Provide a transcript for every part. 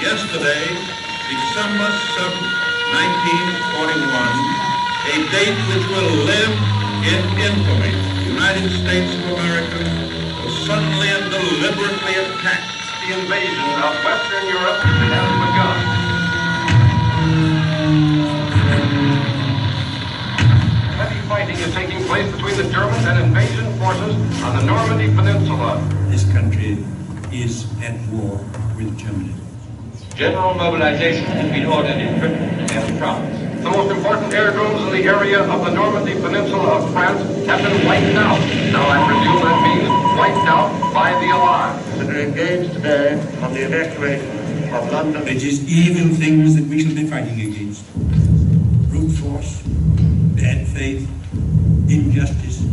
Yesterday, December 7th, 1941, a date which will live in infamy. The United States of America was suddenly and deliberately attacked. The invasion of Western Europe has begun. Heavy fighting is taking place between the German and invasion forces on the Normandy Peninsula. This country is at war with Germany. General mobilization has been ordered in Britain and France. The most important airdromes in the area of the Normandy Peninsula of France have been wiped out. Now I presume that means wiped out by the Allies. We're engaged today on the evacuation of London. It is evil things that we shall be fighting against. Brute force, bad faith, injustice,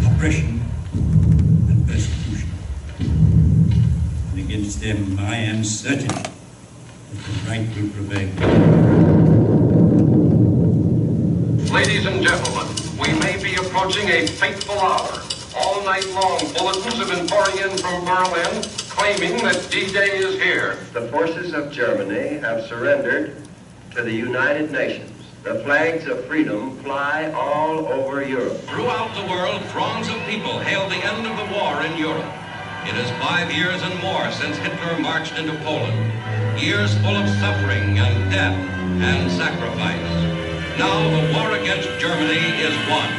oppression, and persecution. And against them I am certain that the right will prevail. Ladies and gentlemen, we may be approaching a fateful hour. All night long, bulletins have been pouring in from Berlin, claiming that D-Day is here. The forces of Germany have surrendered to the United Nations. The flags of freedom fly all over Europe. Throughout the world, throngs of people hailed the end of the war in Europe. It is 5 years and more since Hitler marched into Poland. Years full of suffering and death and sacrifice. Now the war against Germany is won.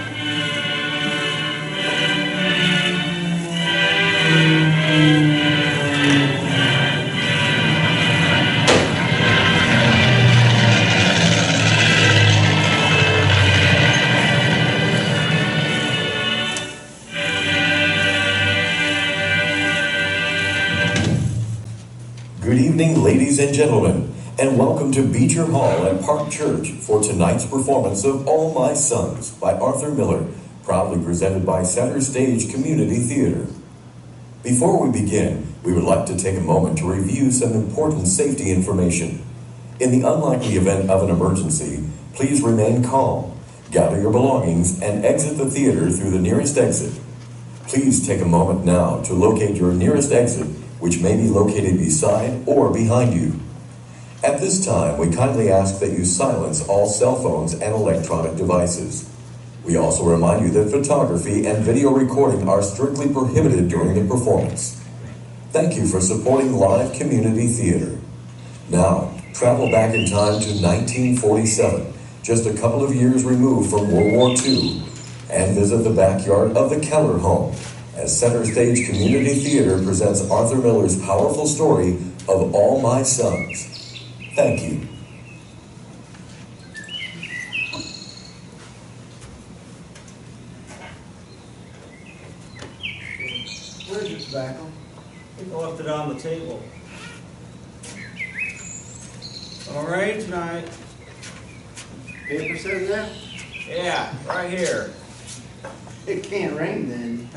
Good evening, ladies and gentlemen, and welcome to Beecher Hall at Park Church for tonight's performance of All My Sons by Arthur Miller, proudly presented by Center Stage Community Theater. Before we begin, we would like to take a moment to review some important safety information. In the unlikely event of an emergency, please remain calm, gather your belongings, and exit the theater through the nearest exit. Please take a moment now to locate your nearest exit, which may be located beside or behind you. At this time, we kindly ask that you silence all cell phones and electronic devices. We also remind you that photography and video recording are strictly prohibited during the performance. Thank you for supporting live community theater. Now, travel back in time to 1947, just a couple of years removed from World War II, and visit the backyard of the Keller home, as Center Stage Community Theater presents Arthur Miller's powerful story of All My Sons. Thank you. Where's your tobacco? I think I left it on the table. All right, tonight. Paper says that? Yeah, right here. It can't rain then.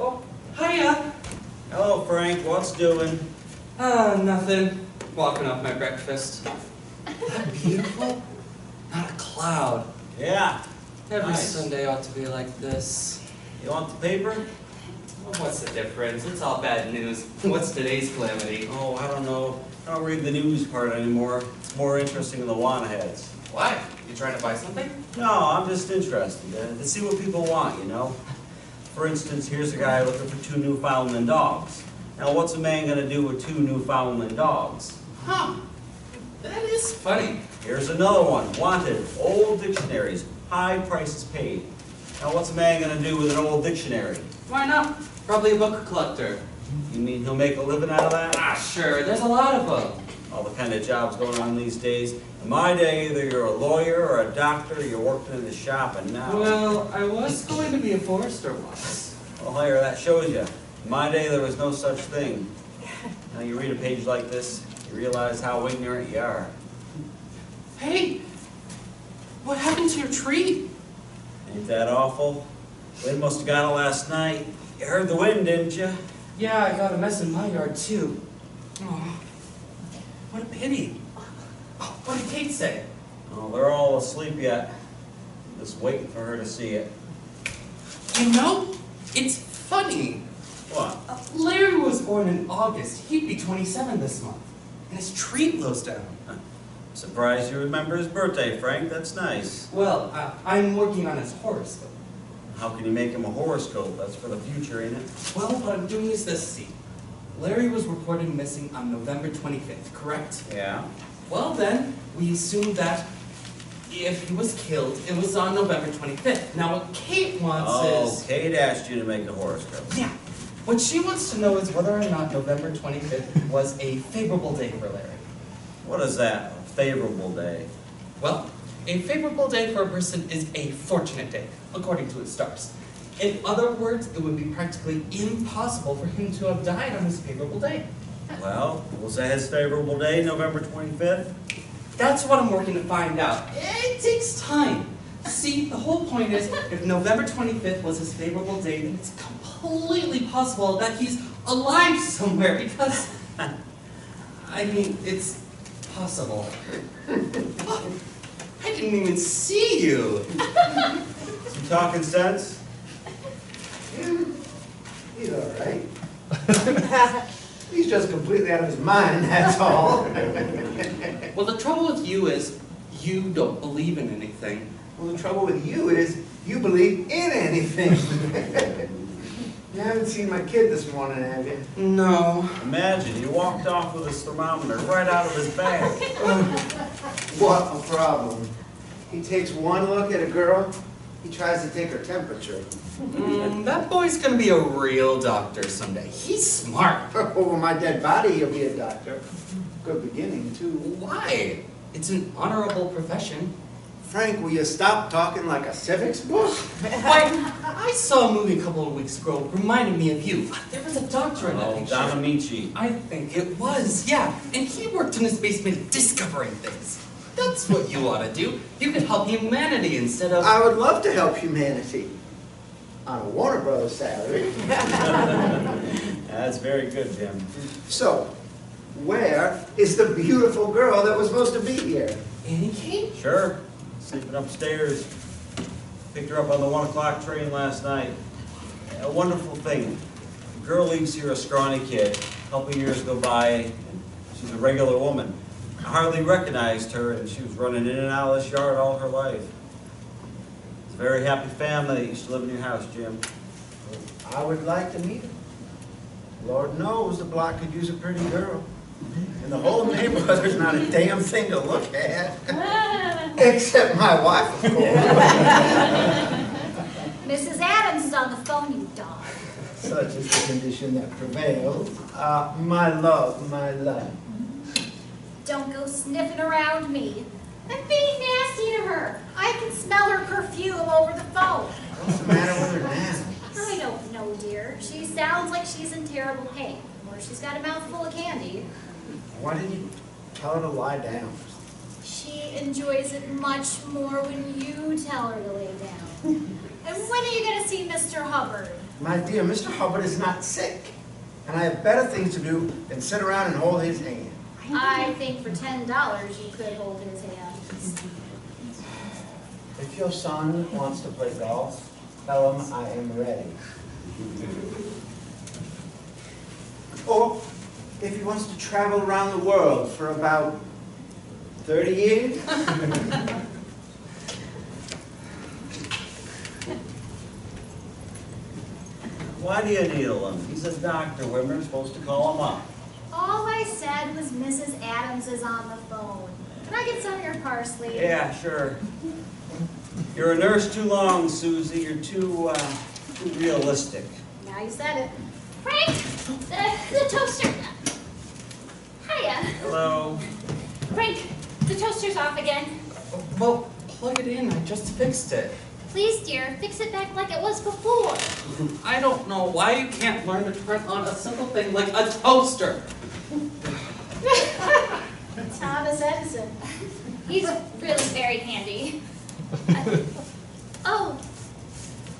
Oh, hiya. Hello, Frank. What's doing? Nothing. Walking off my breakfast. That beautiful? Not a cloud. Yeah. Every Nice. Sunday ought to be like this. You want the paper? Well, what's the difference? It's all bad news. What's today's calamity? Oh, I don't know. I don't read the news part anymore. It's more interesting than the want-aheads. Why? You trying to buy something? No, I'm just interested to see what people want, you know? For instance, here's a guy looking for 2 Newfoundland dogs. Now, what's a man going to do with 2 Newfoundland dogs? Huh. That is funny. Here's another one. Wanted. Old dictionaries. High prices paid. Now, what's a man going to do with an old dictionary? Why not? Probably a book collector. You mean he'll make a living out of that? Ah, sure. There's a lot of them. All the kind of jobs going on these days. In my day, either you're a lawyer or a doctor, or you're working in the shop, and now... Well, I was going to be a forester once. Well, here, that shows you. In my day, there was no such thing. Now, you read a page like this, you realize how ignorant you are. Hey, what happened to your tree? Ain't that awful? Wind must have got it last night. You heard the wind, didn't you? Yeah, I got a mess in my yard, too. Oh, what a pity. What did Kate say? Oh, they're all asleep yet. Just waiting for her to see it. You know, it's funny. What? Larry was born in August. He'd be 27 this month. And his tree blows down. Surprised you remember his birthday, Frank. That's nice. Well, I'm working on his horoscope. How can you make him a horoscope? That's for the future, ain't it? Well, what I'm doing is this, see. Larry was reported missing on November 25th, correct? Yeah. Well then, we assume that if he was killed, it was on November 25th. Now what Kate wants is... Kate asked you to make a horoscope. Yeah. What she wants to know is whether or not November 25th was a favorable day for Larry. What is that? A favorable day? Well, a favorable day for a person is a fortunate day, according to its stars. In other words, it would be practically impossible for him to have died on his favorable day. Well, was that his favorable day, November 25th? That's what I'm working to find out. It takes time. See, the whole point is, if November 25th was his favorable day, then it's completely possible that he's alive somewhere, because, I mean, it's possible. Oh, I didn't even see you. Some talking sense? He's all right. He's just completely out of his mind, that's all. Well, the trouble with you is, you don't believe in anything. Well, the trouble with you is you believe in anything. You haven't seen my kid this morning, have you? No. Imagine, he walked off with his thermometer right out of his bag. What a problem. He takes one look at a girl, he tries to take her temperature. That boy's gonna be a real doctor someday. He's smart. Over my dead body, he'll be a doctor. Good beginning, too. Why? It's an honorable profession. Frank, will you stop talking like a civics book? Why, I saw a movie a couple of weeks ago, reminded me of you. There was a doctor in that picture. Don Amici. I think it was, yeah. And he worked in his basement discovering things. That's what you ought to do. You could help humanity instead of... I would love to help humanity. On a Warner Brothers salary. That's very good, Jim. So, where is the beautiful girl that was supposed to be here? Annie Kate? Sure. Sleeping upstairs. Picked her up on the 1 o'clock train last night. A wonderful thing. The girl leaves here a scrawny kid. A couple years go by, and she's a regular woman. I hardly recognized her, and she was running in and out of this yard all her life. It's a very happy family that used to live in your house, Jim. I would like to meet her. Lord knows the block could use a pretty girl. In the whole neighborhood, there's not a damn thing to look at. Except my wife, of course. Mrs. Adams is on the phone, you dog. Such is the condition that prevails. My love, my love. Don't go sniffing around me. I'm being nasty to her. I can smell her perfume over the phone. What's the matter with her now? I don't know, dear. She sounds like she's in terrible pain. Or she's got a mouthful of candy. Why didn't you tell her to lie down? She enjoys it much more when you tell her to lay down. And when are you going to see Mr. Hubbard? My dear, Mr. Hubbard is not sick. And I have better things to do than sit around and hold his hand. I think for $10 you could hold his hand. If your son wants to play golf, tell him I am ready. Or if he wants to travel around the world for about 30 years. Why do you needle him? He's a doctor. We're supposed to call him up. All I said was Mrs. Adams is on the phone. Can I get some of your parsley? Yeah, sure. You're a nurse too long, Susie. You're too realistic. Now you said it. Frank, the toaster. Hiya. Hello. Frank, the toaster's off again. Well, plug it in. I just fixed it. Please, dear, fix it back like it was before. I don't know why you can't learn to turn on a simple thing like a toaster. Thomas Edison. He's really very handy. Oh,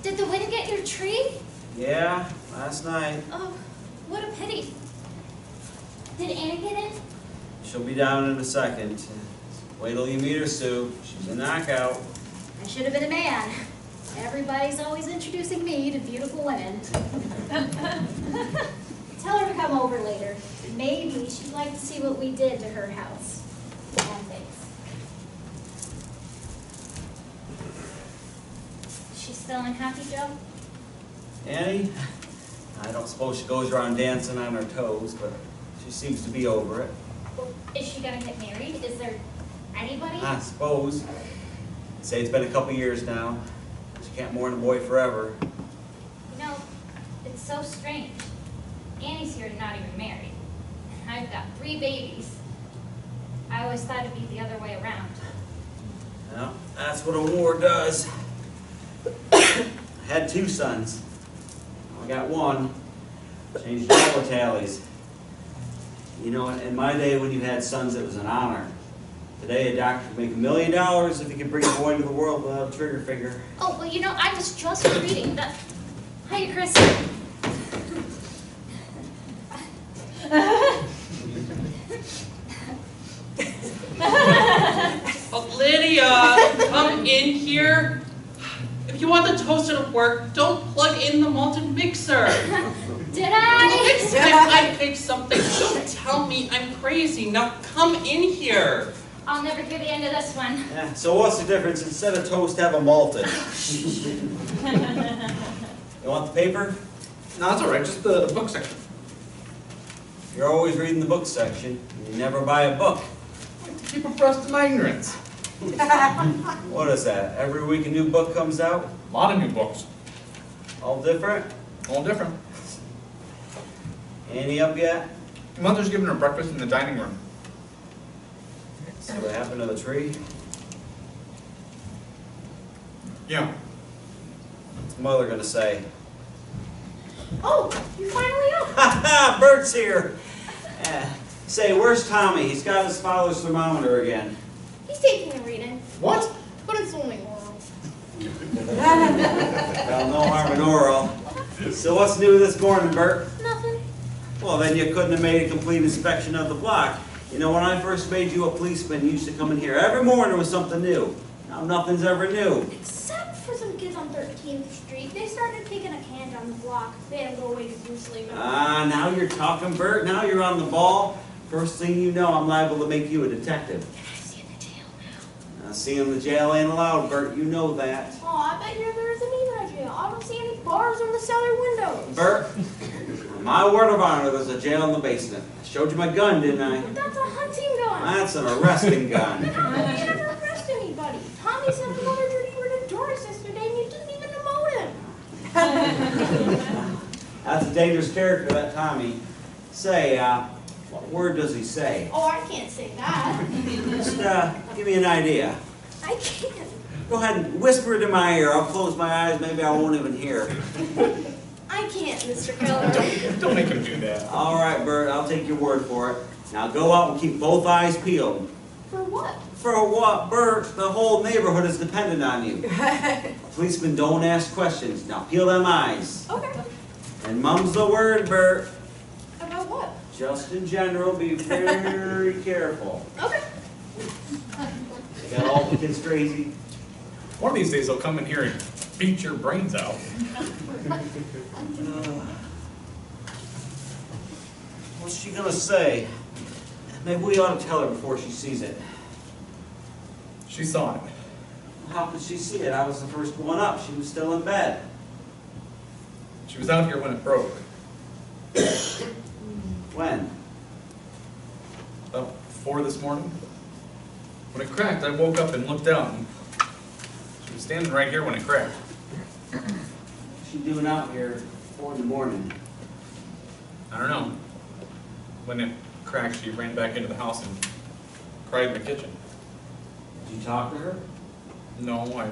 did the wind get your tree? Yeah, last night. Oh, what a pity. Did Annie get it? She'll be down in a second. Wait till you meet her, Sue. She's a knockout. I should have been a man. Everybody's always introducing me to beautiful women. Tell her to come over later. Maybe she'd like to see what we did to her house. And things. She's still unhappy, Joe? Annie? I don't suppose she goes around dancing on her toes, but she seems to be over it. Well, is she gonna get married? Is there anybody? I suppose. Say it's been a couple years now. She can't mourn a boy forever. You know, it's so strange. Annie's here not even married. I've got 3 babies. I always thought it'd be the other way around. Well, that's what a war does. I had 2 sons. I got 1. Changed all the tallies. You know, in my day when you had sons, it was an honor. Today, a doctor could make $1 million if he could bring a boy into the world without a trigger finger. Oh, well, you know, I was just reading that. Hiya, Chris. Oh, Lydia, come in here. If you want the toaster to work, don't plug in the malted mixer. Did I? Next time I pick something, don't tell me I'm crazy. Now come in here. I'll never hear the end of this one. Yeah, so what's the difference? Instead of toast, have a malted. You want the paper? No, that's all right. Just the book section. You're always reading the book section. You never buy a book. To keep abreast of my ignorance. What is that? Every week a new book comes out? A lot of new books. All different? All different. Annie up yet? Mother's giving her breakfast in the dining room. So what happened to the tree? Yeah. What's mother gonna say? Oh, you're finally up. Ha ha! Bert's here! Say, where's Tommy? He's got his father's thermometer again. He's taking a reading. What? But it's only oral. Well, no harm in oral. So what's new this morning, Bert? Nothing. Well, then you couldn't have made a complete inspection of the block. You know, when I first made you a policeman, you used to come in here every morning with something new. Now nothing's ever new. Except for some kids on 13th Street. They started taking a can down the block. They had to go away to sleep. Ah, now you're talking, Bert. Now you're on the ball. First thing you know, I'm liable to make you a detective. Can I see in the jail now? Seeing in the jail ain't allowed, Bert. You know that. Oh, I bet you there isn't even a jail. I don't see any bars on the cellar windows. Bert, on my word of honor, there's a jail in the basement. I showed you my gun, didn't I? But that's a hunting gun. That's an arresting gun. But how did you never arrest anybody? Tommy sent a mother to the Doris yesterday and you didn't even demote him. That's a dangerous character, that Tommy. Say, what word does he say? Oh, I can't say that. Just give me an idea. I can't. Go ahead and whisper it in my ear. I'll close my eyes. Maybe I won't even hear. I can't, Mr. Keller. Don't make him do that. All right, Bert. I'll take your word for it. Now go out and keep both eyes peeled. For what? For what, Bert? The whole neighborhood is dependent on you. Policemen don't ask questions. Now peel them eyes. Okay. And mum's the word, Bert. About what? Just in general, be very careful. Okay. They got all the kids crazy. One of these days they'll come in here and beat your brains out. What's she gonna say? Maybe we ought to tell her before she sees it. She saw it. How could she see it? I was the first one up. She was still in bed. She was out here when it broke. When? About 4 this morning. When it cracked, I woke up and looked out. And she was standing right here when it cracked. What's she doing out here 4 in the morning? I don't know. When it cracked, she ran back into the house and cried in the kitchen. Did you talk to her? No, I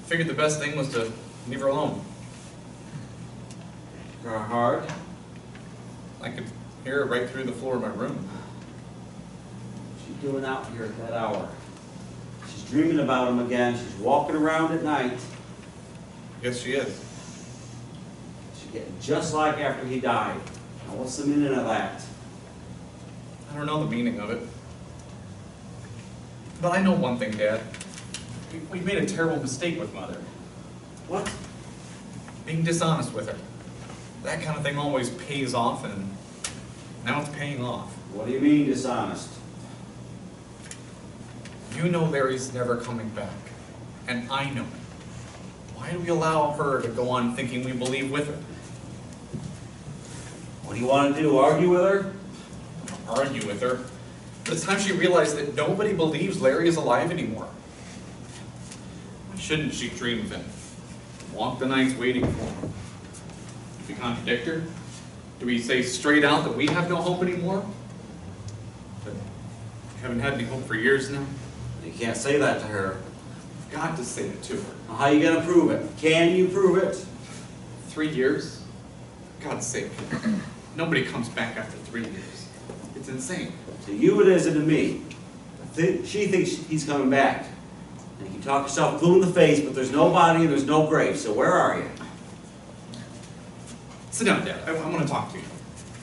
figured the best thing was to leave her alone. Her hard? I could hear her right through the floor of my room. What's she doing out here at that hour? She's dreaming about him again. She's walking around at night. Yes, she is. She's getting just like after he died. Now, what's the meaning of that? I don't know the meaning of it. But I know one thing, Dad. We made a terrible mistake with Mother. What? being dishonest with her. That kind of thing always pays off, and now it's paying off. What do you mean dishonest? You know Larry's never coming back, and I know it. Why do we allow her to go on thinking we believe with her? What do you want to do, argue with her? Argue with her? But it's time she realized that nobody believes Larry is alive anymore. Why shouldn't she dream of him? Walk the nights waiting for him? Do we contradict her? Do we say straight out that we have no hope anymore? But we haven't had any hope for years now. You can't say that to her. I've got to say it to her. Well, how are you going to prove it? Can you prove it? 3 years? For God's sake. Nobody comes back after 3 years. It's insane. To you it is and to me. She thinks he's coming back. And you can talk yourself blue in the face, but there's no body and there's no grave, so where are you? Sit down, Dad. I want to talk to you.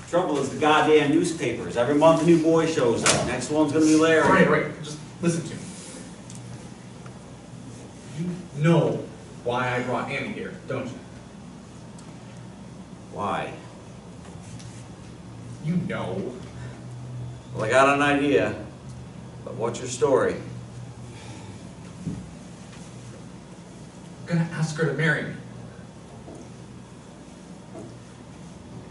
Trouble is the goddamn newspapers. Every month a new boy shows up. Next one's going to be Larry. All right. Just listen to me. You know why I brought Annie here, don't you? Why? You know. Well, I got an idea. But what's your story? I'm gonna ask her to marry me.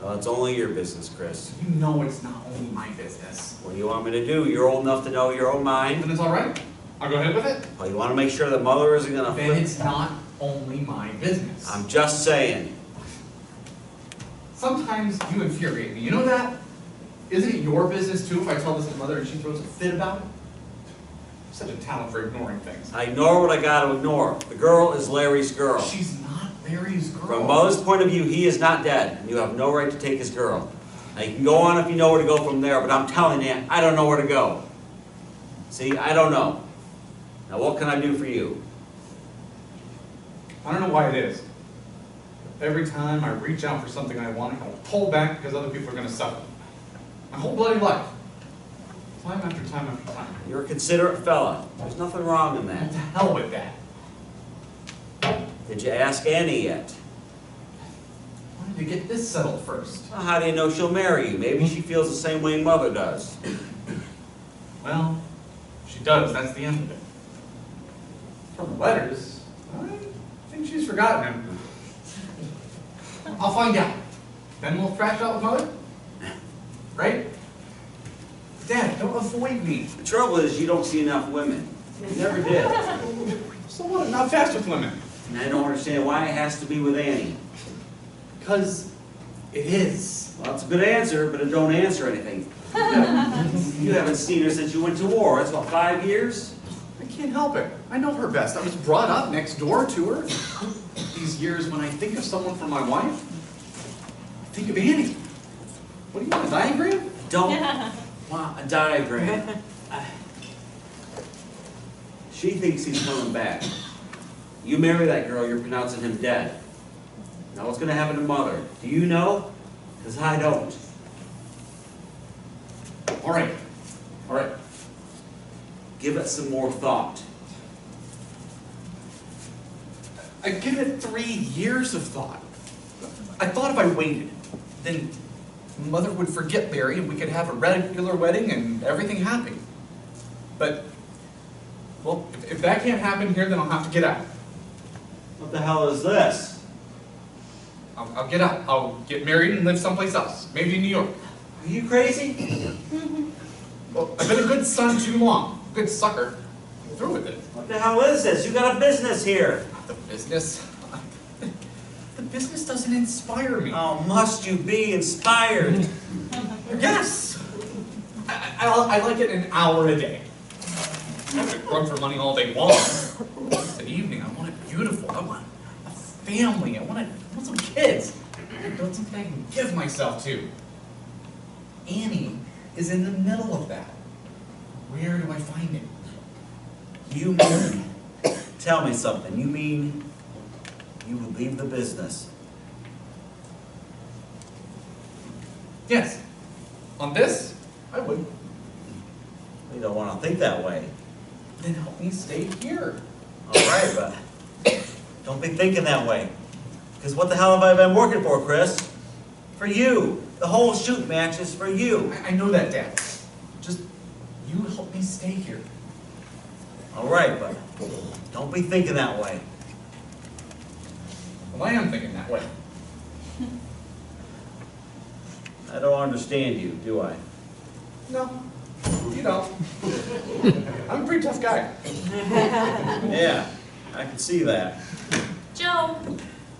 Well, it's only your business, Chris. You know it's not only my business. What do you want me to do? You're old enough to know your own mind. Then it's all right. I'll go ahead with it. Well, you want to make sure that mother isn't going to Then it's not only my business. I'm just saying. Sometimes you infuriate me. You know that? Isn't it your business too if I tell this to mother and she throws a fit about it? Such a talent for ignoring things. I ignore what I got to ignore. The girl is Larry's girl. She's not Larry's girl. From mother's point of view, he is not dead, and you have no right to take his girl. Now, you can go on if you know where to go from there, but I'm telling you, I don't know where to go. See, I don't know. Now, what can I do for you? I don't know why it is. Every time I reach out for something I want, I pull back because other people are going to suffer. My whole bloody life. Time after time after time. You're a considerate fella. There's nothing wrong in that. To hell with that. Did you ask Annie yet? Why did you get this settled first? Well, how do you know she'll marry you? Maybe she feels the same way mother does. Well, she does. That's the end of it. From the letters, I think she's forgotten him. I'll find out. Then we'll thrash out with mother? Right? Dad, don't avoid me. The trouble is you don't see enough women. You never did. So what? I'm not fast with women. And I don't understand why it has to be with Annie. Because it is. Well, that's a good answer, but it don't answer anything. You haven't seen her since you went to war. That's what, 5 years? I can't help it. I know her best. I was brought up next door to her. These years, when I think of someone for my wife, I think of Annie. What do you want, a diagram? Don't want a diagram. She thinks he's coming back. You marry that girl, you're pronouncing him dead. Now what's going to happen to mother? Do you know? Because I don't. All right. Give it some more thought. I've given it 3 years of thought. I thought if I waited, then mother would forget Larry and we could have a regular wedding and everything happy. But, well, if that can't happen here, then I'll have to get out. What the hell is this? I'll get out. I'll get married and live someplace else. Maybe in New York. Are you crazy? Well, I've been a good son too long. A good sucker. I'm through with it. What the hell is this? You got a business here. The business? The business doesn't inspire me. Oh, must you be inspired? Yes! I like it an hour a day. I could run for money all day long. It's an evening. I want it beautiful. I want a family. I want some kids. I want something I can give myself to. Annie is in the middle of that. Where do I find it? You mean, tell me something, you mean you would leave the business? Yes. On this, I would. You don't want to think that way. Then help me stay here. All right, but don't be thinking that way. Because what the hell have I been working for, Chris? For you. The whole shoot match is for you. I know that, Dad. Just, you help me stay here. All right, but don't be thinking that way. Well, I am thinking that way. I don't understand you, do I? No, you don't. I'm a pretty tough guy. Yeah, I can see that. Joe,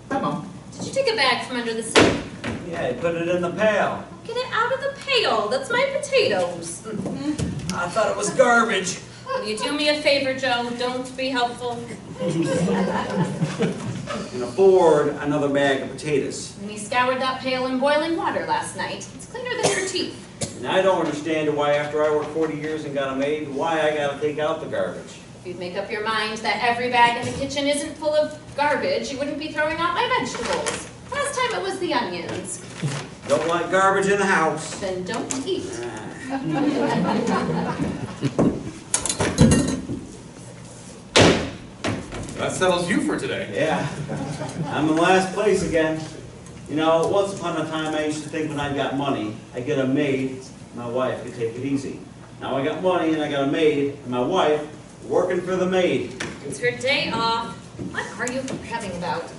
Hi, Mom. did you take a bag from under the sink? Yeah, put it in the pail. Get it out of the pail. That's my potatoes. I thought it was garbage. Will you do me a favor, Joe? Don't be helpful. Can afford another bag of potatoes. And he scoured that pail in boiling water last night. It's cleaner than your teeth. And I don't understand why after I worked 40 years and got a maid, why I gotta take out the garbage. If you'd make up your mind that every bag in the kitchen isn't full of garbage, you wouldn't be throwing out my vegetables. Last time it was the onions. Don't like garbage in the house. Then don't eat. That settles you for today. Yeah, I'm in last place again. You know, once upon a time I used to think when I got money, I'd get a maid, my wife could take it easy. Now I got money and I got a maid, and my wife working for the maid. It's her day off. What are you having about?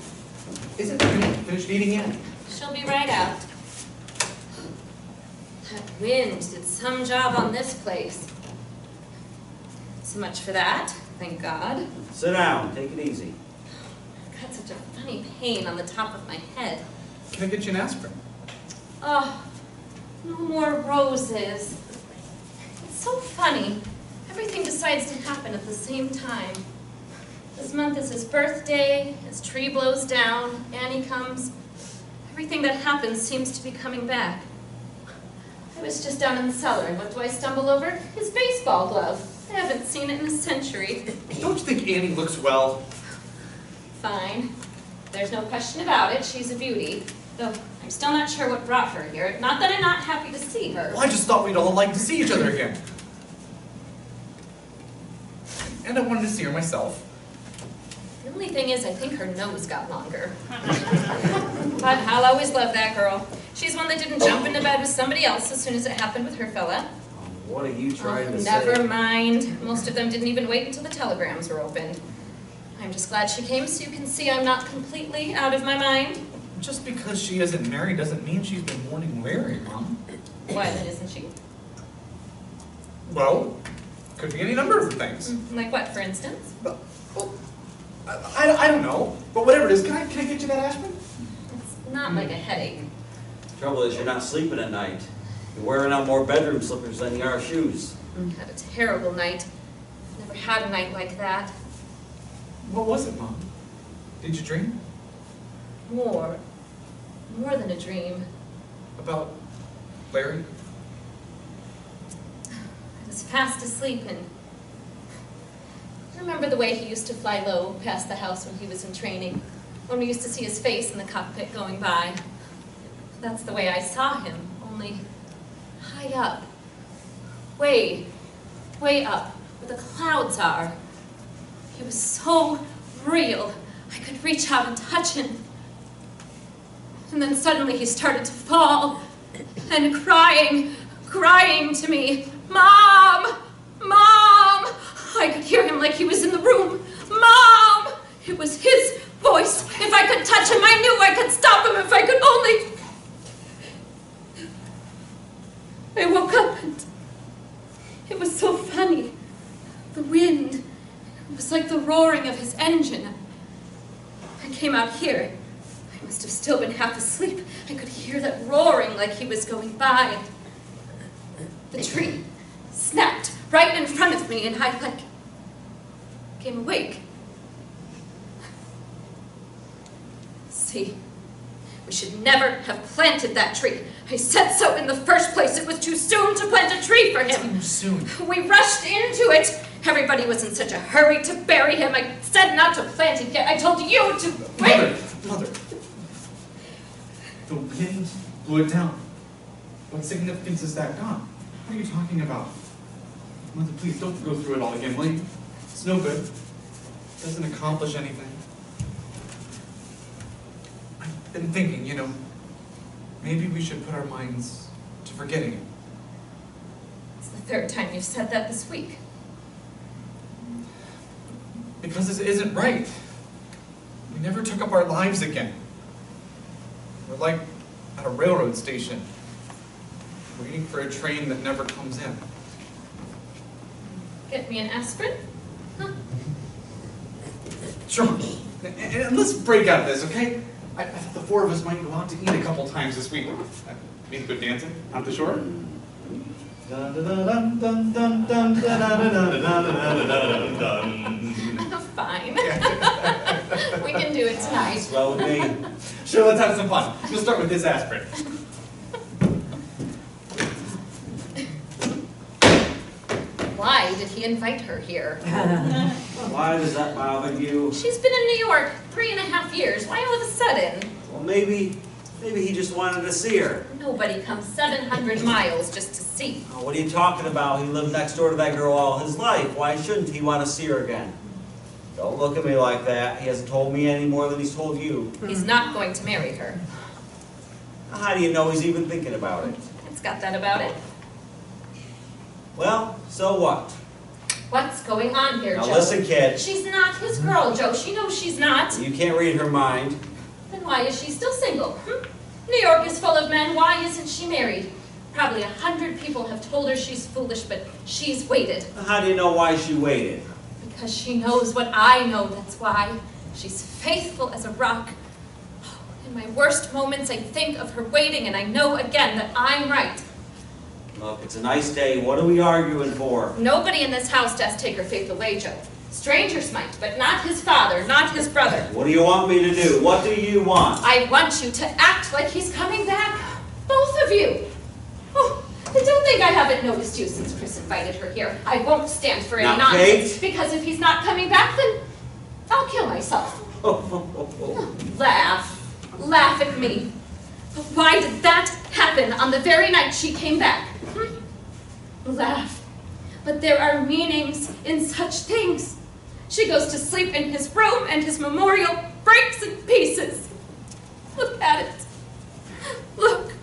Isn't Amy finished eating yet? She'll be right out. That wind did some job on this place. So much for that, thank God. Sit down, take it easy. I've got such a funny pain on the top of my head. Can I get you an aspirin? Oh, no more roses. It's so funny. Everything decides to happen at the same time. This month is his birthday, his tree blows down, Annie comes. Everything that happens seems to be coming back. I was just down in the cellar, and what do I stumble over? His baseball glove. I haven't seen it in a century. Don't you think Annie looks well? Fine. There's no question about it, she's a beauty. Though I'm still not sure what brought her here. Not that I'm not happy to see her. Well, I just thought we'd all like to see each other again. And I wanted to see her myself. The only thing is, I think her nose got longer. But I'll always love that girl. She's one that didn't jump into bed with somebody else as soon as it happened with her fella. What are you trying to say? Never mind. Most of them didn't even wait until the telegrams were opened. I'm just glad she came so you can see I'm not completely out of my mind. Just because she isn't married doesn't mean she's been mourning Larry, Mom. Why then isn't she? Well, could be any number of things. Like what, for instance? Well, I don't know. But whatever it is, can I get you that aspirin? It's not like a headache. Trouble is you're not sleeping at night. You're wearing out more bedroom slippers than you are shoes. Had a terrible night. Never had a night like that. What was it, Mom? Did you dream? More than a dream. About Larry? I was fast asleep and I remember the way he used to fly low past the house when he was in training, when we used to see his face in the cockpit going by. That's the way I saw him, only high up. Way up, where the clouds are. He was so real, I could reach out and touch him. And then suddenly he started to fall, and crying to me, "Mom! Mom!" I could hear him like he was in the room. "Mom!" It was his voice. If I could touch him, I knew I could stop him if I could only... I woke up and it was so funny. The wind, it was like the roaring of his engine. I came out here. I must have still been half asleep. I could hear that roaring like he was going by. The tree snapped right in front of me and I came awake. See, we should never have planted that tree. I said so in the first place. It was too soon to plant a tree for him. Too soon. We rushed into it. Everybody was in such a hurry to bury him. I said not to plant it yet. I told you to wait. Mother. The wind blew it down. What significance has that got? What are you talking about? Mother, please don't go through it all again, will you? It's no good. It doesn't accomplish anything. I been thinking, maybe we should put our minds to forgetting it. It's the third time you've said that this week. Because this isn't right. We never took up our lives again. We're like at a railroad station, waiting for a train that never comes in. Get me an aspirin? Huh? Sure. And let's break out of this, okay? I thought the four of us might go out to eat a couple times this week. Maybe go dancing out the shore? Fine. We can do it tonight. Well with me. Sure, let's have some fun. We'll start with this aspirin. Why did he invite her here? Why does that bother you? She's been in New York 3.5 years. Why all of a sudden? Well, maybe he just wanted to see her. Nobody comes 700 miles just to see. Oh, what are you talking about? He lived next door to that girl all his life. Why shouldn't he want to see her again? Don't look at me like that. He hasn't told me any more than he's told you. He's not going to marry her. How do you know he's even thinking about it? It's got that about it. Well, so what? What's going on here, Now Joe? listen, kid. She's not his girl, Joe. She knows she's not. You can't read her mind. Then why is she still single? New York is full of men. Why isn't she married? Probably 100 people have told her she's foolish, but she's waited. How do you know why she waited? Because she knows what I know, that's why. She's faithful as a rock. In my worst moments, I think of her waiting, and I know again that I'm right. Look, it's a nice day. What are we arguing for? Nobody in this house does take her faith away, Joe. Strangers might, but not his father, not his brother. What do you want me to do? What do you want? I want you to act like he's coming back. Both of you. Oh, I don't think I haven't noticed you since Chris invited her here. I won't stand for any Now, nonsense. Kate? Because if he's not coming back, then I'll kill myself. Laugh. Laugh at me. But why did that happen on the very night she came back? Laugh. But there are meanings in such things. She goes to sleep in his room and his memorial breaks in pieces. Look at it. Look.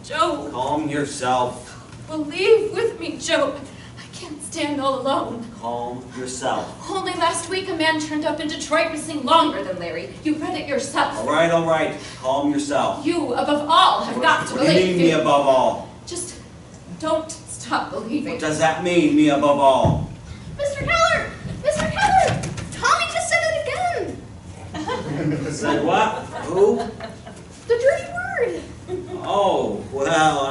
Joe. Calm yourself. Believe with me, Joe. I can't stand all alone. Calm yourself. Only last week a man turned up in Detroit missing longer than Larry. You read it yourself. All right, all right. Calm yourself. You, above all, have got to What do you believe mean, me above all? Just don't stop believing. What does that mean, me above all? Mr. Keller! Mr. Keller! Tommy just said it again! Said what? Who? The dirty word! Oh, well,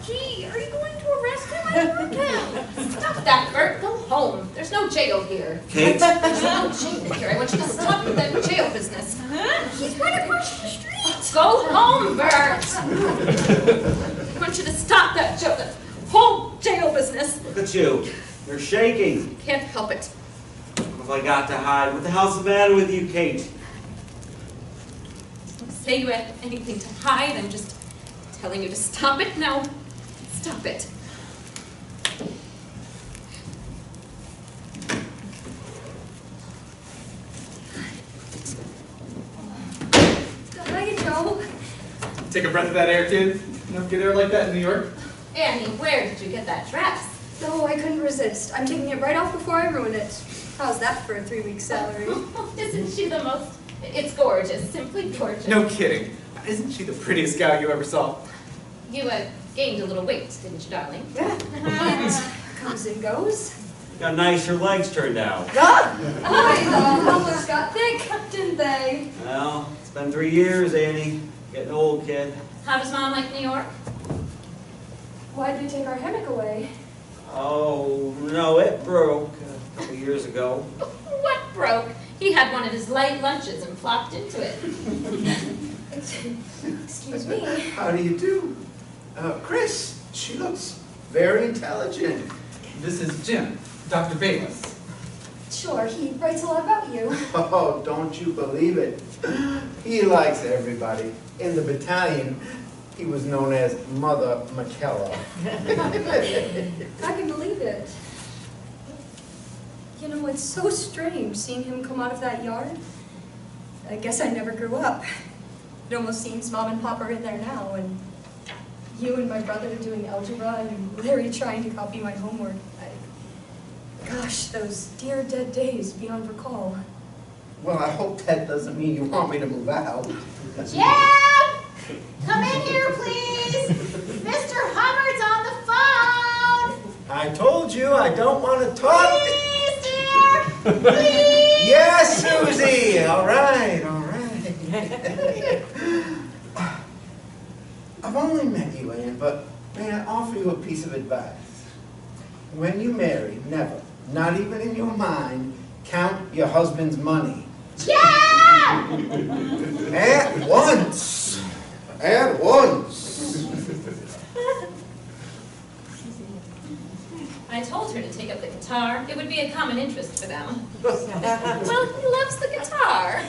Gee, are you going to arrest him? I don't know. Stop that, Bert. Go home. There's no jail here. Kate? There's no jail here. I want you to stop with that jail business. He's right across the street. Go home, Bert. I want you to stop that whole jail business. Look at you. You're shaking. Can't help it. What have I got to hide? What the hell's the matter with you, Kate? Don't say you had anything to hide. I'm just telling you to stop it now. Stop it. Hi, Joe. Take a breath of that air, kid. You don't get air like that in New York. Annie, where did you get that dress? No, I couldn't resist. I'm taking it right off before I ruin it. How's that for a 3-week salary? Isn't she the most... It's gorgeous, simply gorgeous. No kidding. Isn't she the prettiest gal you ever saw? You gained a little weight, didn't you, darling? Yeah. Comes and goes. Got nice, your legs turned out. I almost got thick, didn't they? Well, it's been 3 years, Annie. Getting old, kid. How does Mom like New York? Why did we take our hammock away? Oh, no, it broke a couple years ago. What broke? He had one of his light lunches and flopped into it. Excuse me. How do you do? Chris, she looks very intelligent. This is Jim, Dr. Bayless. Sure, he writes a lot about you. Oh, don't you believe it. He likes everybody. In the battalion, he was known as Mother McKellar. I can believe it. You know, it's so strange seeing him come out of that yard. I guess I never grew up. It almost seems Mom and Pop are in there now, and you and my brother doing algebra, and Larry trying to copy my homework. Gosh, those dear dead days beyond recall. Well, I hope that doesn't mean you want me to move out. Yeah! Come in here, please! Mr. Hubbard's on the phone! I told you I don't want to talk. Please, dear! Please! Yes, Susie! All right, all right. I've only met you, Ann, but may I offer you a piece of advice? When you marry, never, not even in your mind, count your husband's money. Yeah! At once! At once! I told her to take up the guitar. It would be a common interest for them. Well, he loves the guitar.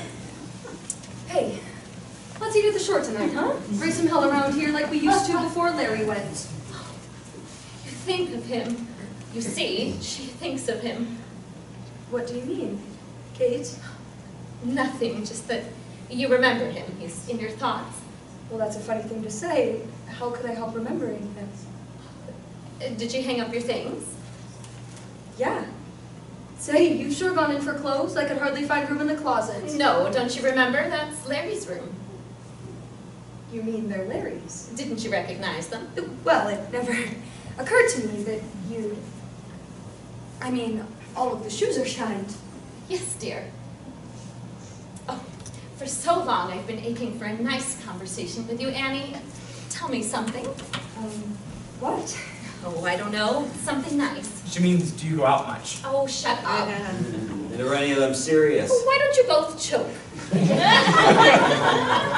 Hey, let's eat at the shore tonight, huh? Raise some hell around here like we used to before Larry went. You think of him. You see, she thinks of him. What do you mean, Kate? Nothing, just that you remember him. He's in your thoughts. Well, that's a funny thing to say. How could I help remembering him? Did you hang up your things? Yeah. Say, you've sure gone in for clothes. I could hardly find room in the closet. No, don't you remember? That's Larry's room. You mean they're Larry's? Didn't you recognize them? Well, it never occurred to me that you'd... I mean, all of the shoes are shined. Yes, dear. Oh, for so long I've been aching for a nice conversation with you, Annie. Tell me something. What? Oh, I don't know. Something nice. She means, do you go out much? Oh, shut up. And are any of them serious? Well, why don't you both choke?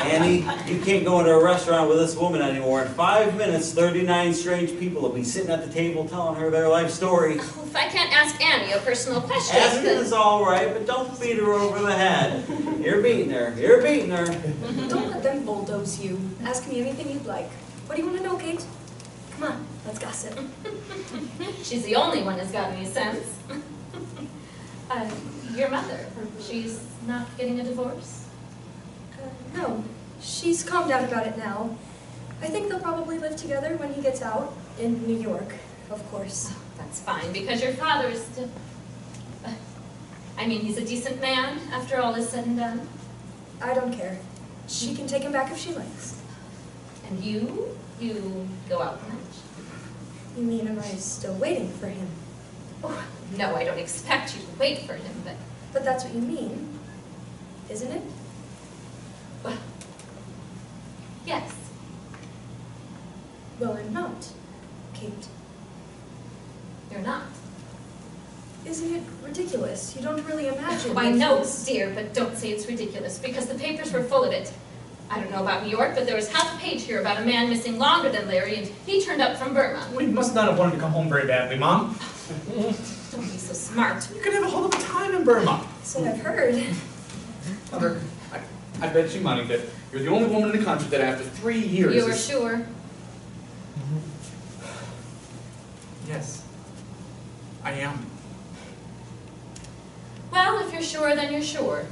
Annie, you can't go into a restaurant with this woman anymore. In 5 minutes, 39 strange people will be sitting at the table telling her their life story. Oh, if I can't ask Annie a personal question... Asking is all right, but don't beat her over the head. You're beating her. You're beating her. Don't let them bulldoze you. Ask me anything you'd like. What do you want to know, Kate? Come on, let's gossip. She's the only one who's got any sense. Your mother, she's not getting a divorce? No, she's calmed down about it now. I think they'll probably live together when he gets out, in New York, of course. That's fine, because your father is still... I mean, he's a decent man, after all is said and done. I don't care. She can take him back if she likes. And you? You go out much? You mean, am I still waiting for him? Oh, no, I don't expect you to wait for him, but... But that's what you mean, isn't it? Well, yes. Well, I'm not, Kate. You're not. Isn't it ridiculous? You don't really imagine... I know, dear, but don't say it's ridiculous, because the papers were full of it. I don't know about New York, but there was half a page here about a man missing longer than Larry, and he turned up from Burma. We must not have wanted to come home very badly, Mom. Don't be so smart. You could have a whole lot of time in Burma. So I've heard. Mother, I bet you money that you're the only woman in the country that after 3 years You are sure? Yes, I am. Well, if you're sure, then you're sure.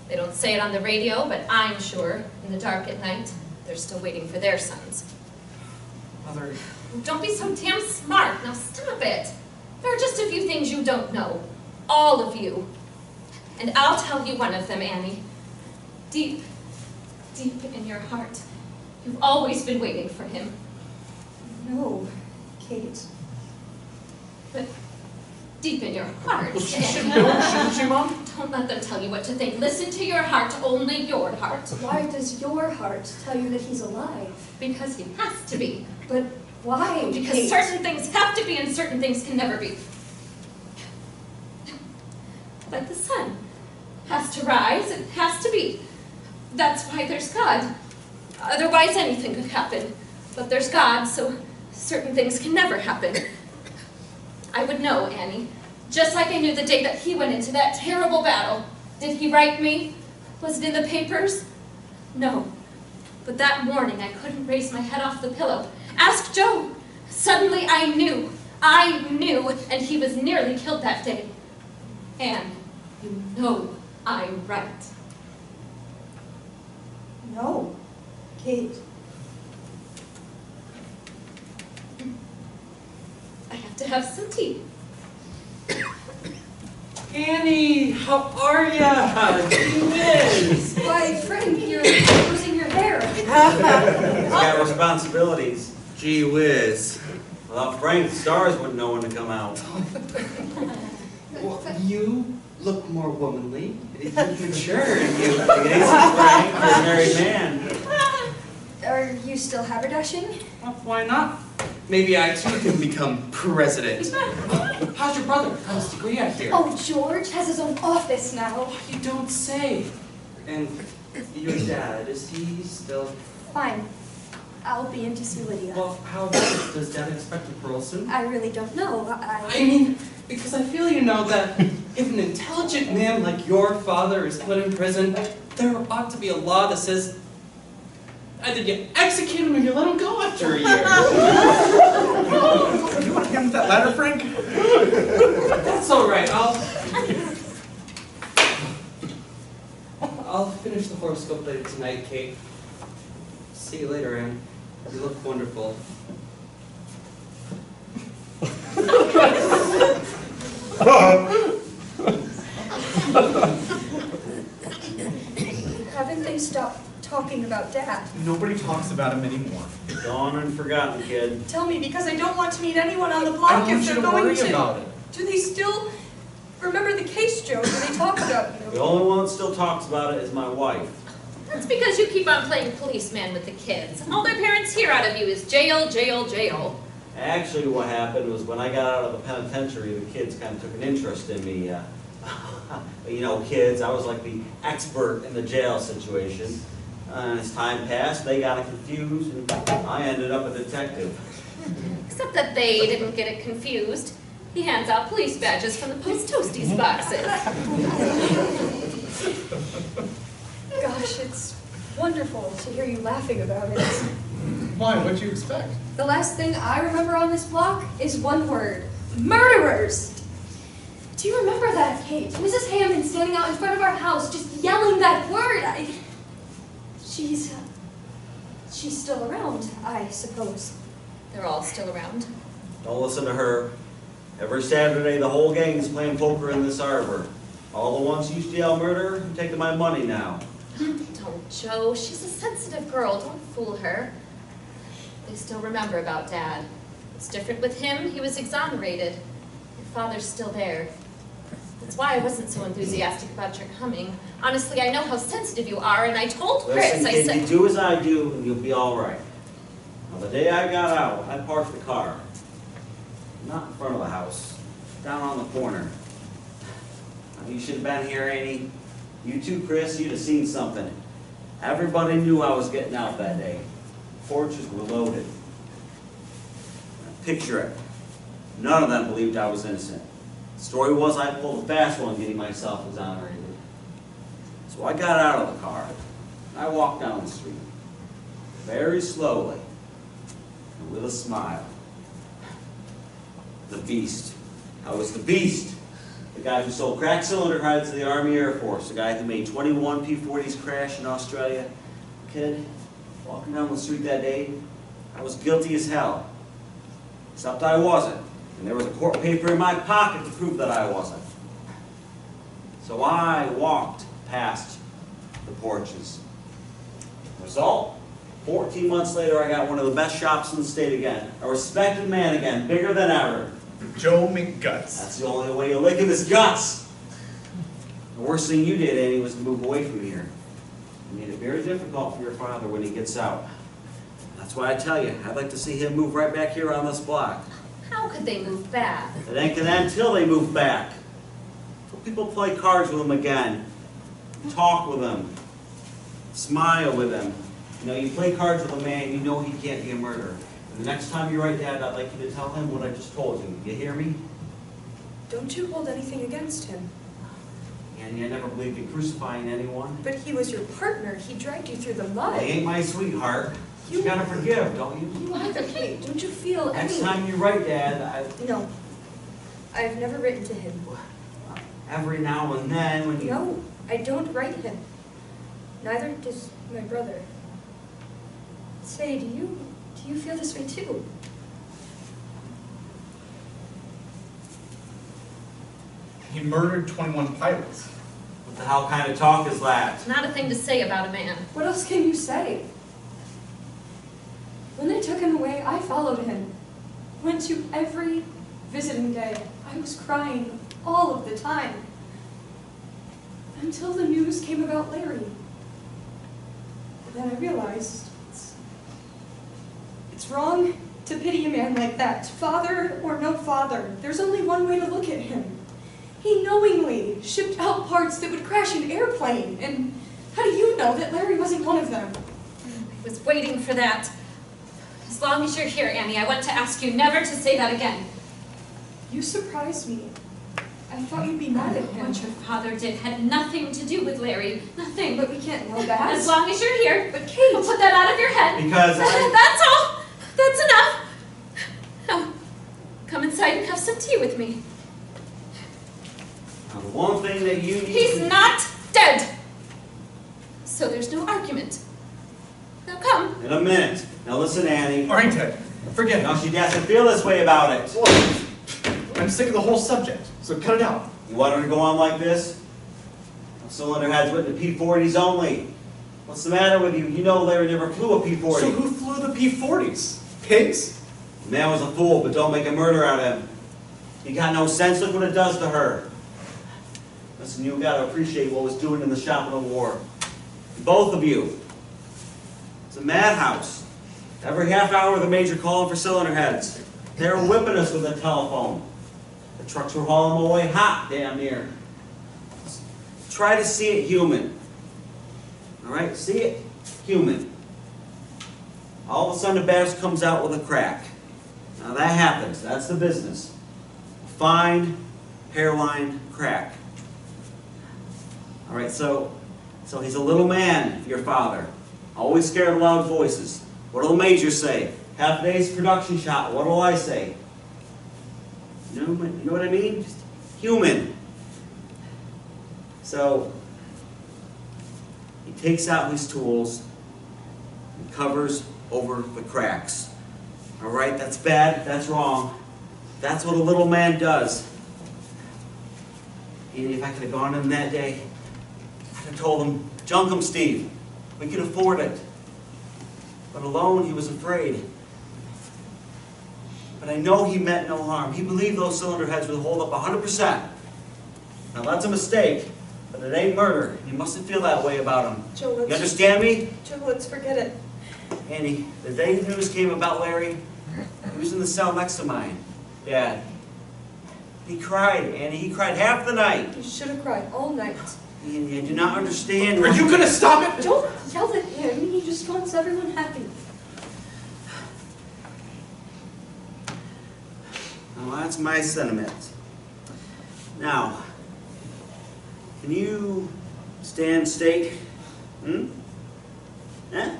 They don't say it on the radio, but I'm sure, in the dark at night, they're still waiting for their sons. Mother... Don't be so damn smart. Now stop it. There are just a few things you don't know. All of you. And I'll tell you one of them, Annie. Deep, deep in your heart, you've always been waiting for him. No, Kate. But deep in your heart. Well, she should know, shouldn't she, Mom? Don't let them tell you what to think. Listen to your heart, only your heart. Why does your heart tell you that he's alive? Because he has to be. But why, Because Kate? certain things have to be and certain things can never be. Like the sun has to rise, it has to be. That's why there's God. Otherwise anything could happen. But there's God, so certain things can never happen. I would know, Annie. Just like I knew the day that he went into that terrible battle. Did he write me? Was it in the papers? No. But that morning I couldn't raise my head off the pillow. Ask Joe. Suddenly I knew, and he was nearly killed that day. And you know I'm right. No. Kate. I have to have some tea. Annie, how are ya? Gee whiz. Why, Frank, you're losing your hair. He's got responsibilities. Gee whiz. Without Frank, the stars wouldn't know when to come out. Well, you look more womanly. You mature. Take it easy, Frank. You're a married man. Are you still haberdashing? Well, why not? Maybe I too can become president. How's your brother? How's his degree out here? Oh, George has his own office now. You don't say. And your dad, is he still? Fine. I'll be in to see Lydia. Well, how does Dad expect to parole soon? I really don't know. I mean, because I feel you know that if an intelligent man like your father is put in prison, there ought to be a law that says either you execute him or you let him go after a year. You want to hand that letter, Frank? That's all right. I'll finish the horoscope later tonight, Kate. See you later, Anne. You look wonderful. Haven't they stopped talking about Dad? Nobody talks about him anymore. Gone and forgotten, kid. Tell me, because I don't want to meet anyone on the block I don't want if you they're to going worry to. about it. Do they still remember the case, Joe? Do they talk about The only one that still talks about it is my wife. That's because you keep on playing policeman with the kids. All their parents hear out of you is jail, jail, jail. Actually, what happened was when I got out of the penitentiary, the kids kind of took an interest in me. You know, kids, I was like the expert in the jail situation. And as time passed, they got confused, and I ended up a detective. Except that they didn't get it confused. He hands out police badges from the Post Toasties boxes. Gosh, it's wonderful to hear you laughing about it. Why? What'd you expect? The last thing I remember on this block is one word. Murderers! Do you remember that, Kate? Mrs. Hammond standing out in front of our house just yelling that word. She's still around, I suppose. They're all still around. Don't listen to her. Every Saturday, the whole gang's playing poker in this arbor. All the ones who used to yell murder, I'm taking my money now. Don't, Joe. She's a sensitive girl. Don't fool her. They still remember about Dad. It's different with him. He was exonerated. Your father's still there. That's why I wasn't so enthusiastic about your coming. Honestly, I know how sensitive you are, and I told Chris, Listen, I kid, said... you do as I do, and you'll be all right. Now, the day I got out, I parked the car. Not in front of the house. Down on the corner. Now, you should have been here, Annie. You too, Chris, you'd have seen something. Everybody knew I was getting out that day. Porches were loaded. Now, picture it. None of them believed I was innocent. The story was I pulled a fast one getting myself exonerated. So I got out of the car, and I walked down the street, very slowly, and with a smile. The Beast. I was the Beast. The guy who sold crack cylinder heads to the Army Air Force. The guy who made 21 P-40s crash in Australia. Kid, walking down the street that day, I was guilty as hell. Except I wasn't. And there was a court paper in my pocket to prove that I wasn't. So I walked past the porches. Result? 14 months later, I got one of the best shops in the state again. A respected man again, bigger than ever. Joe McGuts. That's the only way you'll lick him is guts. The worst thing you did, Annie, was to move away from here. You made it very difficult for your father when he gets out. That's why I tell you, I'd like to see him move right back here on this block. How could they move back? It ain't gonna end until they move back. So people play cards with him again. Talk with him. Smile with him. You know, you play cards with a man, you know he can't be a murderer. And the next time you write Dad, I'd like you to tell him what I just told you. You hear me? Don't you hold anything against him? And I never believed in crucifying anyone. But he was your partner. He dragged you through the mud. He ain't my sweetheart. You gotta forgive, don't you? You either, Kate. Don't you feel Next any... time you write Dad, No. I've never written to him. every now and then when you... No, I don't write him. Neither does My brother. Say, do you feel this way too? He murdered 21 pilots. What the hell kind of talk is that? Not a thing to say about a man. What else can you say? When they took him away, I followed him. Went to every visiting day. I was crying all of the time. Until the news came about Larry. Then I realized it's wrong to pity a man like that. Father or no father, there's only one way to look at him. He knowingly shipped out parts that would crash an airplane. And how do you know that Larry wasn't one of them? I was waiting for that. As long as you're here, Annie, I want to ask you never to say that again. You surprised me. I thought you'd be mad at him. What your father did had nothing to do with Larry. Nothing. But we can't know that. As long as you're here. But Kate... I'll put that out of your head. Because That's all. That's enough. Now, come inside and have some tea with me. Now, the one thing that you need... He's not dead. So there's no argument. Now come. In a minute. Now listen, Annie. All right, Ted. Forget it. Now she doesn't feel this way about it. Look, I'm sick of the whole subject, so cut it out. You want her to go on like this? Cylinder heads with the P-40s only. What's the matter with you? You know Larry never flew a P-40. So who flew the P-40s? Pigs? The man was a fool, but don't make a murder out of him. He got no sense. Look what it does to her. Listen, you got to appreciate what was doing in the shop of the war. Both of you. It's a madhouse. Every half hour, the major calling for cylinder heads. They were whipping us with the telephone. The trucks were hauling them away hot, damn near. Try to see it human. All right? See it human. All of a sudden, the batch comes out with a crack. Now that happens. That's the business. A fine hairline crack. All right, so he's a little man, your father. Always scared of loud voices. What'll the major say? Half a day's production shot. What'll I say? You know what I mean? Just human. So he takes out his tools and covers over the cracks. All right, that's bad. That's wrong. That's what a little man does. And if I could have gone in that day, I'd have told him, junk him, Steve. We can afford it. But alone, he was afraid. But I know he meant no harm. He believed those cylinder heads would hold up 100%. Now, that's a mistake, but it ain't murder. You mustn't feel that way about him. Joe, You understand me? Joe, let's forget it. Annie, the day the news came about Larry, he was in the cell next to mine. Dad. He cried, Annie. He cried half the night. You should have cried all night. You do not understand. Are you going to stop it? Don't yell at him. He just wants everyone happy. Well, that's my sentiment. Now, can you stand steak? Eh?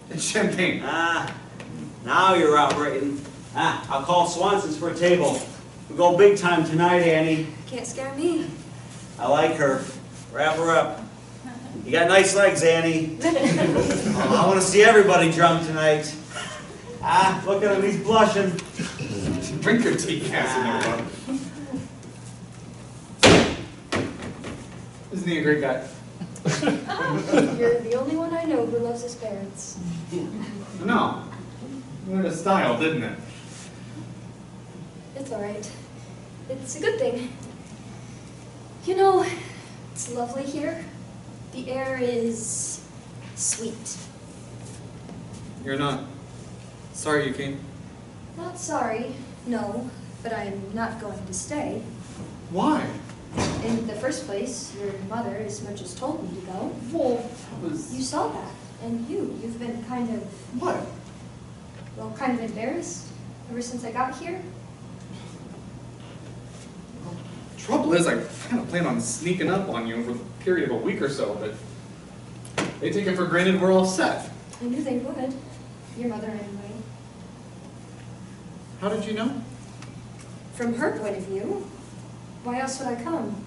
It's champagne. Now you're operating. I'll call Swanson's for a table. We'll go big time tonight, Annie. Can't scare me. I like her. Wrap her up. You got nice legs, Annie. I want to see everybody drunk tonight. Look at him, he's blushing. Drink your tea, Cassie. Isn't he a great guy? You're the only one I know who loves his parents. No. You went a style, didn't it? It's all right. It's a good thing. You know, it's lovely here. The air is sweet. You're not sorry you came? Not sorry, no, but I'm not going to stay. Why? In the first place, your mother as much as told me to go. Well, that was... You saw that, and you've been kind of... What? Well, kind of embarrassed ever since I got here. Trouble is, I kind of plan on sneaking up on you over the period of a week or so, but they take it for granted we're all set. I knew they would. Your mother, anyway. How did you know? From her point of view, why else would I come?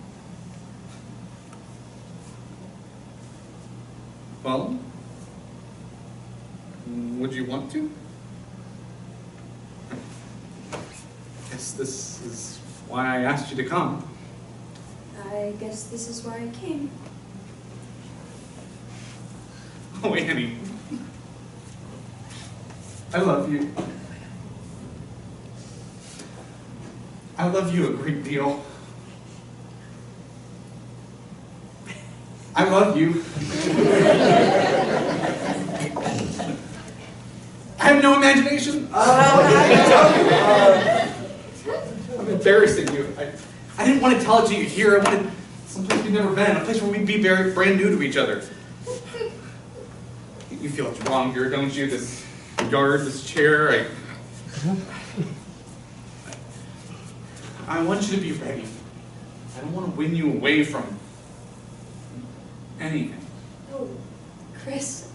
Well, would you want to? Guess this is why I asked you to come. I guess this is why I came. Oh, Annie. I love you. I love you a great deal. I love you. I have no imagination. I'm embarrassing you. I didn't want to tell it to you here. I wanted someplace we've never been, a place where we'd be very brand new to each other. You feel it's wrong here, don't you? This yard, this chair. I want you to be ready. I don't want to win you away from anything. Oh, Chris,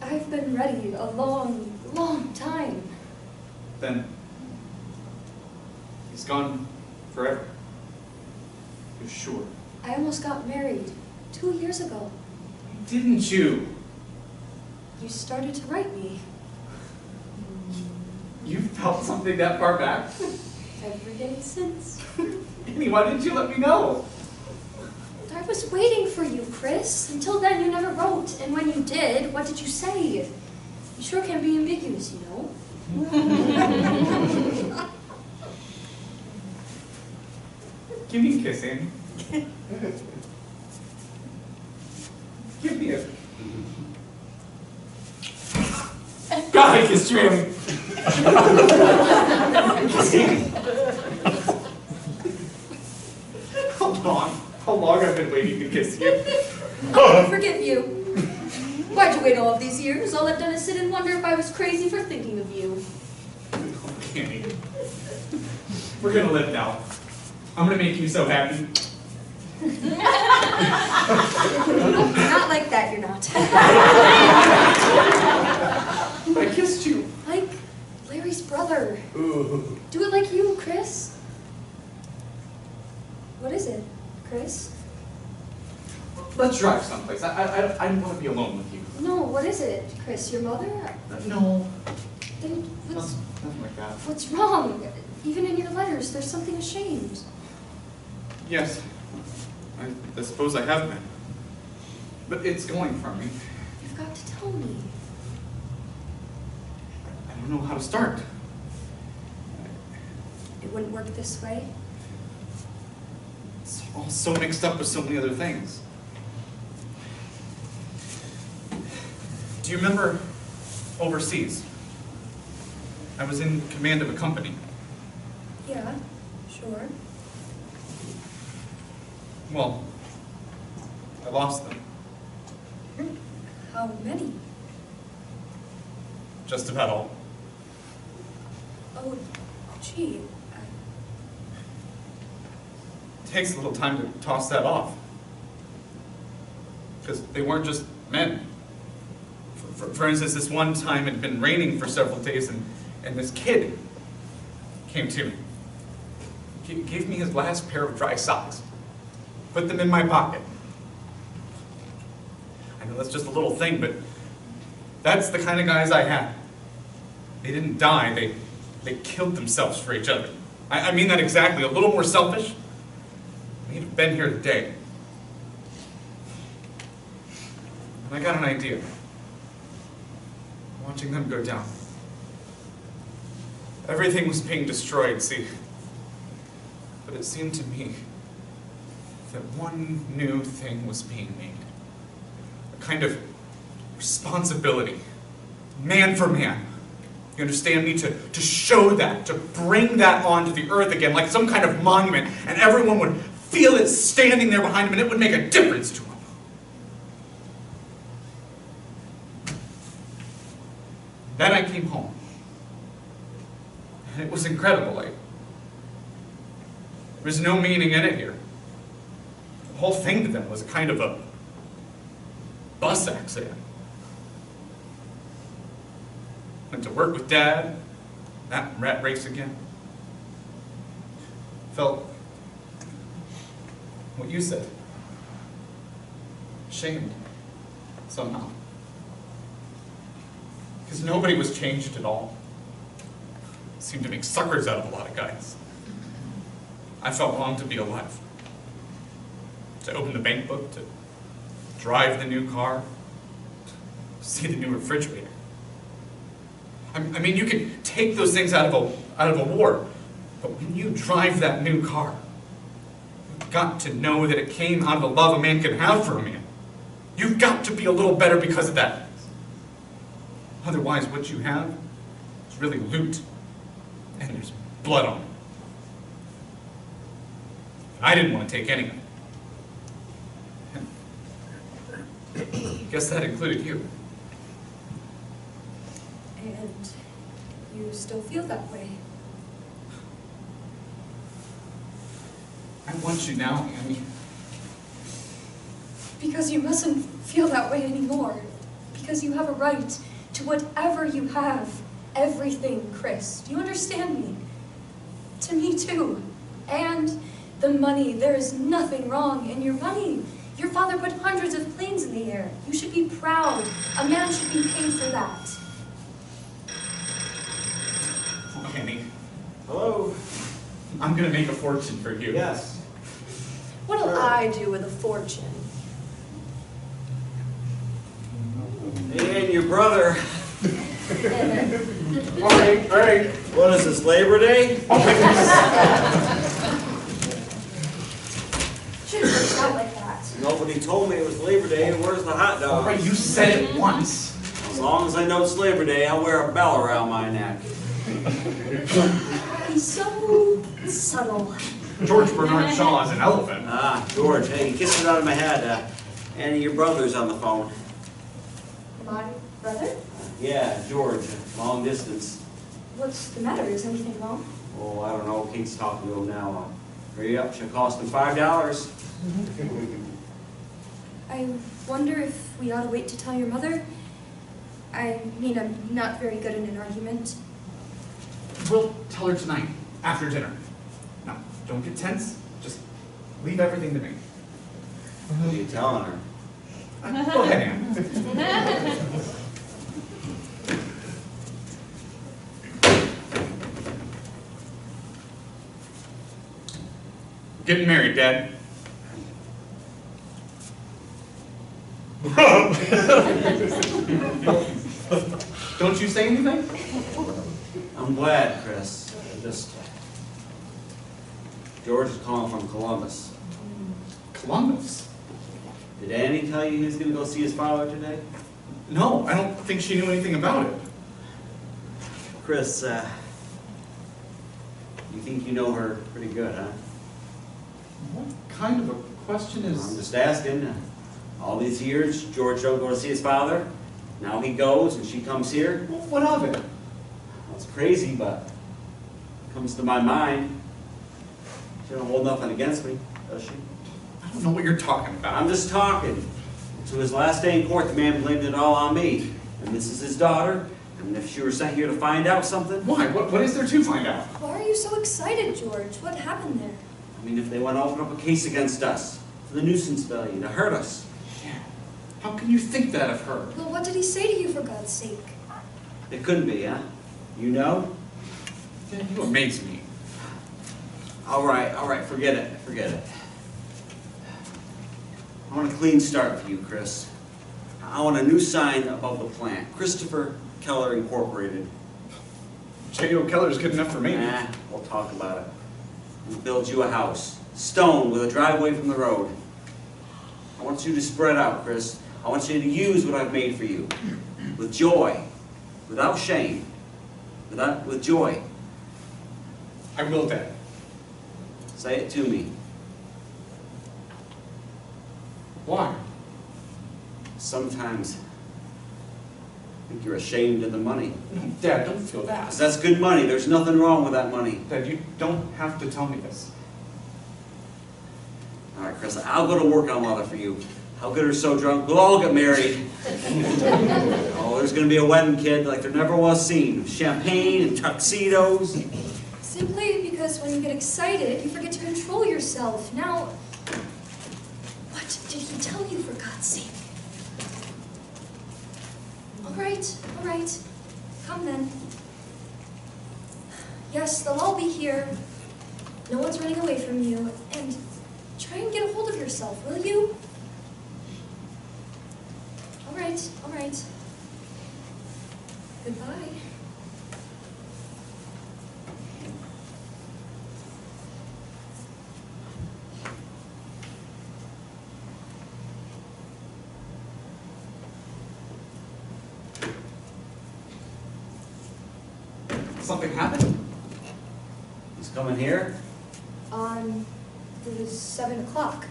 I've been ready a long, long time. Then he's gone forever. You're sure? I almost got married 2 years ago. Didn't you? You started to write me. You felt something that far back? Every day since. Annie, why didn't you let me know? I was waiting for you, Chris. Until then, you never wrote. And when you did, what did you say? You sure can be ambiguous, you know. Give me a kiss, Annie. Give me a... God, I kissed you, Annie. How long I've been waiting to kiss you. Oh, forgive you. Why'd you wait all of these years? All I've done is sit and wonder if I was crazy for thinking of you. Annie, we're gonna live now. I'm gonna make you so happy. Not like that, you're not. I kissed you. Like Larry's brother. Ooh. Do it like you, Chris. What is it, Chris? Let's drive someplace. I don't want to be alone with you. No, what is it, Chris? Your mother? No. Then what's, Nothing like that. what's wrong? Even in your letters, there's something ashamed. Yes. I suppose I have been. But it's going from me. You've got to tell me. I don't know how to start. It wouldn't work this way. It's all so mixed up with so many other things. Do you remember overseas? I was in command of a company. Yeah, sure. Well, I lost them. How many? Just about all. Oh, gee. It takes a little time to toss that off. Because they weren't just men. For instance, this one time it had been raining for several days and this kid came to me. He gave me his last pair of dry socks. Put them in my pocket. I know that's just a little thing, but that's the kind of guys I had. They didn't die, they killed themselves for each other. I mean that exactly, a little more selfish. They'd have been here today. And I got an idea. Watching them go down. Everything was being destroyed, see. But it seemed to me that one new thing was being made. A kind of responsibility, man for man. You understand me? To show that, to bring that onto the earth again, like some kind of monument, and everyone would feel it standing there behind him, and it would make a difference to him. Then I came home. And it was incredible. There was no meaning in it here. The whole thing to them was a kind of a bus accident. Went to work with Dad, that rat race again. Felt what you said. Ashamed. somehow. Because nobody was changed at all. Seemed to make suckers out of a lot of guys. I felt wrong to be alive. To open the bank book, to drive the new car, to see the new refrigerator. I mean, you can take those things out of a war, but when you drive that new car, you've got to know that it came out of the love a man can have for a man. You've got to be a little better because of that. Otherwise, what you have is really loot, and there's blood on it. I didn't want to take any of it. I guess that included you. And you still feel that way. I want you now, Annie. Because you mustn't feel that way anymore. Because you have a right to whatever you have. Everything, Chris. Do you understand me? To me too. And the money. There is nothing wrong in your money. Your father put hundreds of planes in the air. You should be proud. A man should be paid for that. Oh, Annie. Hello? I'm gonna make a fortune for you. Yes. What'll I do with a fortune? And your brother. Morning, Greg. What is this, Labor Day? Shouldn't have worked out like that. Nobody told me it was Labor Day. Where's the hot dog? Right, you said it once. As long as I know it's Labor Day, I'll wear a bell around my neck. He's so subtle. George Bernard Shaw is an elephant. Ah, George. Hey, you kissed it out of my head. Annie, your brother's on the phone. My brother? Yeah, George. Long distance. What's the matter? Is anything wrong? Oh, I don't know. Kate's talking to him now. Hurry up. Should cost him $5. I wonder if we ought to wait to tell your mother. I mean, I'm not very good in an argument. We'll tell her tonight, after dinner. Now, don't get tense. Just leave everything to me. What are you telling her? Go ahead, Anne. Getting married, Dad. Don't you say anything? I'm glad, Chris. George is calling from Columbus. Columbus? Did Annie tell you he was going to go see his father today? No, I don't think she knew anything about it. Chris, you think you know her pretty good, huh? What kind of a question is... I'm just asking. All these years, George don't go to see his father. Now he goes and she comes here. Well, what of it? Well, it's crazy, but it comes to my mind. She don't hold nothing against me, does she? I don't know what you're talking about. I'm just talking. To his last day in court, the man blamed it all on me. And this is his daughter. And if she were sent here to find out something... Why? What is there to find out? Why are you so excited, George? What happened there? I mean, if they want to open up a case against us for the nuisance value, to hurt us. Yeah. How can you think that of her? Well, what did he say to you, for God's sake? It couldn't be, huh? You know? Yeah, you amaze me. All right, forget it. I want a clean start for you, Chris. I want a new sign above the plant. Christopher Keller Incorporated. J.O. Keller's good enough for me. Nah, we'll talk about it. We'll build you a house. Stone with a driveway from the road. I want you to spread out, Chris. I want you to use what I've made for you. With joy. Without shame. With joy. I will, Dad. Say it to me. Why? Sometimes I think you're ashamed of the money. No, Dad, don't feel that. 'Cause that's good money. There's nothing wrong with that money. Dad, you don't have to tell me this. All right, Chris, I'll go to work on mother for you. I'll get her so drunk, we'll all get married. Oh, there's going to be a wedding, kid, like there never was seen. Champagne and tuxedos. Simply because when you get excited, you forget to control yourself. Now, what did he tell you, for God's sake? All right. Come then. Yes, they'll all be here. No one's running away from you. And try and get a hold of yourself, will you? All right. Goodbye. Something happened? He's coming here? It was 7 o'clock.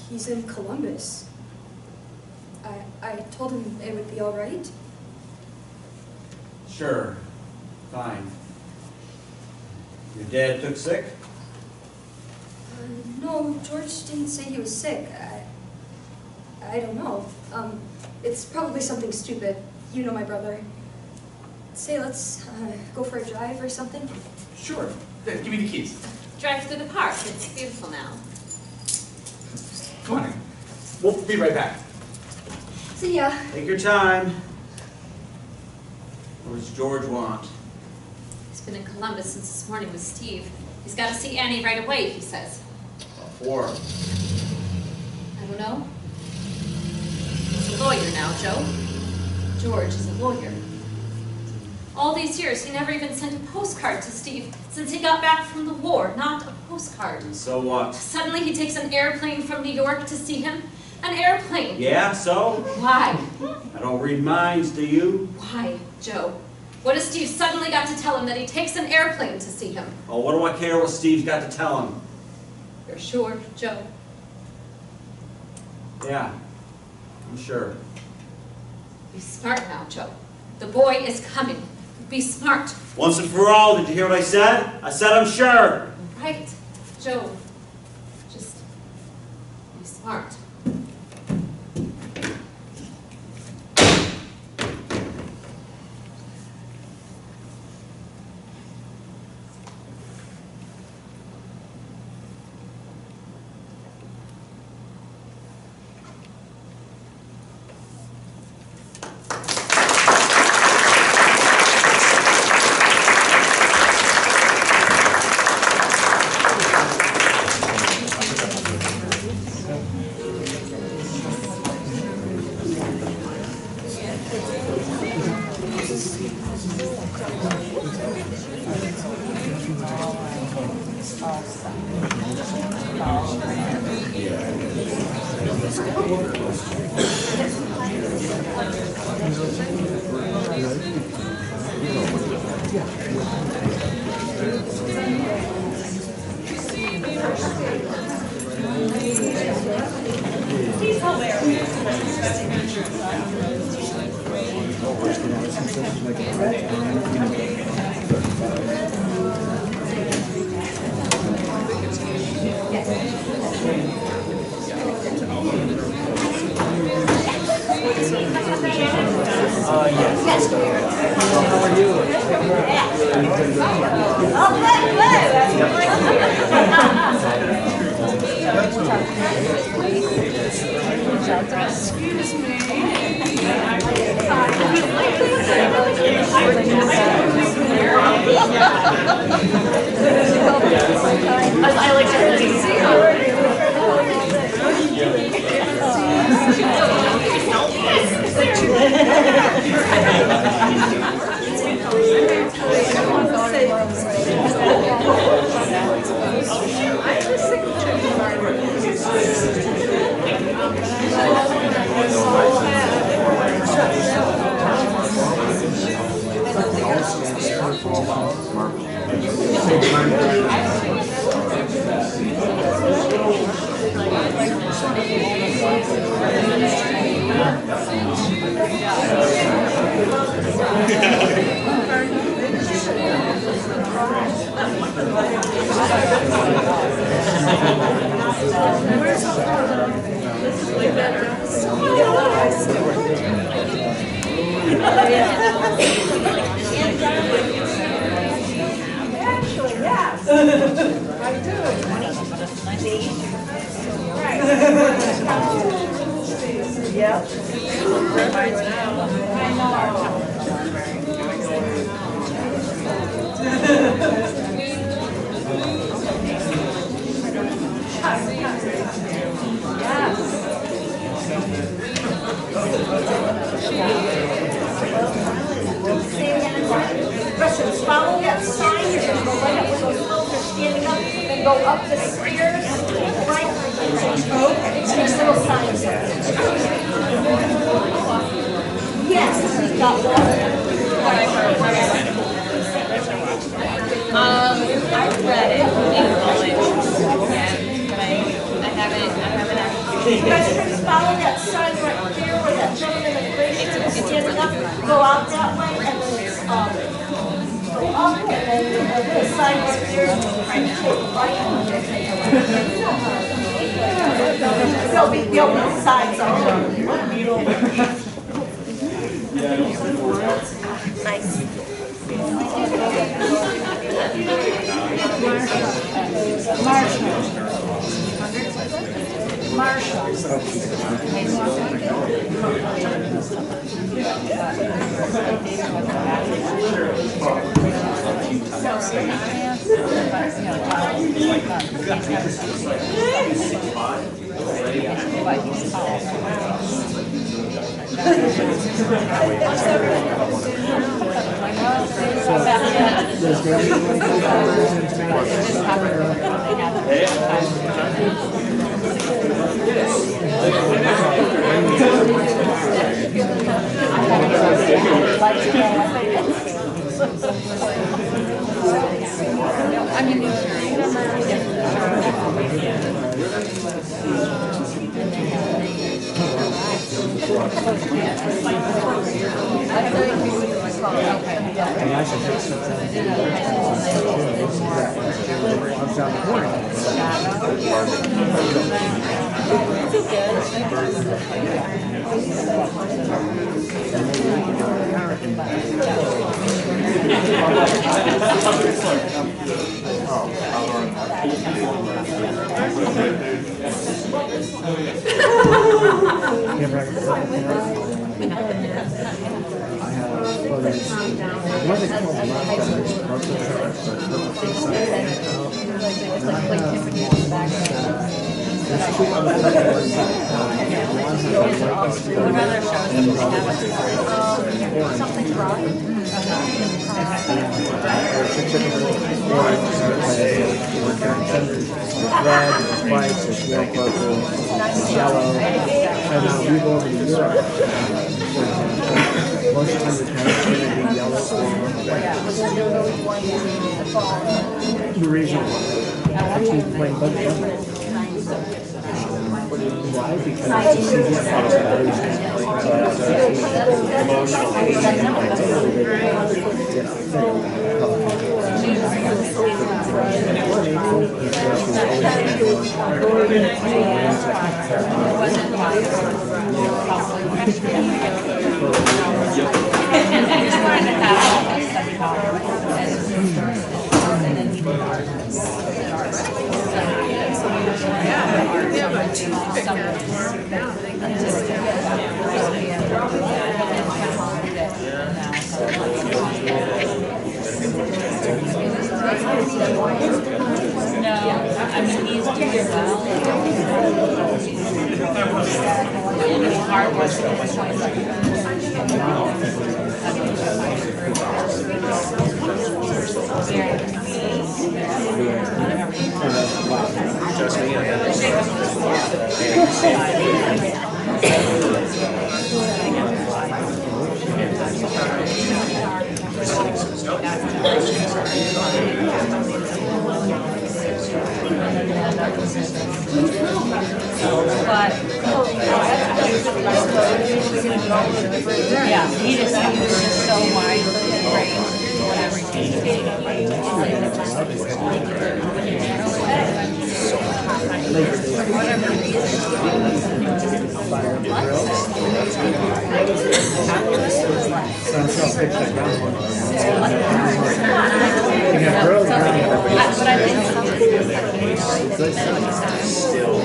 He's in Columbus. I told him it would be all right. Sure. Fine. Your dad took sick? No, George didn't say he was sick. I don't know. It's probably something stupid. You know my brother. Say, let's go for a drive or something. Sure. Give me the keys. Drive through the park. It's beautiful now. Come on in. We'll be right back. See ya. Take your time. What does George want? He's been in Columbus since this morning with Steve. He's got to see Annie right away, he says. What for? I don't know. He's a lawyer now, Joe. George is a lawyer. All these years, he never even sent a postcard to Steve since he got back from the war. Not a postcard. And so what? Suddenly he takes an airplane from New York to see him. An airplane. Yeah, so? Why? I don't read minds, do you? Why, Joe? What has Steve suddenly got to tell him that he takes an airplane to see him? Oh, what do I care what Steve's got to tell him? You're sure, Joe? Yeah, I'm sure. Be smart now, Joe. The boy is coming. Be smart. Once and for all, did you hear what I said? I said I'm sure. Right, Joe. Just be smart. Right. Yep. Russians, follow that sign, you're gonna go right up where those girls are standing up, and go up the stairs, right? It's these little signs. Yes, we've got one. I've read it in college, but I haven't actually. You guys are gonna follow that sign right there where that gentleman in the gray shirt is standing up, go out that way, and then it's, go up, and then the sign right there, and take right. There'll be signs on Nice. Marshall. Yeah, he was just so wide and great whatever Still.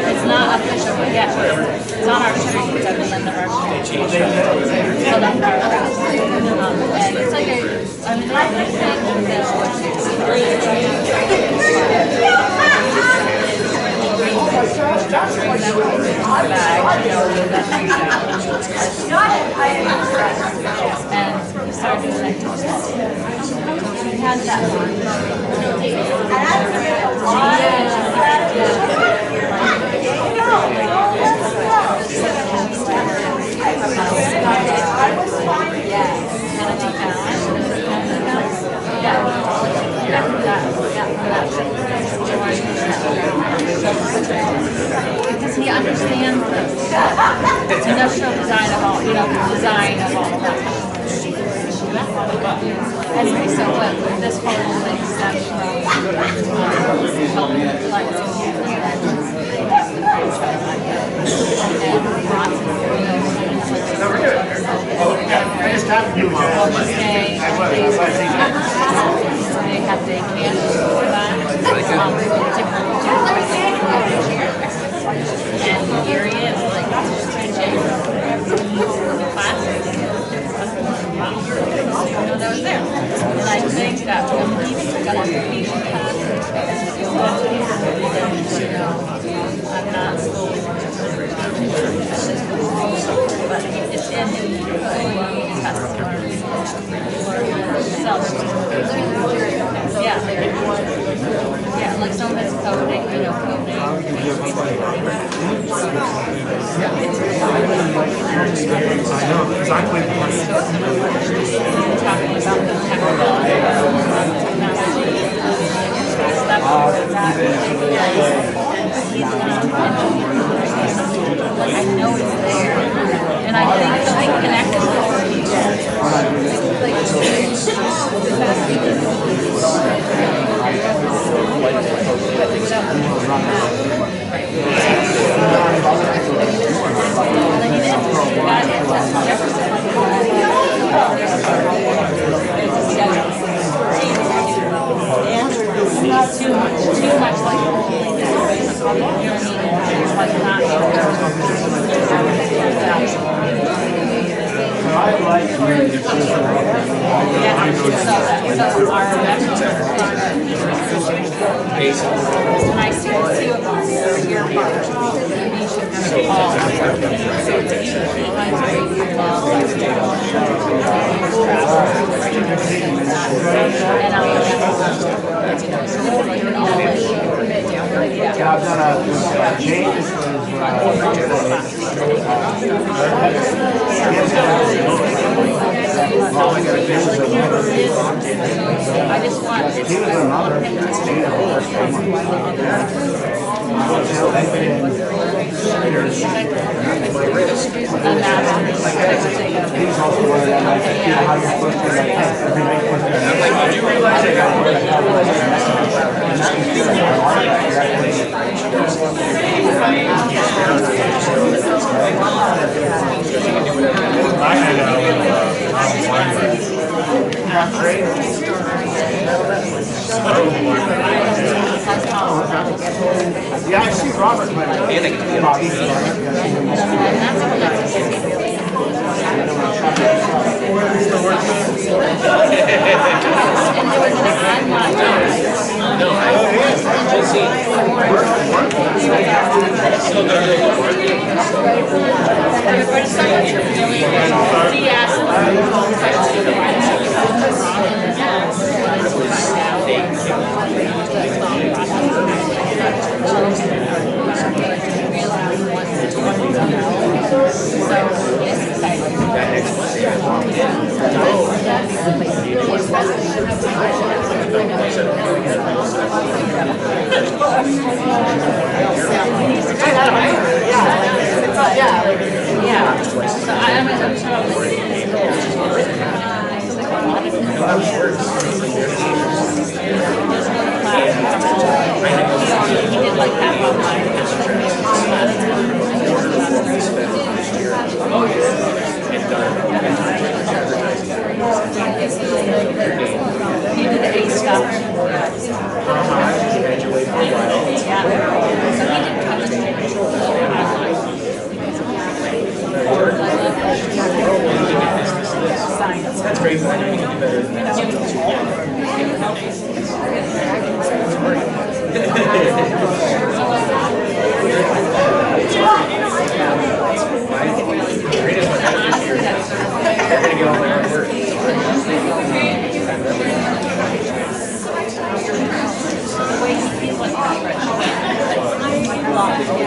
It's not official yet. It's on our street. It's at the end of our street. So that's our house. And it's like a amazing thing and he started connecting with us. He has that one. Because he understands the industrial design of all, the design of all that. Anyway, so what this whole thing stems from they have day camps for that. And the area is like changing classes. That was there. And I think that when he got a vacation pass, I'm not but it's in his he just has to learn himself. Yeah, like some of his coding, coding. I know exactly. Talking about the technology stuff I know it's there, and I think the big connection is too much like and I see two of us your part. Yeah, I've done a change. I just want He was another. He's also one of them, like, how you're supposed to, like, every night you're supposed to. I'm like, did you realize I got yeah, I see Robert, but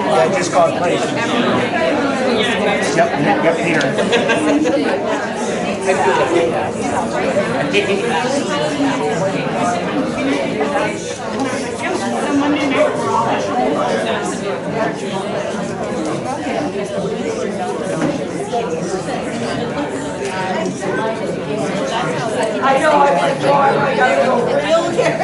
I just called place. Yep, I know, I gotta go real here.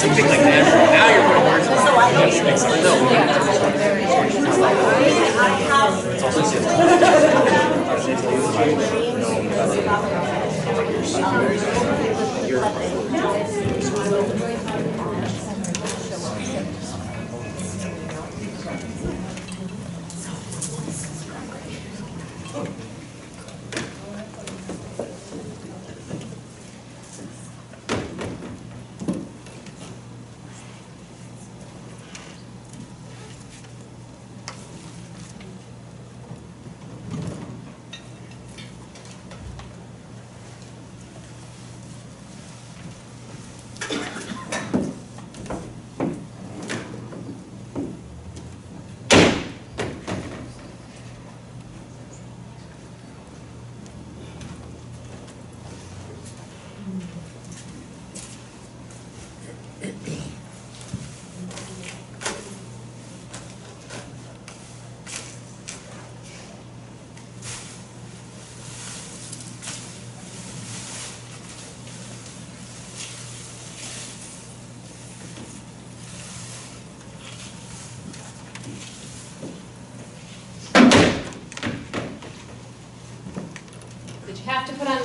Something like that. Now you're putting words in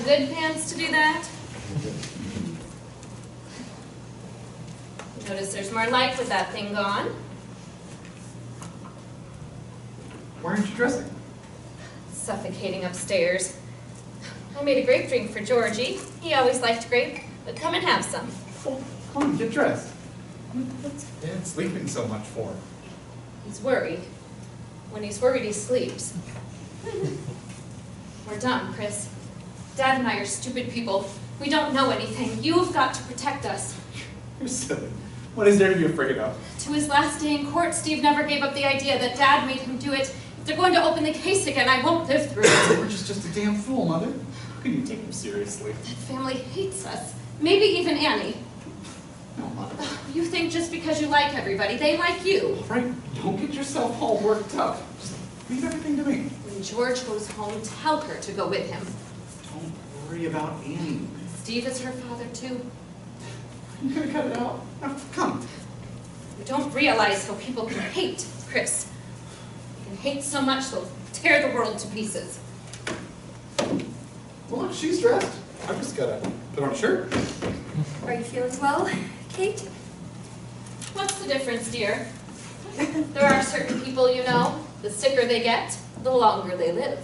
good pants to do that? Notice there's more light with that thing gone. Why aren't you dressing? Suffocating upstairs. I made a grape drink for Georgie. He always liked grape, but come and have some. Well, come on, get dressed. What's Dad sleeping so much for? He's worried. When he's worried, he sleeps. We're done, Chris. Dad and I are stupid people. We don't know anything. You've got to protect us. You're silly. What is there to be afraid of? To his last day in court, Steve never gave up the idea that Dad made him do it. If they're going to open the case again, I won't live through it. George is just a damn fool, Mother. How can you take him seriously? That family hates us. Maybe even Annie. No, Mother. You think just because you like everybody, they like you. All right, don't get yourself all worked up. Just leave everything to me. When George goes home, tell her to go with him. Don't worry about Annie. Steve is her father, too. You gonna cut it out? Now, come. You don't realize how people can hate, Chris. They can hate so much they'll tear the world to pieces. Well, look, she's dressed. I've just gotta put on a shirt. Are you feeling well, Kate? What's the difference, dear? There are certain people, you know, the sicker they get, the longer they live.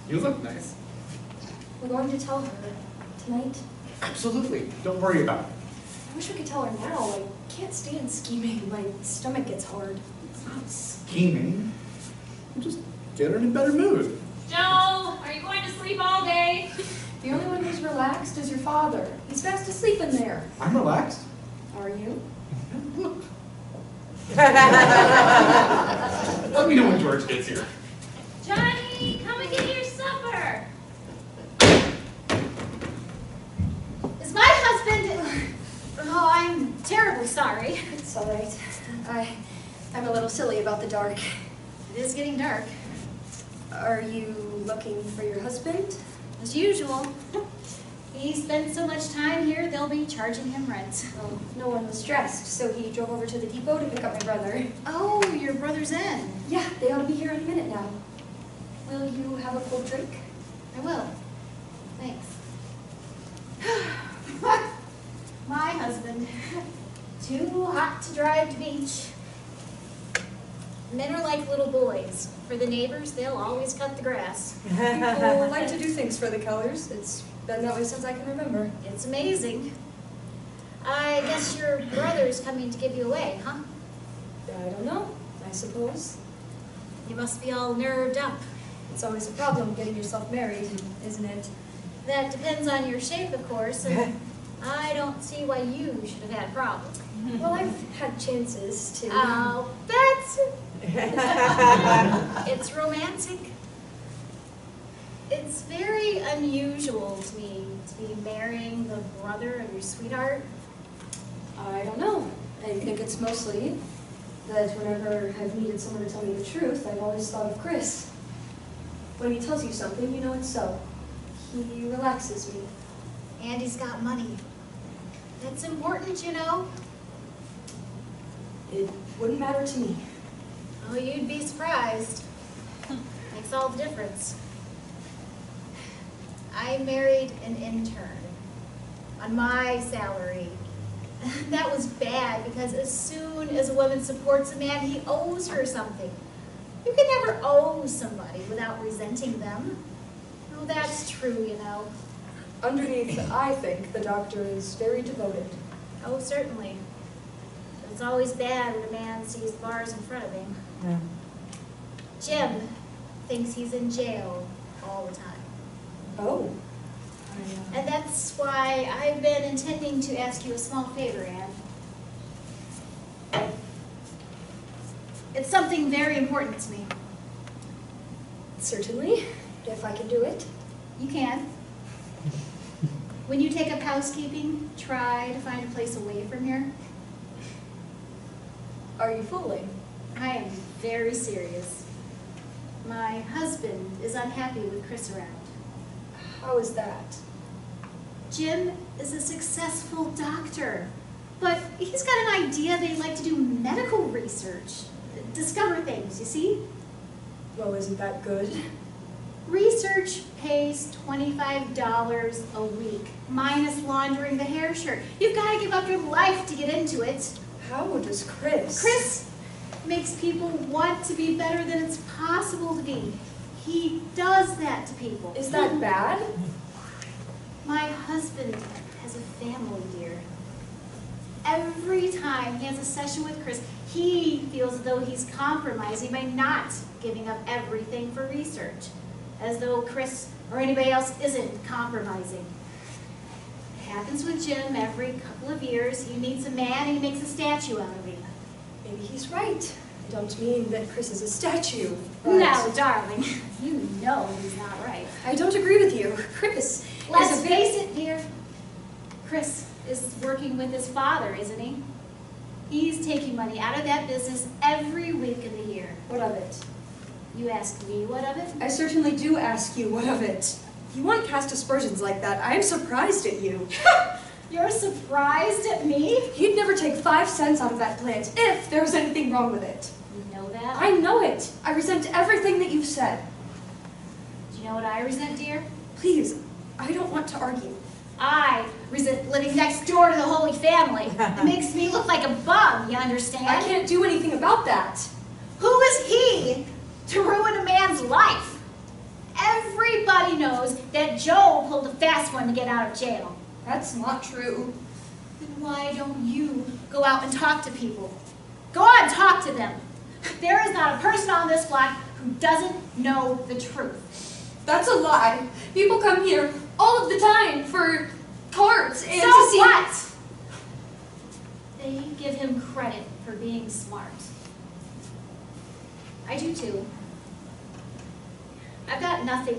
You look nice. We're going to tell her tonight. Absolutely. Don't worry about it. I wish we could tell her now. I can't stand scheming. My stomach gets hard. It's not scheming. We'll just get her in a better mood. Joe, are you going to sleep all day? The only one who's relaxed is your father. He's fast asleep in there. I'm relaxed. Are you? Yeah, look. Let me know when George gets here. Johnny, come and get your supper. Is my husband... Oh, I'm terribly sorry. It's all right. I'm a little silly about the dark. It is getting dark. Are you looking for your husband? As usual. He spends so much time here, they'll be charging him rent. Well, no one was dressed, so he drove over to the depot to pick up my brother. Oh, your brother's in. Yeah, they ought to be here in a minute now. Will you have a cold drink? I will. Thanks. My husband. Too hot to drive to beach. Men are like little boys. For the neighbors, they'll always cut the grass. People like to do things for the colors. It's been that way since I can remember. It's amazing. I guess your brother's coming to give you away, huh? I don't know, I suppose. You must be all nerved up. It's always a problem getting yourself married, isn't it? That depends on your shape, of course, and I don't see why you should have had a problem. Well, I've had chances to... Oh, that's... It's romantic. It's very unusual to me to be marrying the brother of your sweetheart. I don't know. I think it's mostly that whenever I've needed someone to tell me the truth, I've always thought of Chris. When he tells you something, you know it's so. He relaxes me. And he's got money. That's important, you know. It wouldn't matter to me. Oh, you'd be surprised. Makes all the difference. I married an intern on my salary. That was bad because as soon as a woman supports a man, he owes her something. You can never owe somebody without resenting them. Oh, that's true, you know. Underneath, I think the doctor is very devoted. Oh, certainly. But it's always bad when a man sees the bars in front of him. Yeah. Jim thinks he's in jail all the time. Oh. And that's why I've been intending to ask you a small favor, Anne. It's something very important to me. Certainly, if I can do it. You can. When you take up housekeeping, try to find a place away from here. Are you fooling? I am very serious. My husband is unhappy with Chris around. How is that? Jim is a successful doctor, but he's got an idea that he'd like to do medical research. discover things, you see? Well, isn't that good? Research pays $25 a week, minus laundering the hair shirt. You've got to give up your life to get into it. How does Chris? Chris makes people want to be better than it's possible to be. He does that to people. Is that bad? My husband has a family, dear. Every time he has a session with Chris, he feels as though he's compromising by not giving up everything for research. As though Chris or anybody else isn't compromising. It happens with Jim every couple of years. He meets a man and he makes a statue out of him. Maybe he's right. I don't mean that Chris is a statue, but... No, darling, you know he's not right. I don't agree with you. Chris Let's face it, dear. Chris is working with his father, isn't he? He's taking money out of that business every week of the year. What of it? You ask me what of it? I certainly do ask you what of it. You want to cast aspersions like that. I'm surprised at you. You're surprised at me? You'd never take 5 cents out of that plant if there was anything wrong with it. You know that? I know it. I resent everything that you've said. Do you know what I resent, dear? Please, I don't want to argue. I resent living next door to the Holy Family. It makes me look like a bum, you understand? I can't do anything about that. Who is he to ruin a man's life? Everybody knows that Joe pulled a fast one to get out of jail. That's not true. Then why don't you go out and talk to people? Go on, talk to them. There is not a person on this block who doesn't know the truth. That's a lie. People come here all of the time for cards and so to see... what? They give him credit for being smart. I do too. I've got nothing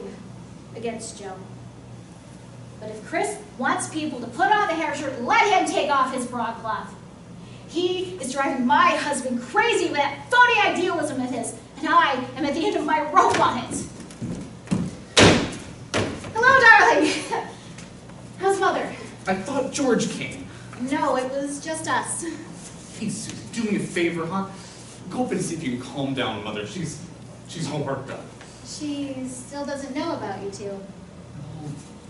against Joe. But if Chris wants people to put on the hair shirt, let him take off his broadcloth. He is driving my husband crazy with that phony idealism of his, and I am at the end of my rope on it. Hello, darling. How's Mother? I thought George came. No, it was just us. Hey, Susie, do me a favor, huh? Go up and see if you can calm down, Mother. She's all worked up. She still doesn't know about you two.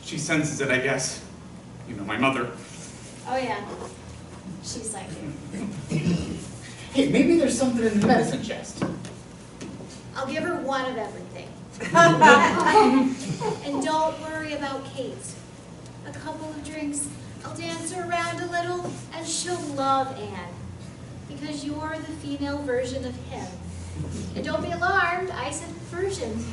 She senses it, I guess. You know, my mother. Oh yeah, she's like you. Hey, maybe there's something in the medicine chest. I'll give her one of everything. And don't worry about Kate. A couple of drinks, I'll dance her around a little, and she'll love Anne. Because you're the female version of him. And don't be alarmed, I said version.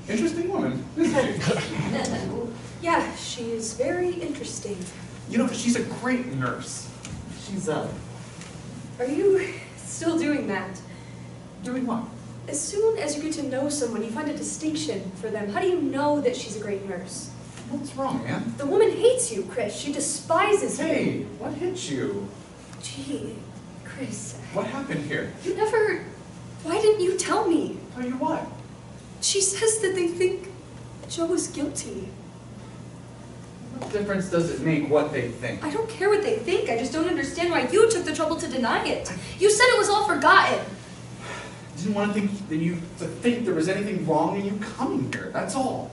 Interesting woman, isn't she? Yeah, she's very interesting. You know, she's a great nurse. She's, Are you still doing that? Doing what? As soon as you get to know someone, you find a distinction for them. How do you know that she's a great nurse? What's wrong, Anne? The woman hates you, Chris. She despises you. Hey, what hit you? Gee, Chris. What happened here? You never... Why didn't you tell me? Tell you what? She says that they think Joe is guilty. What difference does it make what they think? I don't care what they think. I just don't understand why you took the trouble to deny it. You said it was all forgotten. I didn't want to think there was anything wrong in you coming here, that's all.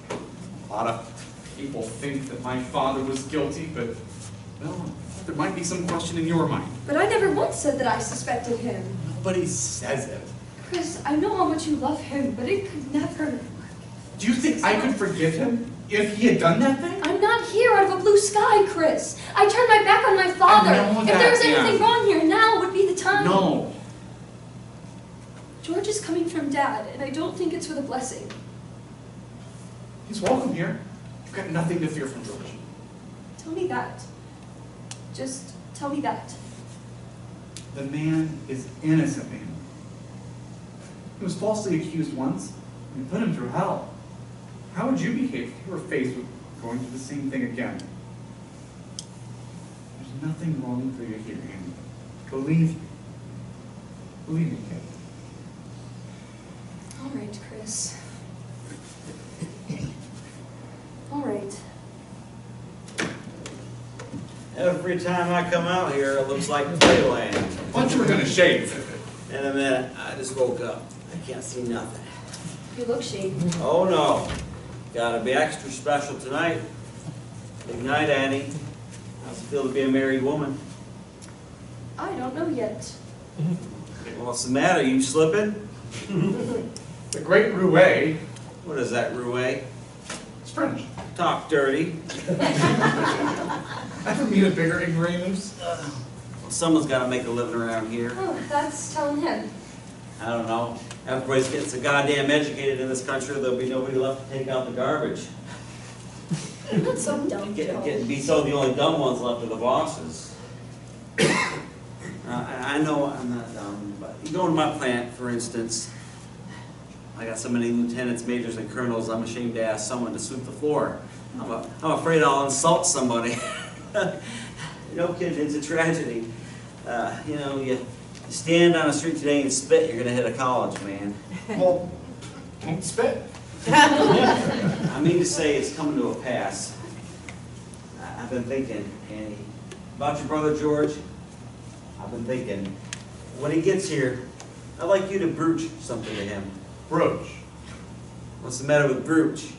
A lot of people think that my father was guilty, but, well, there might be some question in your mind. But I never once said that I suspected him. Nobody says it. Chris, I know how much you love him, but it could never... Do you think I could forgive him if he had done that thing? I'm not here out of a blue sky, Chris. I turned my back on my father. I know If that, there was anything yeah. wrong here, now would be the time. No. George is coming from Dad, and I don't think it's with a blessing. He's welcome here. You've got nothing to fear from George. Tell me that. Just tell me that. The man is innocent, man. He was falsely accused once. We put him through hell. How would you behave if you were faced with going through the same thing again? There's nothing wrong for you here, Andy. Believe me. Believe me, kid. All right, Chris. All right. Every time I come out here, it looks like playland. I thought you were gonna shave. In a minute, I just woke up. I can't see nothing. You look shaved. Oh no, gotta be extra special tonight. Big night, Annie. How's it feel to be a married woman? I don't know yet. Well, what's the matter? You slipping? The great Rouet. What is that, Rouet? It's French. Talk dirty. Ever meet a bigger ignoramus? Well, someone's got to make a living around here. Oh, that's telling him. I don't know. Everybody's getting so goddamn educated in this country, there'll be nobody left to take out the garbage. You're not so dumb, Joe. Be so the only dumb ones left are the bosses. I know I'm not dumb, but you go into my plant, for instance. I got so many lieutenants, majors, and colonels, I'm ashamed to ask someone to sweep the floor. I'm afraid I'll insult somebody. No kidding, it's a tragedy. You know, you stand on the street today and spit, you're gonna hit a college, man. Well, don't spit. I mean to say it's coming to a pass. I've been thinking, Annie, about your brother George. I've been thinking, when he gets here, I'd like you to brooch something to him. Brooch. What's the matter with brooch?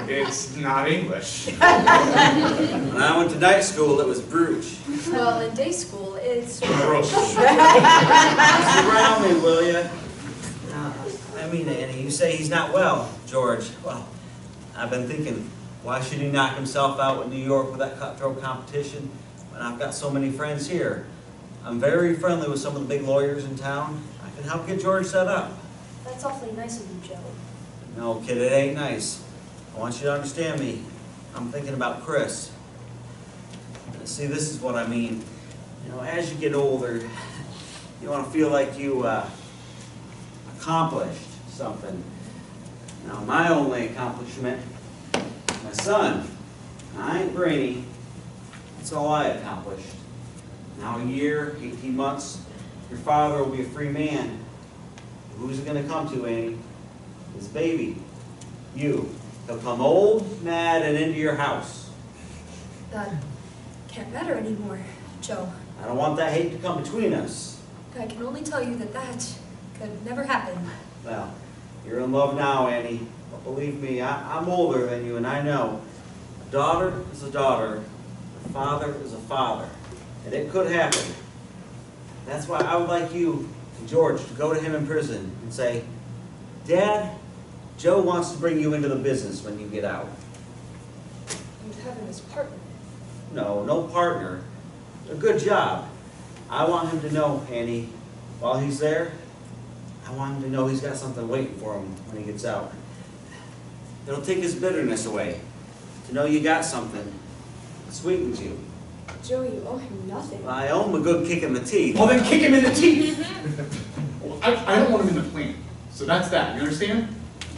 It's not English. When I went to night school, it was brooch. Well, in day school, it's... Brooch. Around me, will you? I mean, Annie, you say he's not well, George. Well, I've been thinking, why should he knock himself out with New York with that cutthroat competition when I've got so many friends here? I'm very friendly with some of the big lawyers in town. I can help get George set up. That's awfully nice of you, Joe. No, kid, it ain't nice. I want you to understand me. I'm thinking about Chris. See, this is what I mean. You know, as you get older, you want to feel like you accomplished something. Now, my only accomplishment, my son. I ain't brainy. That's all I accomplished. Now, a year, 18 months, your father will be a free man. Who's it going to come to, Annie? His baby. You. He'll come old, mad, and into your house. That can't matter anymore, Joe. I don't want that hate to come between us. I can only tell you that that could never happen. Well, you're in love now, Annie. But believe me, I'm older than you, and I know. A daughter is a daughter. A father is a father. And it could happen. That's why I would like you and George to go to him in prison and say, Dad, Joe wants to bring you into the business when you get out. You'd have him as partner. No, no partner. A good job. I want him to know, Annie, while he's there, I want him to know he's got something waiting for him when he gets out. It'll take his bitterness away. To know you got something that sweetens you. Joe, you owe him nothing. I owe him a good kick in the teeth. Well, then kick him in the teeth. Well, I don't want him in the plant. So that's that. You understand?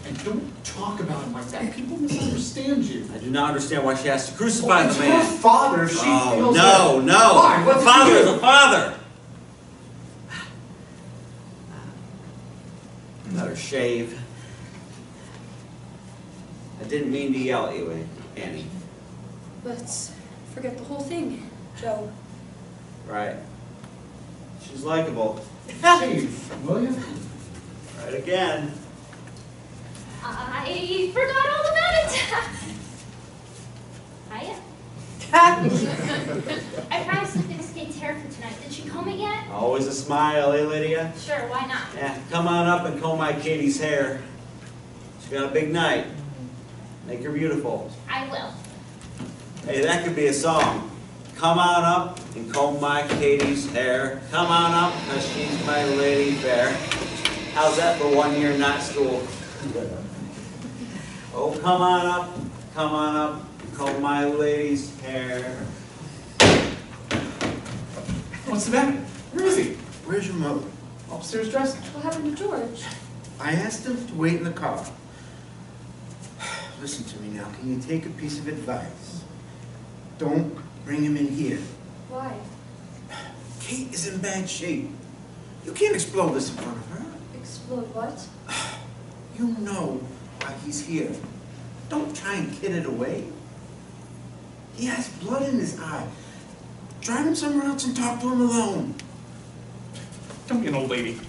And don't talk about him like that. People misunderstand you. I do not understand why she has to crucify the man. Her father, she feels no, that. no. Why? What A did father you is do? a father. Better shave. I didn't mean to yell at you, Annie. Let's forget the whole thing, Joe. Right. She's likable. Shave, will you? Right again. I forgot all about it. I promised to fix Kate's hair for tonight. Did she comb it yet? Always a smile, eh, Lydia? Sure, why not? Yeah, come on up and comb my Katie's hair. She got a big night. Make her beautiful. I will. Hey, that could be a song. Come on up and comb my Katie's hair. Come on up, 'cause she's my lady fair. How's that for 1 year night school? Oh, come on up, comb my lady's hair. What's the matter? Where is he? Where's your mother? Upstairs dressing. What happened to George? I asked him to wait in the car. Listen to me now. Can you take a piece of advice? Don't bring him in here. Why? Kate is in bad shape. You can't explode this in front of her. Explode what? You know why he's here. Don't try and kid it away. He has blood in his eye. Drive him somewhere else and talk to him alone. Don't be an old lady.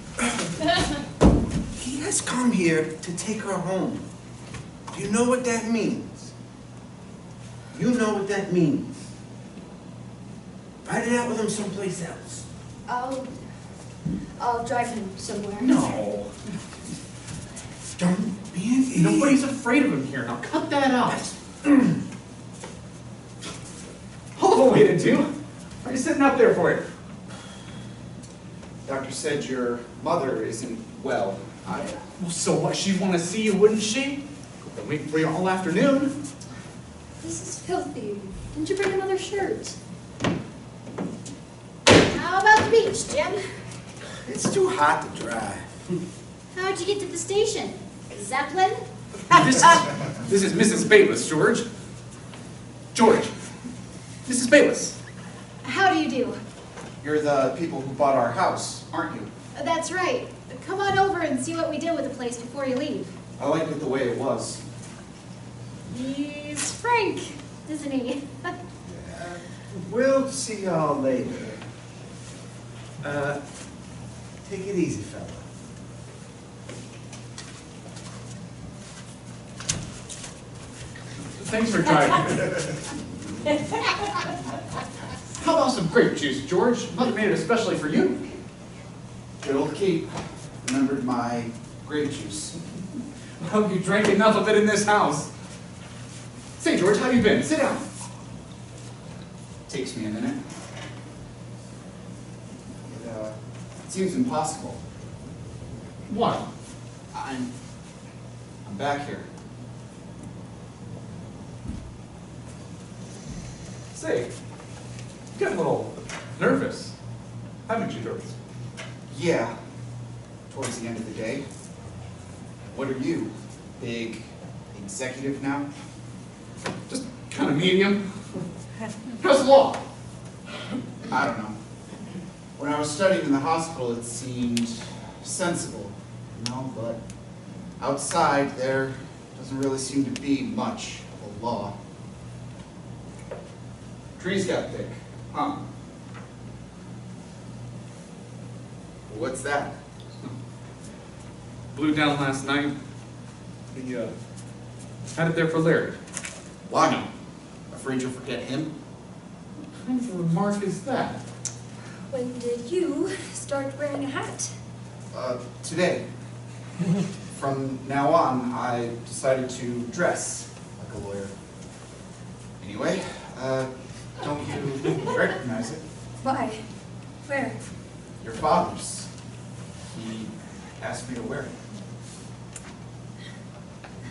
He has come here to take her home. Do you know what that means? You know what that means. Fight it out with him someplace else. I'll drive him somewhere. No. Don't be an idiot. Nobody's afraid of him here. Now cut that out. Hell of a way to do. Why are you sitting up there for it? Doctor said your mother isn't well. Well, so what? She'd want to see you, wouldn't she? Been waiting for you all afternoon. This is filthy. Didn't you bring another shirt? How about the beach, Jim? It's too hot to drive. How'd you get to the station? Zeppelin? This is Mrs. Bayless, George. George. Mrs. Bayless. How do you do? You're the people who bought our house, aren't you? That's right. Come on over and see what we did with the place before you leave. I liked it the way it was. He's frank, isn't he? We'll see y'all later. Take it easy, fella. Thanks for driving. How about some grape juice, George? Mother made it especially for you. Good old Kate remembered my grape juice. Well, you drank enough of it in this house. Say, George, how you been? Sit down. Takes me a minute. It seems impossible. What? I'm back here. Say, you get a little nervous, haven't you, George? Yeah, towards the end of the day. What are you? Big executive now? Just kind of medium. How's the law? I don't know. When I was studying in the hospital, it seemed sensible, you know, but outside there doesn't really seem to be much of a law. Trees got thick, huh? What's that? Blew down last night. We had it there for Larry. Why? Afraid you'll forget him? What kind of a remark is that? When did you start wearing a hat? Today. From now on, I decided to dress like a lawyer. Anyway, don't you recognize it? Why? Where? Your father's. He asked me to wear it.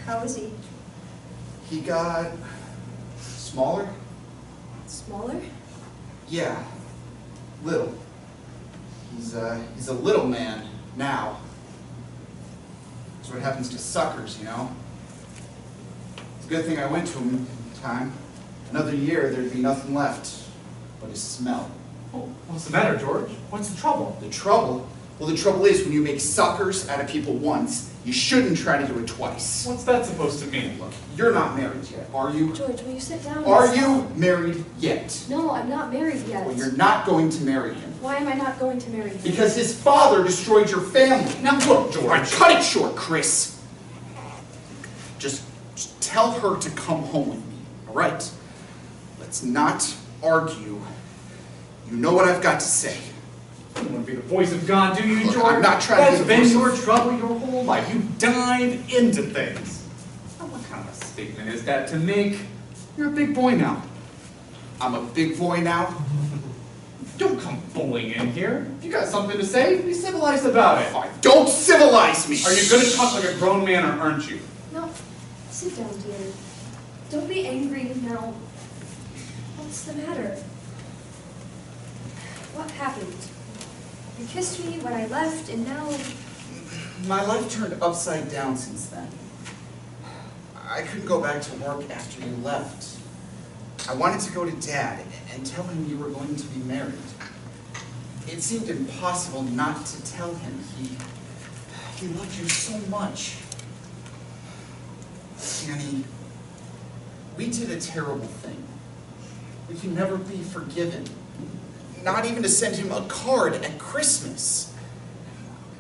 How is he? He got smaller? Smaller? Yeah, little. He's a little man now. That's what happens to suckers, you know? It's a good thing I went to him in time. Another year, there'd be nothing left but his smell. Oh, what's the matter, George? What's the trouble? The trouble? Well, the trouble is when you make suckers out of people once, you shouldn't try to do it twice. What's that supposed to mean? Look, you're not married yet, are you? George, will you sit down? Are you married yet? No, I'm not married yet. Well, you're not going to marry him. Why am I not going to marry him? Because his father destroyed your family. Now look, George. All right, cut it short, Chris. Just tell her to come home with me, all right? Let's not argue. You know what I've got to say. You don't want to be the voice of God, do you, Look, George? I'm not trying to be the That's been voice your trouble your whole life. You dive into things. Now, what kind of a statement is that to make? You're a big boy now. I'm a big boy now. Don't come bullying in here. If you got something to say, be civilized about it. Fine. Don't civilize me. Are you going to talk like a grown man or aren't you? No, sit down, dear. Don't be angry now. What's the matter? What happened? You kissed me when I left, and now... My life turned upside down since then. I couldn't go back to work after you left. I wanted to go to Dad and tell him you were going to be married. It seemed impossible not to tell him. He loved you so much. Annie, we did a terrible thing. we can never be forgiven. Not even to send him a card at Christmas.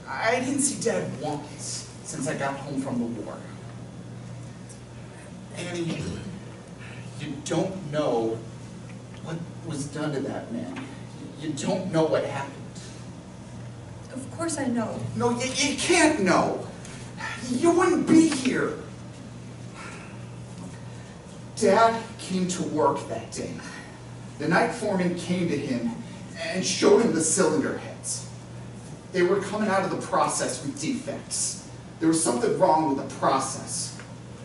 I didn't see Dad once since I got home from the war. Annie, you don't know what was done to that man. You don't know what happened. Of course I know. No, you can't know. You wouldn't be here. Dad came to work that day. The night foreman came to him and showed him the cylinder heads. They were coming out of the process with defects. There was something wrong with the process.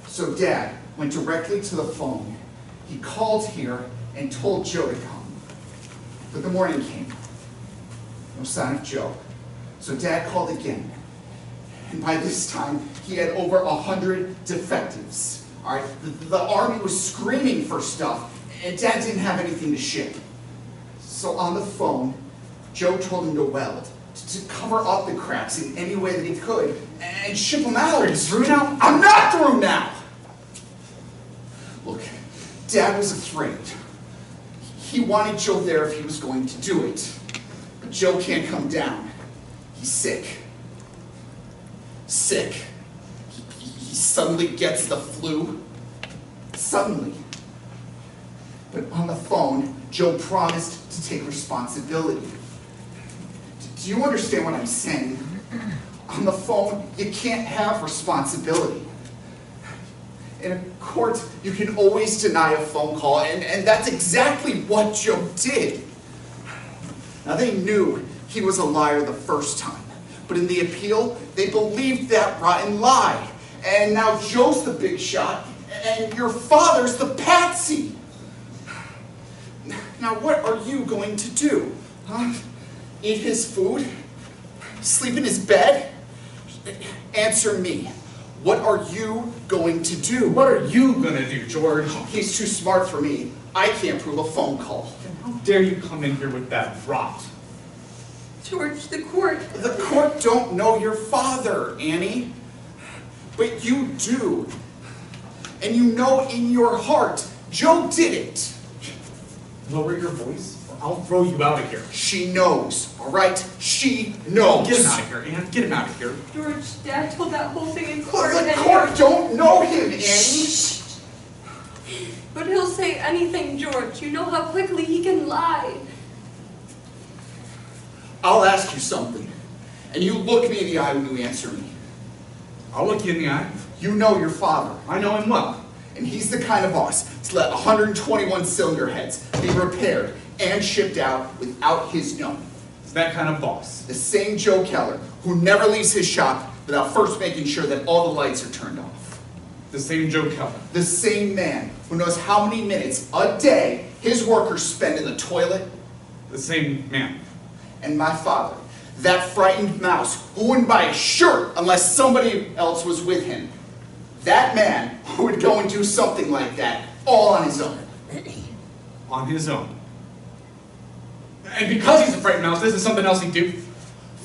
So Dad went directly to the phone. He called here and told Joe to come. But the morning came. No sign of Joe. So Dad called again. And by this time, he had over 100 defectives. All right, the army was screaming for stuff, and Dad didn't have anything to ship. So on the phone, Joe told him to weld, to cover up the cracks in any way that he could, and ship them out. Are you through now? I'm not through now! Look, Dad was afraid. He wanted Joe there if he was going to do it. But Joe can't come down. He's sick. Sick. He suddenly gets the flu. Suddenly. But on the phone, Joe promised to take responsibility. Do you understand what I'm saying? On the phone, you can't have responsibility. In a court, you can always deny a phone call, and that's exactly what Joe did. Now, they knew he was a liar the first time, but in the appeal, they believed that rotten lie. And now Joe's the big shot, and your father's the patsy. Now, what are you going to do? Huh? Eat his food? Sleep in his bed? Answer me. What are you going to do? What are you gonna do, George? He's too smart for me. I can't prove a phone call. How dare you come in here with that rot? George, the court. The court don't know your father, Annie. But you do. And you know in your heart, Joe did it. Lower your voice, or I'll throw you out of here. She knows, all right? She knows. Get him out of here, Anne. Get him out of here. George, Dad told that whole thing in court. The court don't know him, Annie. Shh. But he'll say anything, George. You know how quickly he can lie. I'll ask you something, and you look me in the eye when you answer me. I'll look you in the eye. You know your father. I know him well. And he's the kind of boss to let 121 cylinder heads be repaired and shipped out without his knowing. He's that kind of boss. The same Joe Keller who never leaves his shop without first making sure that all the lights are turned off. The same Joe Keller. The same man who knows how many minutes a day his workers spend in the toilet. The same man. And my father, that frightened mouse who wouldn't buy a shirt unless somebody else was with him. That man who would go and do something like that all on his own. On his own. And because he's a frightened mouse, this is something else he'd do.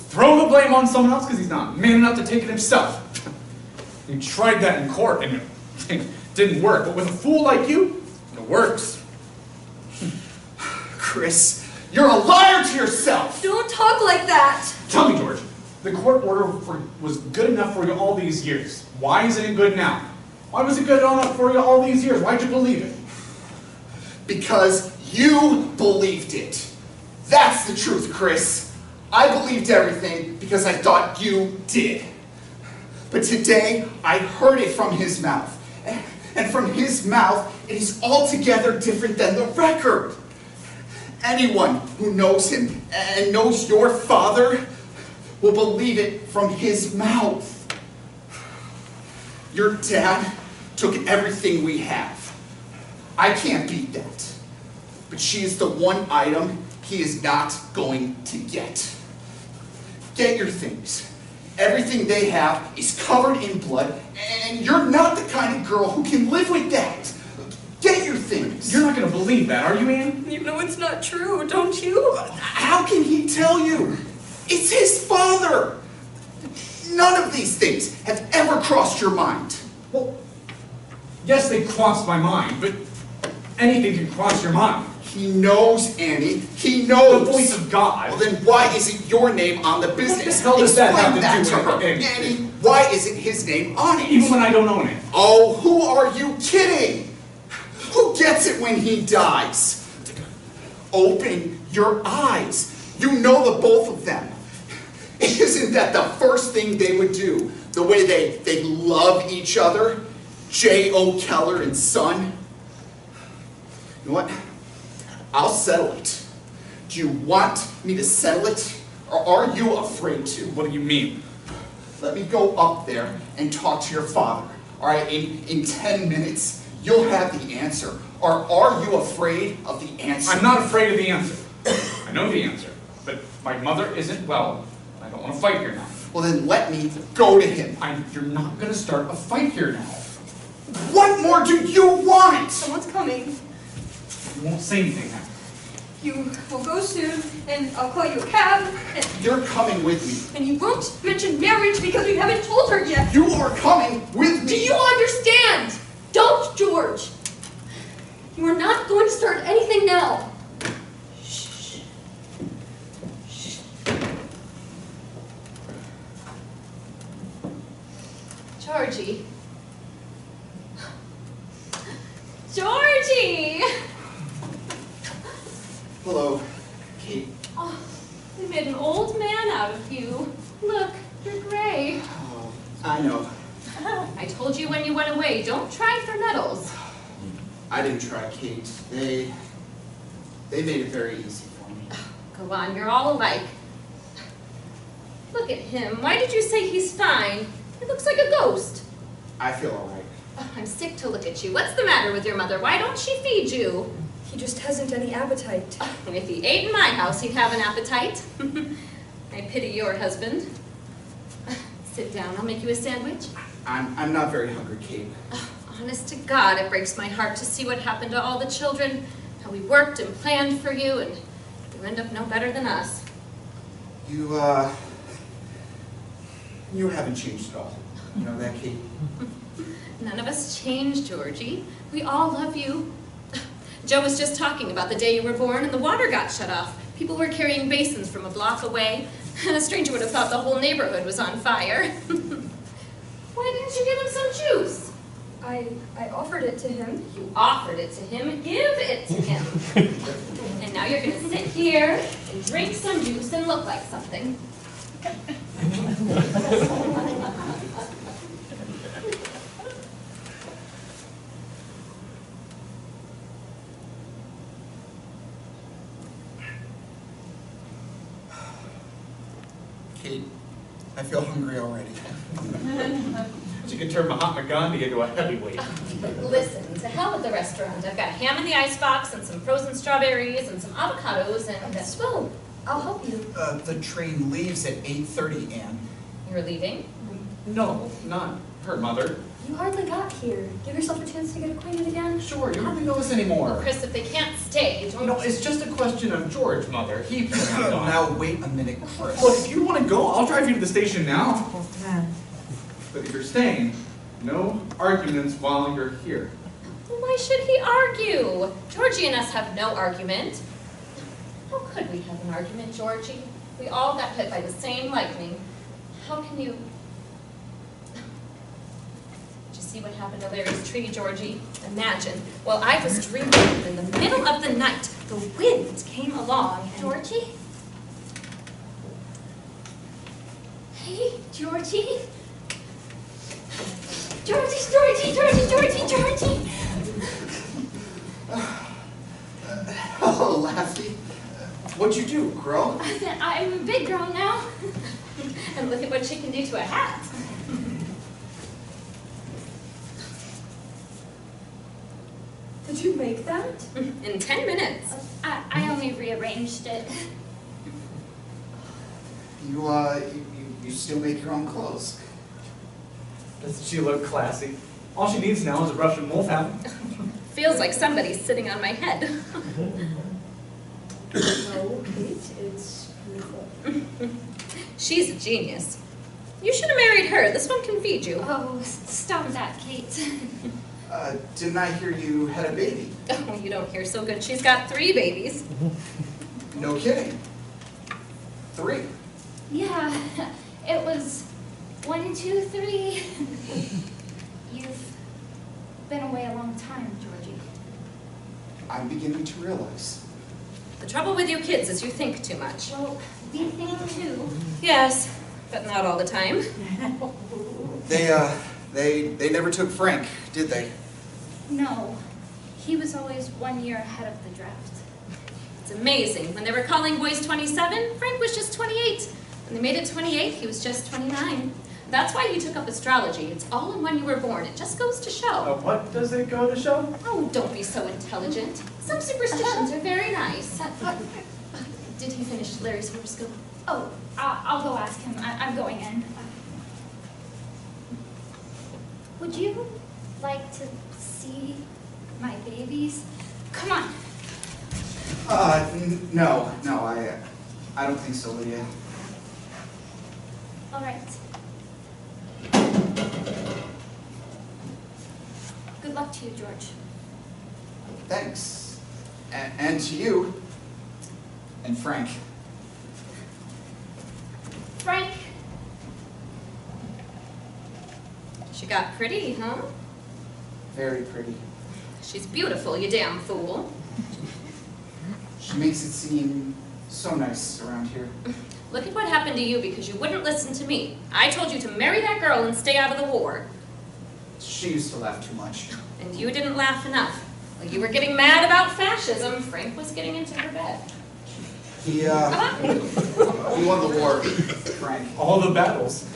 Throw the blame on someone else because he's not man enough to take it himself. He tried that in court and it didn't work. But with a fool like you, it works. Chris, you're a liar to yourself! Don't talk like that! Tell me, George, the court order was good enough for you all these years. Why isn't it good now? Why was it good enough for you all these years? Why'd you believe it? Because you believed it. That's the truth, Chris. I believed everything because I thought you did. But today, I heard it from his mouth. And from his mouth, it is altogether different than the record. Anyone who knows him and knows your father will believe it from his mouth. Your dad took everything we have. I can't beat that. But she is the one item he is not going to get. Get your things. Everything they have is covered in blood, and you're not the kind of girl who can live with that. Get your things. You're not going to believe that, are you, Anne? You know it's not true, don't you? How can he tell you? It's his father. None of these things have ever crossed your mind. Well, yes, they crossed my mind, but anything can cross your mind. He knows, Annie. He knows. The voice of God. Well, then why isn't your name on the business? What the hell does that Explain have to do to her. with anything? Annie, why isn't his name on it? Even when I don't own it. Oh, who are you kidding? Who gets it when he dies? Open your eyes. You know the both of them. Isn't that the first thing they would do? The way they love each other? J.O. Keller and Son? You know what? I'll settle it. Do you want me to settle it? Or are you afraid to? What do you mean? Let me go up there and talk to your father. All right, in 10 minutes, you'll have the answer. Or are you afraid of the answer? I'm not afraid of the answer. I know the answer. But my mother isn't well. I don't want to fight here now. Well, then let me go to him. You're not going to start a fight here now. What more do you want? Someone's coming. You won't say anything now. You will go soon, and I'll call you a cab. You're coming with me. And you won't mention marriage because we haven't told her yet. You are coming with me. Do you understand? Don't, George. You are not going to start anything now. Shh. Shh. Georgie. Georgie! Hello, Kate. Oh, they made an old man out of you. Look, you're gray. Oh, I know. I told you when you went away, don't try for nettles. I didn't try, Kate. They made it very easy for me. Go on, you're all alike. Look at him. Why did you say he's fine? He looks like a ghost. I feel all right. Oh, I'm sick to look at you. What's the matter with your mother? Why don't she feed you? He just hasn't any appetite. Oh, and if he ate in my house, he'd have an appetite. I pity your husband. Sit down. I'll make you a sandwich. I'm not very hungry, Kate. Oh, honest to God, it breaks my heart to see what happened to all the children, how we worked and planned for you, and you end up no better than us. You haven't changed at all. You know that, Kate? None of us changed, Georgie. We all love you. Joe was just talking about the day you were born and the water got shut off. People were carrying basins from a block away, and a stranger would have thought the whole neighborhood was on fire. Why didn't you give him some juice? I offered it to him. You offered it to him. Give it to him. And now you're going to sit here and drink some juice and look like something. Kate, I feel hungry already. You could turn Mahatma Gandhi into a heavyweight. Listen, to hell with the restaurant. I've got ham in the icebox and some frozen strawberries and some avocados and... Swell, I'll help you. The train leaves at 8:30, Anne. You're leaving? No, not her mother. You hardly got here. Give yourself a chance to get acquainted again. Sure, you hardly know us anymore. Well, Chris, if they can't stay, don't... No, it's just a question of George, Mother. He Now, wait a minute, Chris. Look, if you want to go, I'll drive you to the station now. But if you're staying, no arguments while you're here. Why should he argue? Georgie and us have no argument. How could we have an argument, Georgie? We all got hit by the same lightning. How can you... Did you see what happened to Larry's tree, Georgie? Imagine. While I was dreaming, in the middle of the night, the wind came along and... Georgie? Hey, Georgie? Georgie! Hello, Lassie. What'd you do, girl? I'm a big girl now. And look at what she can do to a hat. Did you make that? In 10 minutes. I only rearranged it. You still make your own clothes. Doesn't she look classy? All she needs now is a Russian wolfhound. Feels like somebody's sitting on my head. No, Kate, it's beautiful. She's a genius. You should have married her. This one can feed you. Oh, stop that, Kate. Didn't I hear you had a baby? Oh, you don't hear so good. She's got 3 babies. No kidding. 3. Yeah, it was 1, 2, 3. You've been away a long time, Georgie. I'm beginning to realize. The trouble with you kids is you think too much. Well, we think too. Yes, but not all the time. They never took Frank, did they? No, he was always 1 year ahead of the draft. It's amazing. When they were calling boys 27, Frank was just 28. When they made it 28, he was just 29. That's why he took up astrology. It's all in when you were born. It just goes to show. What does it go to show? Oh, don't be so intelligent. Some superstitions are very nice. Did he finish Larry's horoscope? Oh, I'll go ask him. I'm going in. Would you like to see my babies? Come on. No, I don't think so, Lydia. All right. Good luck to you, George. Thanks. And to you. And Frank. Frank. She got pretty, huh? Very pretty. She's beautiful, you damn fool. She makes it seem so nice around here. Look at what happened to you because you wouldn't listen to me. I told you to marry that girl and stay out of the war. She used to laugh too much. And you didn't laugh enough. Like you were getting mad about fascism, Frank was getting into her bed. He won the war, Frank. All the battles.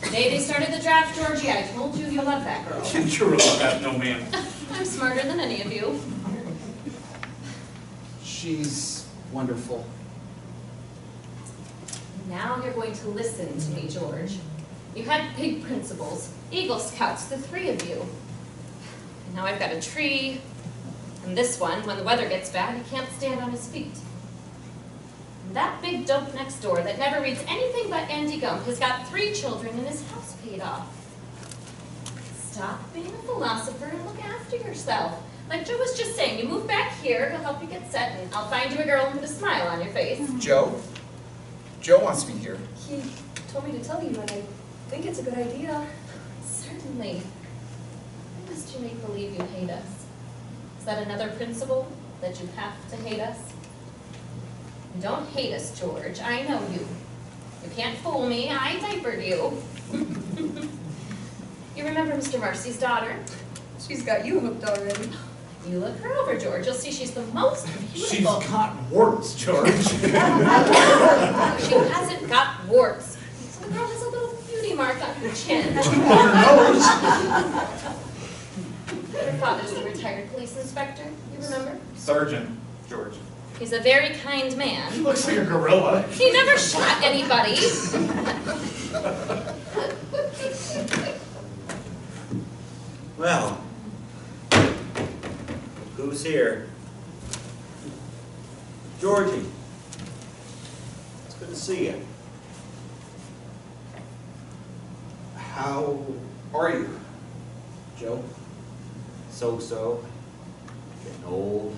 The day they started the draft, Georgie, I told you you loved that girl. Can't you love that, no man? I'm smarter than any of you. She's wonderful. Now you're going to listen to me, George. You had big principles, Eagle Scouts, the 3 of you. And now I've got a tree, and this one, when the weather gets bad, he can't stand on his feet. And that big dope next door that never reads anything but Andy Gump has got 3 children and his house paid off. Stop being a philosopher and look after yourself. Like Joe was just saying, you move back here, he'll help you get set, and I'll find you a girl and put a smile on your face. Joe? Joe wants me here. He told me to tell you, and I think it's a good idea. Certainly. Why must you make believe you hate us? Is that another principle, that you have to hate us? You don't hate us, George. I know you. You can't fool me. I diapered you. You remember Mr. Marcy's daughter? She's got you hooked already. You look her over, George. You'll see she's the most beautiful. She's got warts, George. She hasn't got warts. So the girl has a little beauty mark on her chin. On her nose. Her father's a retired police inspector. You remember? Sergeant, George. He's a very kind man. He looks like a gorilla. He never shot anybody. Well, who's here? Georgie. It's good to see you. How are you, Joe? So-so. Getting old.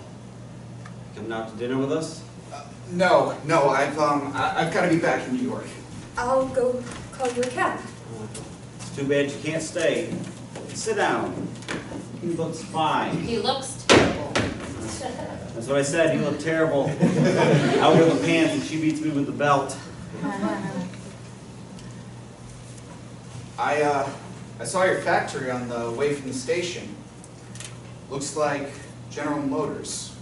Coming out to dinner with us? No, I've got to be back in New York. I'll go call you a cab. It's too bad you can't stay. Sit down. He looks fine. He looks terrible. That's what I said. He looked terrible. I wear the pants and she beats me with the belt. I saw your factory on the way from the station. Looks like General Motors.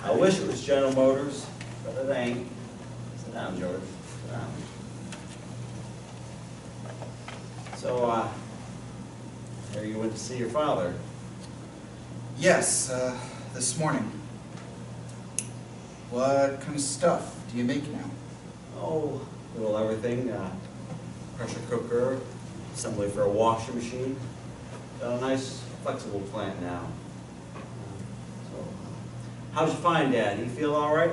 I wish it was General Motors, but it ain't. Sit down, George. Sit down. So, there you went to see your father. Yes, this morning. What kind of stuff do you make now? Oh, little everything. Pressure cooker, assembly for a washing machine. Got a nice, flexible plant now. How'd you find Dad? You feel all right?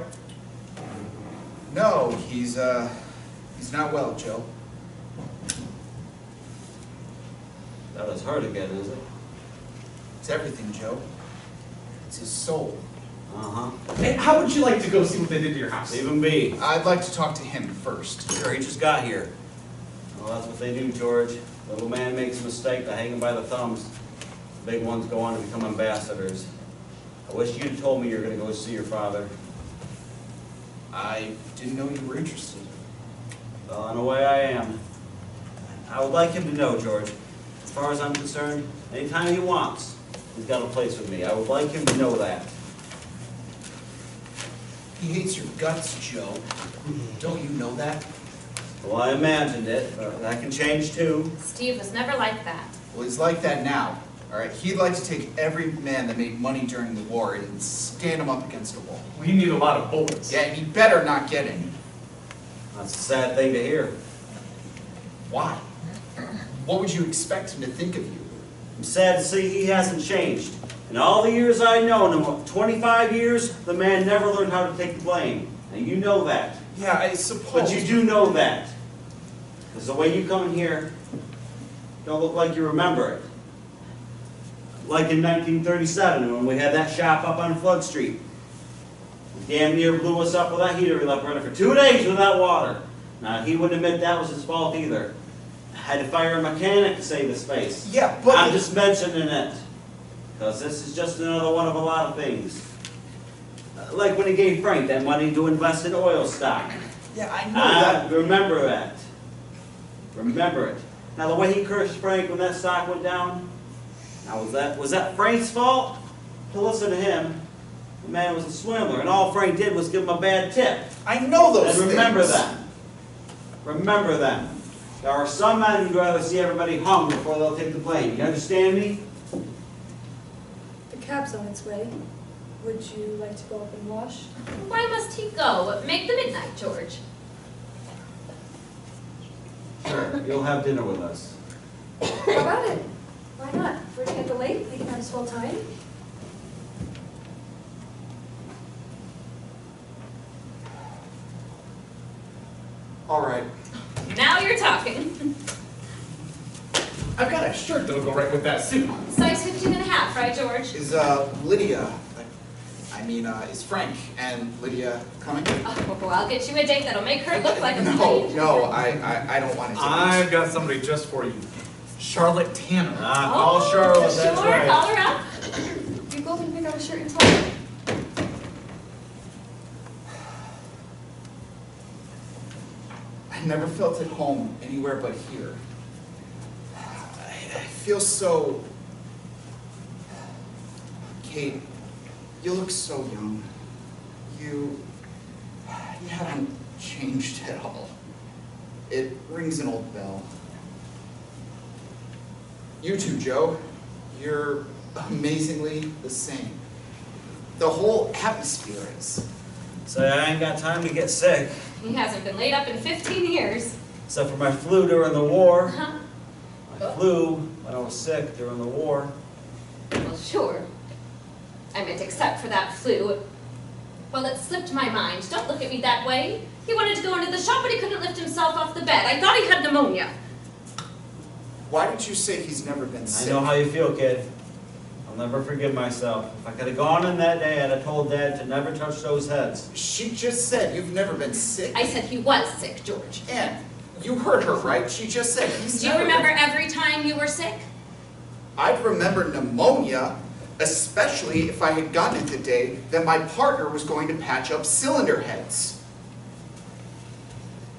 No, he's not well, Joe. That was hard again, is it? It's everything, Joe. It's his soul. Uh-huh. Hey, how would you like to go see what they did to your house? Leave him be. I'd like to talk to him first. Sure, he just got here. Well, that's what they do, George. Little man makes a mistake, they hang him by the thumbs. The big ones go on to become ambassadors. I wish you'd told me you were going to go see your father. I didn't know you were interested. Well, in a way I am. I would like him to know, George. As far as I'm concerned, anytime he wants, he's got a place with me. I would like him to know that. He hates your guts, Joe. Don't you know that? Well, I imagined it, but that can change too. Steve was never like that. Well, he's like that now. All right, he'd like to take every man that made money during the war and stand him up against a wall. We need a lot of bullets. Yeah, and he better not get any. That's a sad thing to hear. Why? What would you expect him to think of you? I'm sad to see he hasn't changed. In all the years I've known him, 25 years, the man never learned how to take the blame. And you know that. Yeah, I suppose. But you do know that. Because the way you come in here, don't look like you remember it. Like in 1937 when we had that shop up on Flood Street. He damn near blew us up with that heater we left running for 2 days without water. Now, he wouldn't admit that was his fault either. I had to fire a mechanic to save his face. Yeah, but... I'm just mentioning it. Because this is just another one of a lot of things. Like when he gave Frank that money to invest in oil stock. Yeah, I know that. Remember that. Remember it. Now, the way he cursed Frank when that stock went down, now was that Frank's fault? To listen to him, the man was a swindler, and all Frank did was give him a bad tip. I know those And remember things. that. Remember that. There are some men who'd rather see everybody hung before they'll take the blame. You understand me? The cab's on its way. Would you like to go up and wash? Why must he go? Make the midnight, George. Sure. You'll have dinner with us. How about it? Why not? If we're at the lake, we can have a swell time. All right. Now you're talking. I've got a shirt that'll go right with that suit. Size 15 and a half, right, George? Is Lydia, is Frank and Lydia coming? Oh, well, I'll get you a date that'll make her look like a No, queen. no, I don't want to. I've got somebody just for you. Charlotte Tanner. Call Charlotte, sure, that's right. call her up. You go and pick out a shirt and tie. I never felt at home anywhere but here. I feel so... Kate, you look so young. You haven't changed at all. It rings an old bell. You too, Joe. You're amazingly the same. The whole atmosphere is. Say, I ain't got time to get sick. He hasn't been laid up in 15 years. Except for my flu during the war. Huh? My flu when I was sick during the war. Well, sure. I meant except for that flu. Well, it slipped my mind. Don't look at me that way. He wanted to go into the shop, but he couldn't lift himself off the bed. I thought he had pneumonia. Why did you say he's never been I sick? know how you feel, kid. I'll never forgive myself. If I could have gone in that day, I'd have told Dad to never touch those heads. She just said you've never been sick. I said he was sick, George. Ann, you heard her, right? She just said he's Do you never remember been... every time you were sick? I'd remember pneumonia, especially if I had gotten it the day that my partner was going to patch up cylinder heads.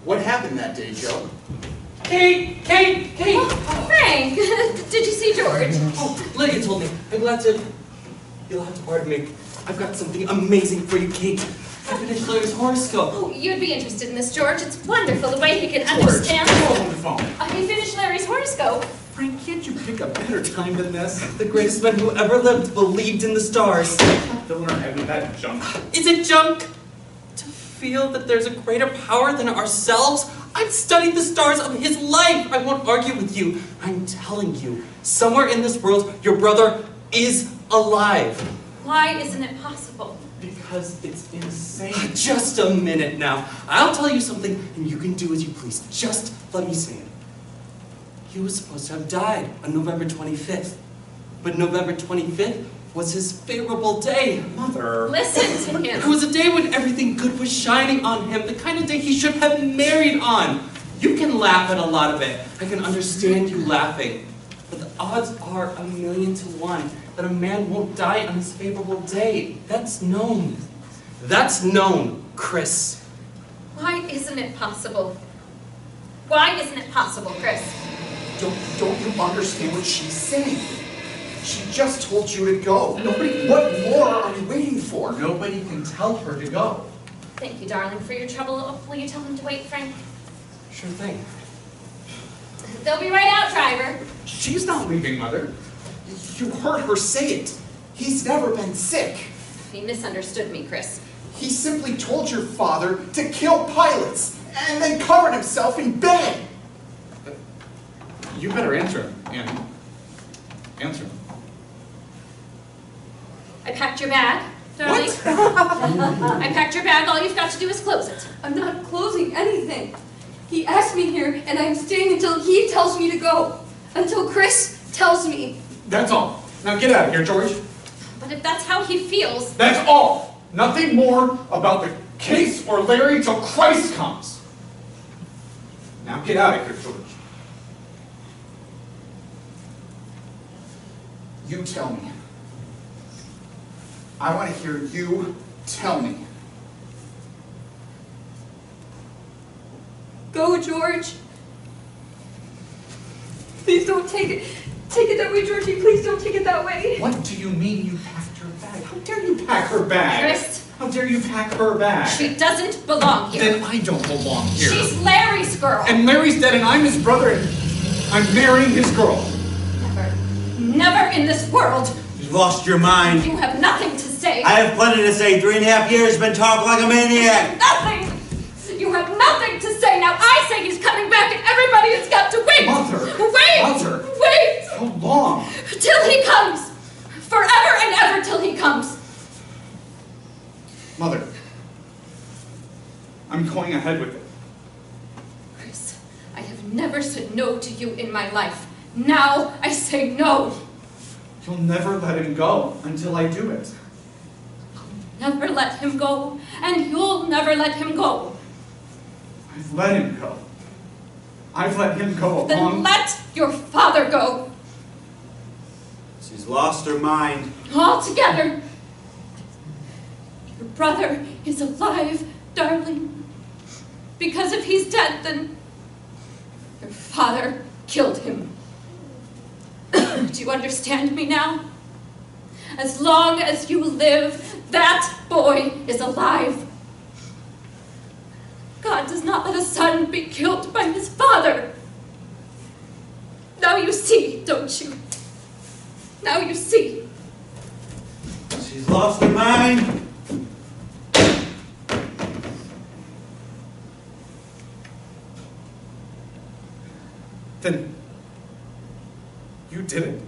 What happened that day, Joe? Kate! Oh, Frank, did you see George? Oh, Lydia told me. You'll have to pardon me. I've got something amazing for you, Kate. I finished Larry's horoscope. Oh, you'd be interested in this, George. It's wonderful the way he can George, understand. call on the phone. He finished Larry's horoscope. Frank, can't you pick a better time than this? The greatest man who ever lived believed in the stars. Don't learn any of that junk. Is it junk? To feel that there's a greater power than ourselves? I've studied the stars of his life. I won't argue with you. I'm telling you, somewhere in this world, your brother is alive. Why isn't it possible? Because it's insane. Just a minute now. I'll tell you something, and you can do as you please. Just let me say it. He was supposed to have died on November 25th. But November 25th was his favorable day. Mother. Listen to him. It was a day when everything good was shining on him, the kind of day he should have married on. You can laugh at a lot of it. I can understand you laughing. But the odds are 1,000,000 to 1 that a man won't die on his favorable day. That's known. That's known, Chris. Why isn't it possible? Why isn't it possible, Chris? Don't you understand what she's saying? She just told you to go. What more are you waiting for? Nobody can tell her to go. Thank you, darling, for your trouble. Will you tell him to wait, Frank? Sure thing. They'll be right out, driver. She's not leaving, Mother. You heard her say it. He's never been sick. He misunderstood me, Chris. He simply told your father to kill pilots and then covered himself in bed. You better answer him, Annie. Answer him. I packed your bag, darling. I packed your bag. All you've got to do is close it. I'm not closing anything. He asked me here, and I'm staying until he tells me to go. Until Chris tells me. That's all. Now get out of here, George. But if that's how he feels... That's all. Nothing more about the case or Larry till Christ comes. Now get out of here, George. You tell me. I want to hear you tell me. Go, George. Please don't take it. Take it that way, Georgie. Please don't take it that way. What do you mean you packed her bag? How dare you pack her bag? Chris. How dare you pack her bag? She doesn't belong here. Then I don't belong here. She's Larry's girl. And Larry's dead and I'm his brother and I'm marrying his girl. Never. Never in this world. You've lost your mind. You have nothing to say. I have plenty to say. 3.5 years you've been talking like a maniac. Nothing. You have nothing to say. Now I say he's coming back and everybody has got to wait. Mother. Wait. Mother. Wait. How long? Till he comes. Forever and ever till he comes. Mother. I'm going ahead with it. Chris, I have never said no to you in my life. Now I say no. You'll never let him go until I do it. Never let him go, and you'll never let him go. I've let him go. I've let him go Then along... let your father go. She's lost her mind. Altogether. Your brother is alive, darling. Because if he's dead, then your father killed him. Do you understand me now? As long as you live, that boy is alive. God does not let a son be killed by his father. Now you see, don't you? Now you see. She's lost her mind. Then you did it.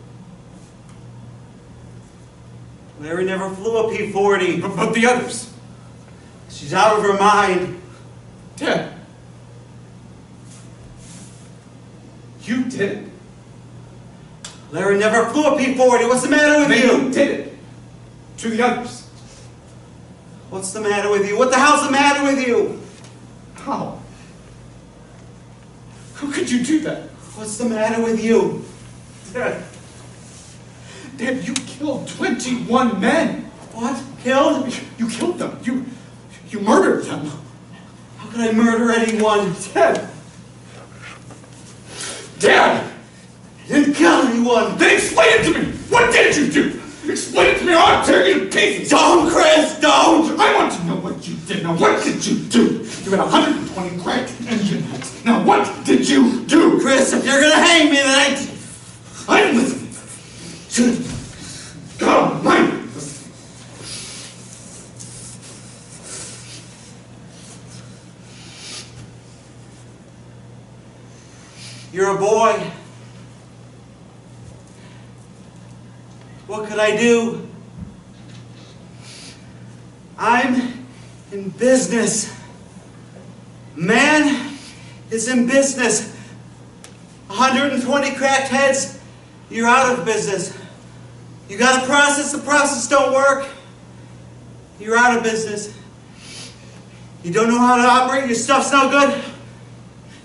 Larry never flew a P-40. But the others? She's out of her mind. Dad. You did it. Larry never flew a P-40. What's the matter with you? You did it. To the others. What's the matter with you? What the hell's the matter with you? How? How could you do that? What's the matter with you? Dad. Dad, you killed 21 men. What? Killed? You killed them. You murdered them. How could I murder anyone? Dad. Dad! I didn't kill anyone. Then explain it to me. What did you do? Explain it to me or I'll tear you to pieces. Don't, Chris, don't. I want to know what you did. Now, what did you do? You had 120 cracked engine heads. Now, what did you do? Chris, if you're gonna hang me, then I'm listening. God, mine. You're a boy. What could I do? I'm in business. Man is in business. 120 cracked heads, you're out of business. You got a process, the process don't work, you're out of business. You don't know how to operate, your stuff's no good,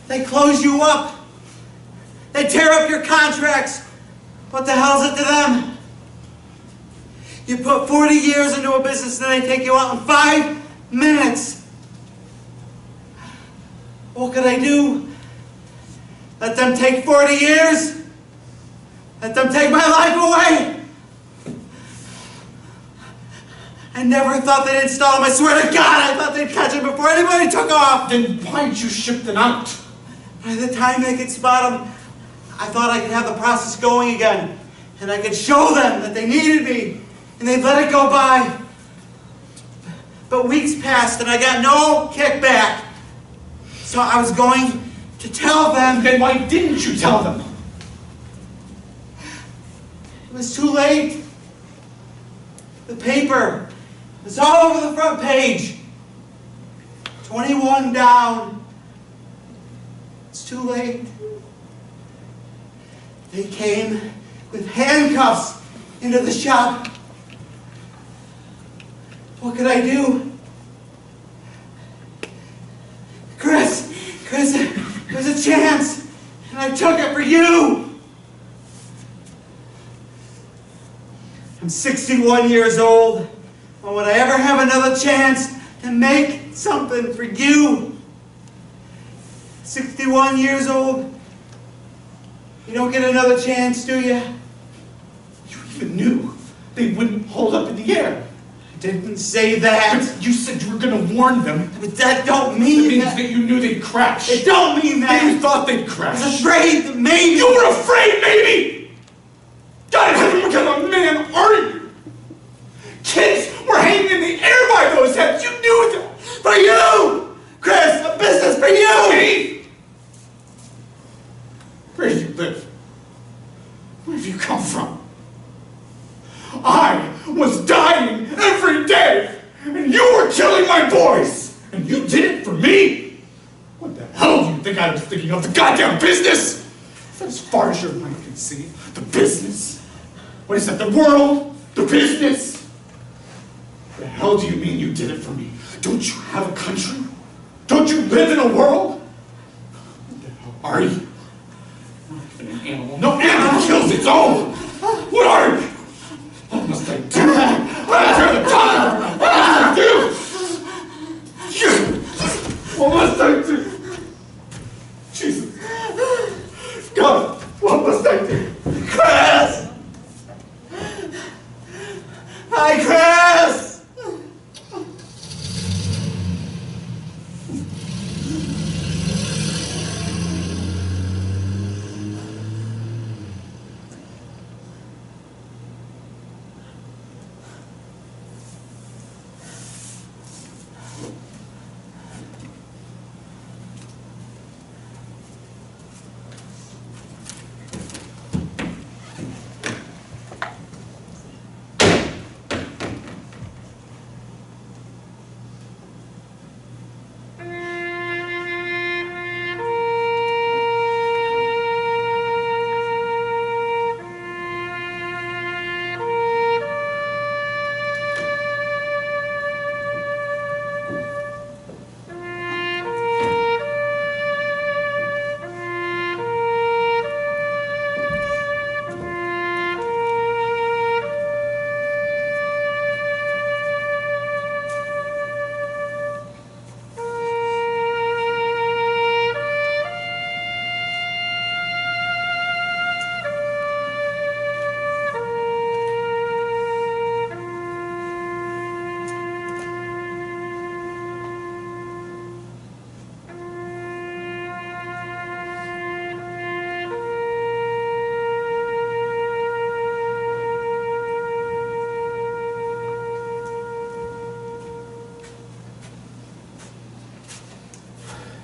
they close you up. They tear up your contracts. What the hell's it to them? You put 40 years into a business and then they take you out in 5 minutes. What could I do? Let them take 40 years? Let them take my life away? I never thought they'd install them. I swear to God, I thought they'd catch them before anybody took off. Then why'd you ship them out? By the time they could spot them, I thought I could have the process going again. And I could show them that they needed me. And they'd let it go by. But weeks passed and I got no kickback. So I was going to tell them. Then why didn't you tell them? It was too late. The paper was all over the front page. 21 down. It's too late. They came with handcuffs into the shop. What could I do? Chris, there's a chance, and I took it for you. I'm 61 years old, and would I ever have another chance to make something for you? 61 years old, you don't get another chance, do you? You even knew they wouldn't hold up in the air. Didn't say that. But you said you were going to warn them. But that don't mean It means that you knew they'd crash. It don't mean that. You thought they'd crash. I was afraid that maybe. You were afraid, maybe? God, what kind of a man are you? Kids were hanging in the air by those heads. You knew that. For you! Chris, a business for you! Me? Where do you live? Where have you come from? I was dying every day, and you were killing my boys, and you did it for me? What the hell do you think I was thinking of? The goddamn business? Is that as far as your mind can see? The business? What is that, the world? The business? What the hell do you mean you did it for me? Don't you have a country? Don't you live in a world? What the hell are you? Not even an animal. No animal kills its own! What are you? What must I do? What must I do? What must I do? Jesus. God, what must I do? Chris! Hi, Chris!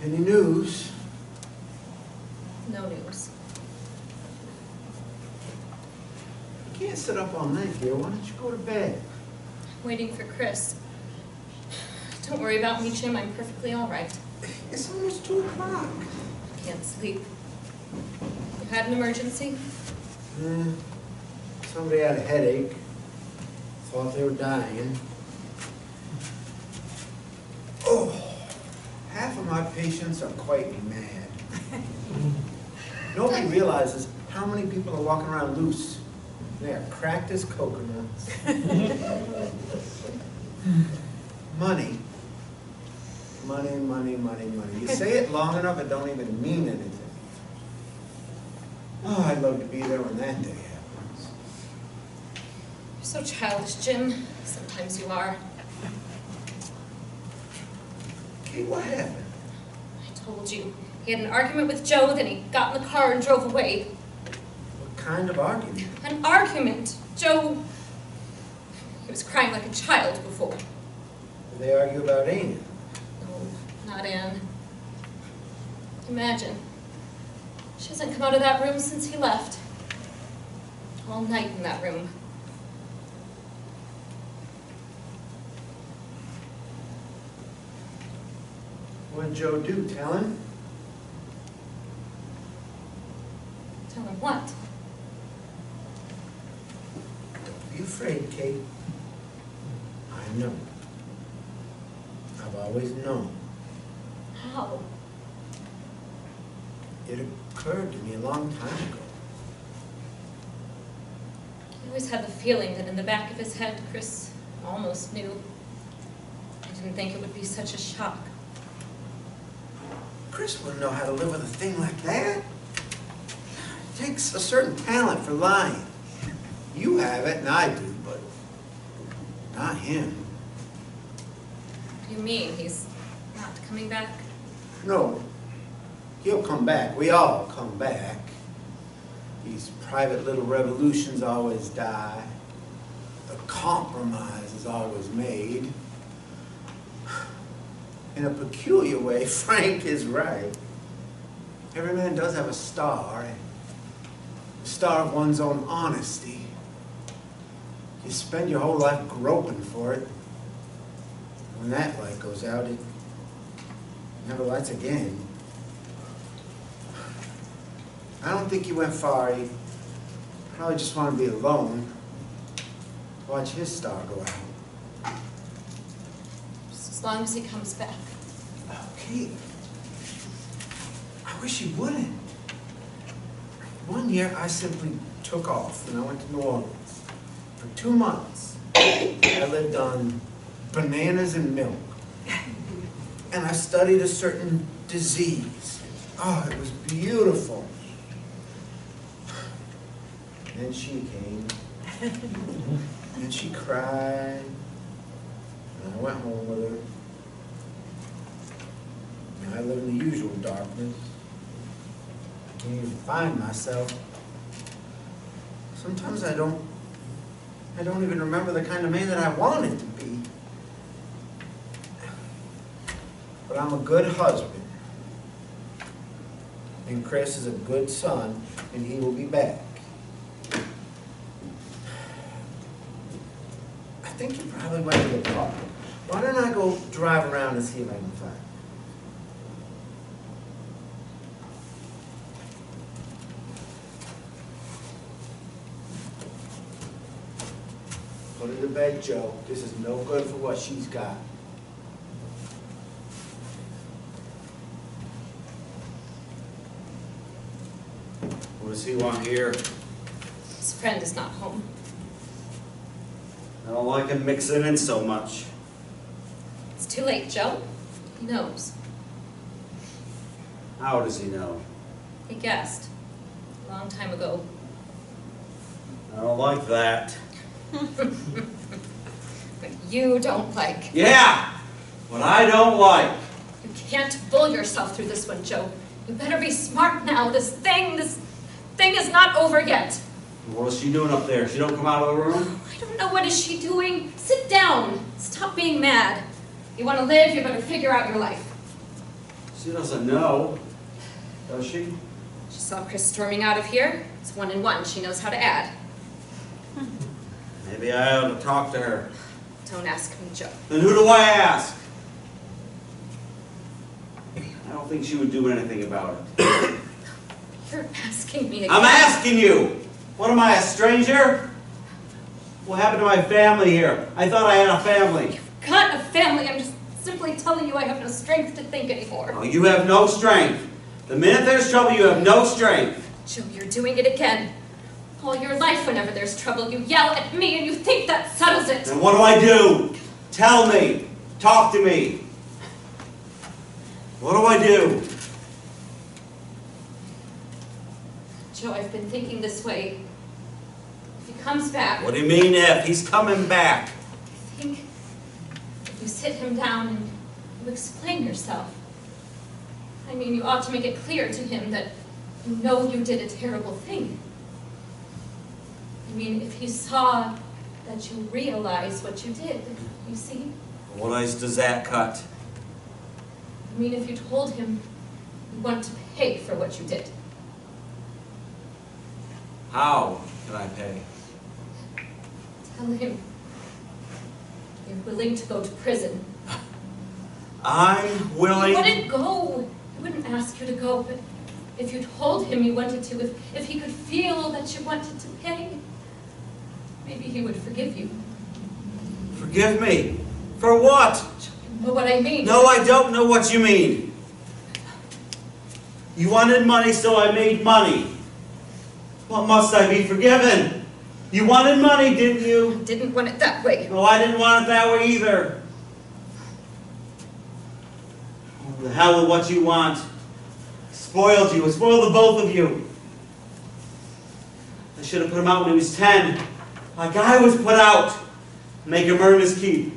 Any news? No news. You can't sit up all night, dear. Why don't you go to bed? Waiting for Chris. Don't worry about me, Jim. I'm perfectly all right. It's almost 2 o'clock. Can't sleep. You had an emergency? Somebody had a headache, thought they were dying. Oh, half of my patients are quite mad. Nobody realizes how many people are walking around loose. They are cracked as coconuts. Money. Money, money, money, money. You say it long enough, it don't even mean anything. Oh, I'd love to be there when that day happens. You're so childish, Jim. Sometimes you are. Kate, what happened? I told you. He had an argument with Joe, then he got in the car and drove away. What kind of argument? An argument. Joe... He was crying like a child before. Did they argue about Anne? No, not Anne. Imagine. She hasn't come out of that room since he left. All night in that room. What did Joe do? Tell him? Tell him what? Don't be afraid, Kate. I know. I've always known. How? It occurred to me a long time ago. He always had the feeling that in the back of his head, Chris almost knew. I didn't think it would be such a shock. Chris wouldn't know how to live with a thing like that. It takes a certain talent for lying. You have it, and I do, but not him. What do you mean? He's not coming back? No. He'll come back. We all come back. These private little revolutions always die. A compromise is always made. In a peculiar way, Frank is right. Every man does have a star, a star of one's own honesty. You spend your whole life groping for it. When that light goes out, it never lights again. I don't think he went far. He probably just wanted to be alone. Watch his star go out. Just as long as he comes back. Kate, I wish he wouldn't. One year I simply took off and I went to New Orleans. For 2 months, I lived on bananas and milk. And I studied a certain disease. Oh, it was beautiful. Then she came, and she cried, and I went home with her. And I live in the usual darkness. I can't even find myself. Sometimes I don't even remember the kind of man that I wanted to be. But I'm a good husband. And Chris is a good son, and he will be back. I think he probably went to the park. Why don't I go drive around and see if I can find him? Go to the bed, Joe. This is no good for what she's got. What does he want here? His friend is not home. I don't like him mixing in so much. It's too late, Joe. He knows. How does he know? He guessed. A long time ago. I don't like that. But you don't like. Yeah! What I don't like. You can't bull yourself through this one, Joe. You better be smart now. This thing is not over yet. What is she doing up there? She don't come out of the room? I don't know, what is she doing? Sit down. Stop being mad. You want to live, you better figure out your life. She doesn't know. Does she? She saw Chris storming out of here. It's 1 and 1. She knows how to add. Maybe I ought to talk to her. Don't ask me, Joe. Then who do I ask? I don't think she would do anything about it. You're asking me again. I'm asking you! What am I, a stranger? What happened to my family here? I thought I had a family. Got a family. I'm just simply telling you I have no strength to think anymore. Oh, you have no strength. The minute there's trouble, you have no strength. Joe, you're doing it again. All your life, whenever there's trouble, you yell at me and you think that settles it. Then what do I do? Tell me. Talk to me. What do I do? Joe, I've been thinking this way. If he comes back... What do you mean if? He's coming back. I think if you sit him down and you explain yourself. I mean, you ought to make it clear to him that you know you did a terrible thing. I mean, if he saw that you realize what you did, you see? What ice does that cut? I mean, if you told him you want to pay for what you did. How can I pay? Tell him you're willing to go to prison. I'm willing... He wouldn't go. He wouldn't ask you to go, but if you told him you wanted to, if he could feel that you wanted to pay, maybe he would forgive you. Forgive me? For what? You know what I mean? No, I don't know what you mean. You wanted money, so I made money. What must I be forgiven? You wanted money, didn't you? I didn't want it that way. No, I didn't want it that way either. Oh, the hell with what you want. I spoiled you. I spoiled the both of you. I should have put him out when he was 10. Like I was put out. Make him earn his keep.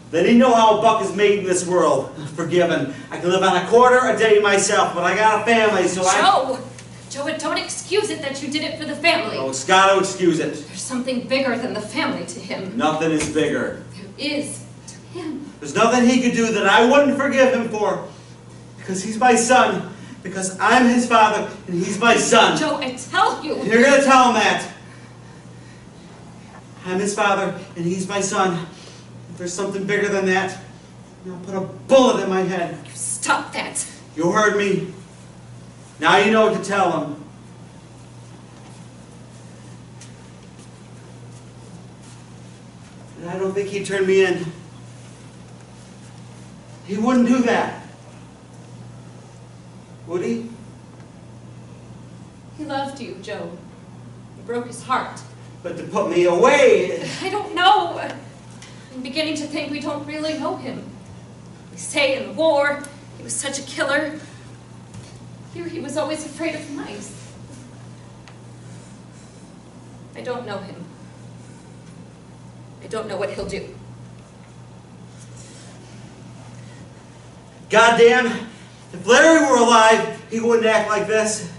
Then he'd know how a buck is made in this world. Forgiven. I can live on a quarter a day myself, but I got a family, so Joe, don't excuse it that you did it for the family. Oh, it's got to excuse it. There's something bigger than the family to him. Nothing is bigger. There is to him. There's nothing he could do that I wouldn't forgive him for. Because he's my son. Because I'm his father, and he's my son. Joe, I tell you. You're going to tell him that. I'm his father, and he's my son. If there's something bigger than that, I'll put a bullet in my head. You stop that. You heard me. Now you know what to tell him. And I don't think he'd turn me in. He wouldn't do that. Would he? He loved you, Joe. You broke his heart. But to put me away... I don't know. I'm beginning to think we don't really know him. We say in the war, he was such a killer. Here he was always afraid of mice. I don't know him. I don't know what he'll do. Goddamn, if Larry were alive, he wouldn't act like this.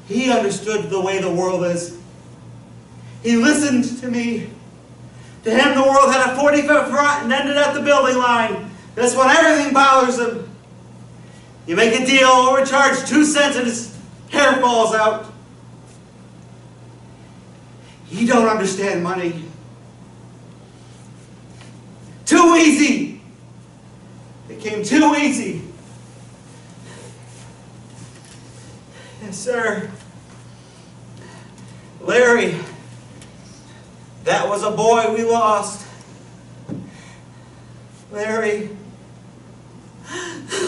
He understood the way the world is. He listened to me. To him, the world had a 40-foot front and ended at the building line. That's when everything bothers him. You make a deal, overcharge 2 cents, and his hair falls out. He don't understand money. Too easy. It came too easy. Yes, sir. Larry, that was a boy we lost. Larry.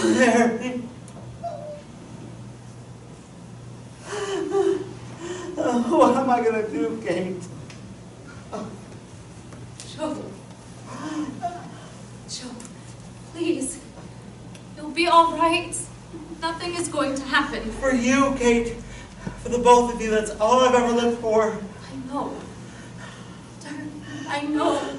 Larry. What am I going to do, Kate? Joe. Joe, please. You'll be all right. Nothing is going to happen. For you, Kate. For the both of you, that's all I've ever lived for. I know. Darn, I know.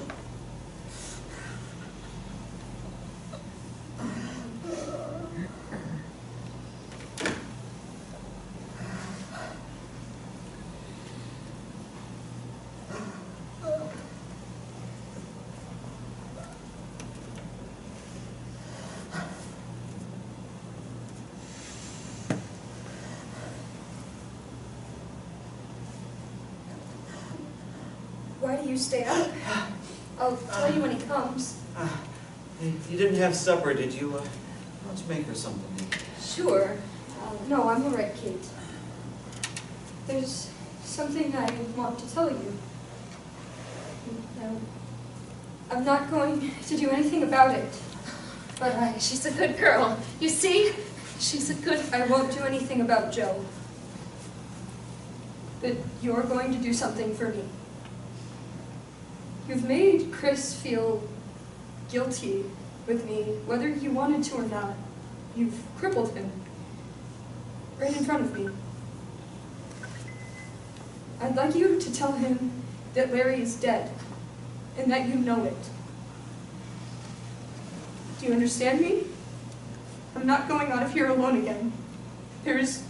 Why do you stay up? I'll tell you when he comes. You didn't have supper, did you? Why don't you make her something? Sure. No, I'm all right, Kate. There's something I want to tell you. No. I'm not going to do anything about it. But she's a good girl. You see? She's a good... I won't do anything about Joe. But you're going to do something for me. You've made Chris feel guilty with me, whether you wanted to or not. You've crippled him. Right in front of me. I'd like you to tell him that Larry is dead, and that you know it. Do you understand me? I'm not going out of here alone again. There's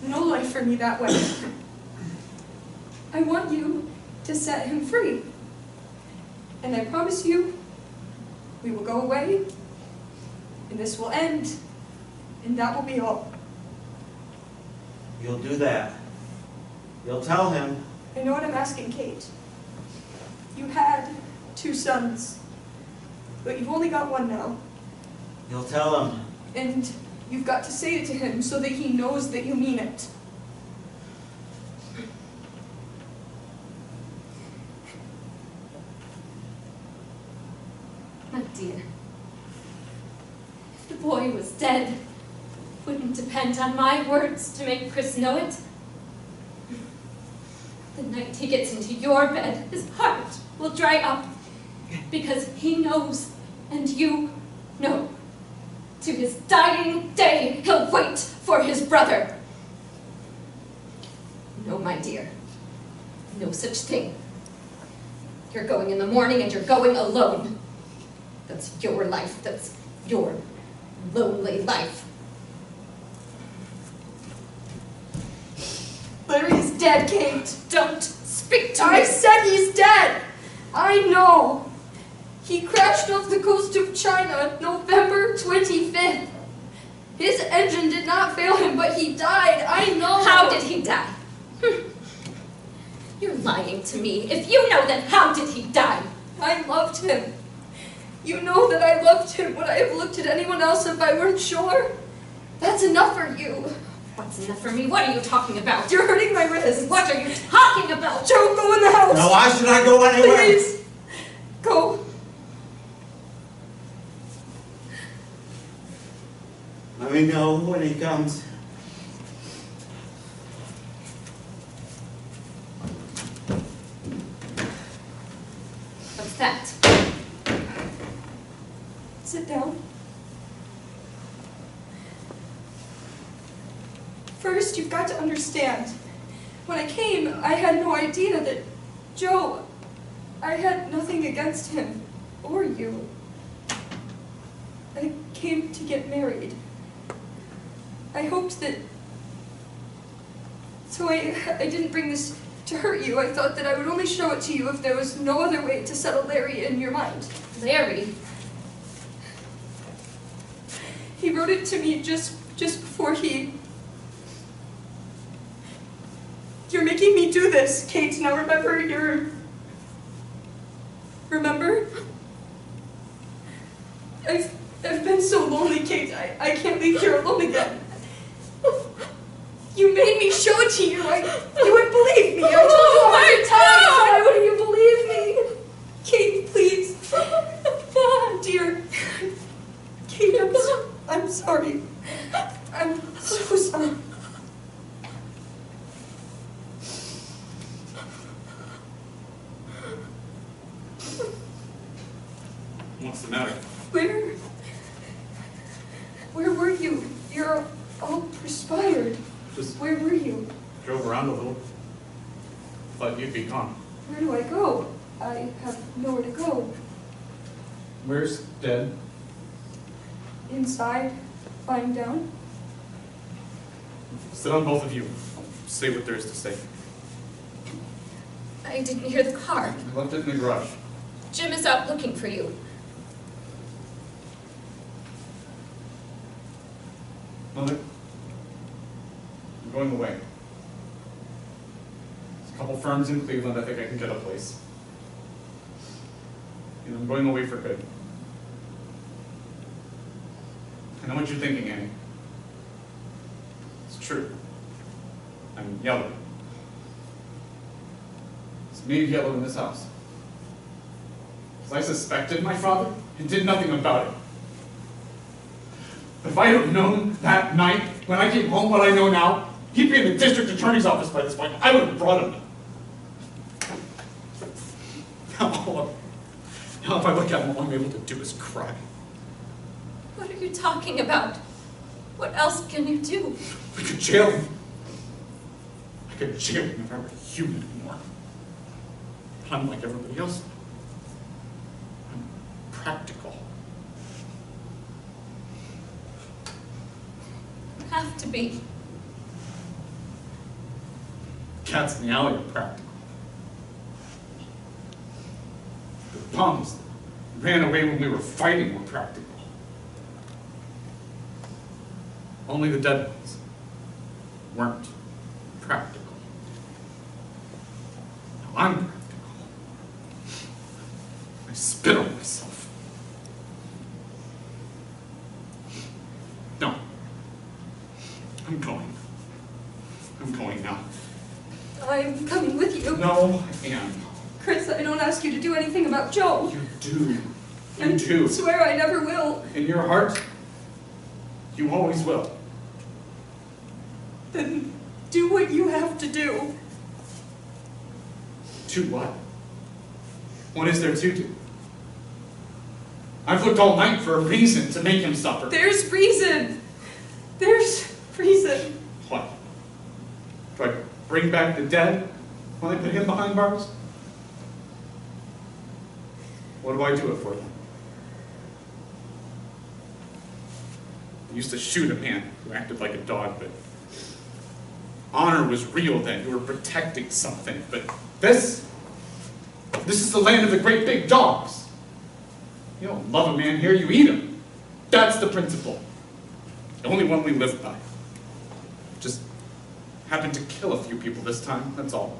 no life for me that way. I want you to set him free. And I promise you, we will go away, and this will end, and that will be all. You'll do that. You'll tell him. I know what I'm asking, Kate. You had 2 sons, but you've only got 1 now. You'll tell him. And you've got to say it to him so that he knows that you mean it. My dear, if the boy was dead, it wouldn't depend on my words to make Chris know it. The night he gets into your bed, his heart will dry up because he knows and you know. To his dying day, he'll wait for his brother. No, my dear, no such thing. You're going in the morning and you're going alone. That's your life. That's your lonely life. Larry's dead, Kate. Don't speak to me. I said he's dead. I know. He crashed off the coast of China November 25th. His engine did not fail him, but he died. I know. How did he die? You're lying to me. If you know, then how did he die? I loved him. You know that I loved him. Would I have looked at anyone else if I weren't sure? That's enough for you. What's enough for me? What are you talking about? You're hurting my wrist. What are you talking about? Joe, go in the house. Now, why should I go anywhere? Please. Go. Let me know when he comes. What's that? Sit down. First, you've got to understand. When I came, I had no idea that Joe, I had nothing against him or you. I came to get married. I hoped that, so I didn't bring this to hurt you. I thought that I would only show it to you if there was no other way to settle Larry in your mind. Larry? He wrote it to me just before he... You're making me do this, Kate. Now remember, Remember? I've been so lonely, Kate. I can't leave here alone again. You made me show it to you. You wouldn't believe me. I told you 100 times. Why wouldn't you believe me? Kate, please. Dear. Kate, I'm sorry. I'm so sorry. What's the matter? Where were you? You're all perspired. Where were you? Drove around a little. Thought you'd be gone. Where do I go? I have nowhere to go. Where's Dad? Inside, lying down. Sit on both of you. Say what there is to say. I didn't hear the car. I left it in the garage. Jim is out looking for you. Mother, I'm going away. There's a couple firms in Cleveland I think I can get a place. And I'm going away for good. I know what you're thinking, Annie. It's true. I'm yellow. It's made yellow in this house. Because I suspected my father and did nothing about it. If I had known that night, when I came home, what I know now, he'd be in the district attorney's office by this point. I would have brought him. Now if I look at him, all I'm able to do is cry. What are you talking about? What else can you do? We could jail him. I could jail him if I were human anymore. But I'm like everybody else. I'm practical. You have to be. Cats in the alley are practical. The bums that ran away when we were fighting were practical. Only the dead ones weren't practical. Now I'm practical. I spit on myself. No. I'm going. I'm going now. I'm coming with you. No, Anne. Chris, I don't ask you to do anything about Joe. You do. You do. I swear I never will. In your heart, you always will. Then do what you have to do. Do what? What is there to do? I've looked all night for a reason to make him suffer. There's reason. There's reason. What? Do I bring back the dead when I put him behind bars? What do I do it for then? I used to shoot a man who acted like a dog, but honor was real then. You were protecting something. But this is the land of the great big dogs. You don't love a man here, you eat him. That's the principle. The only one we live by. Just happened to kill a few people this time, that's all.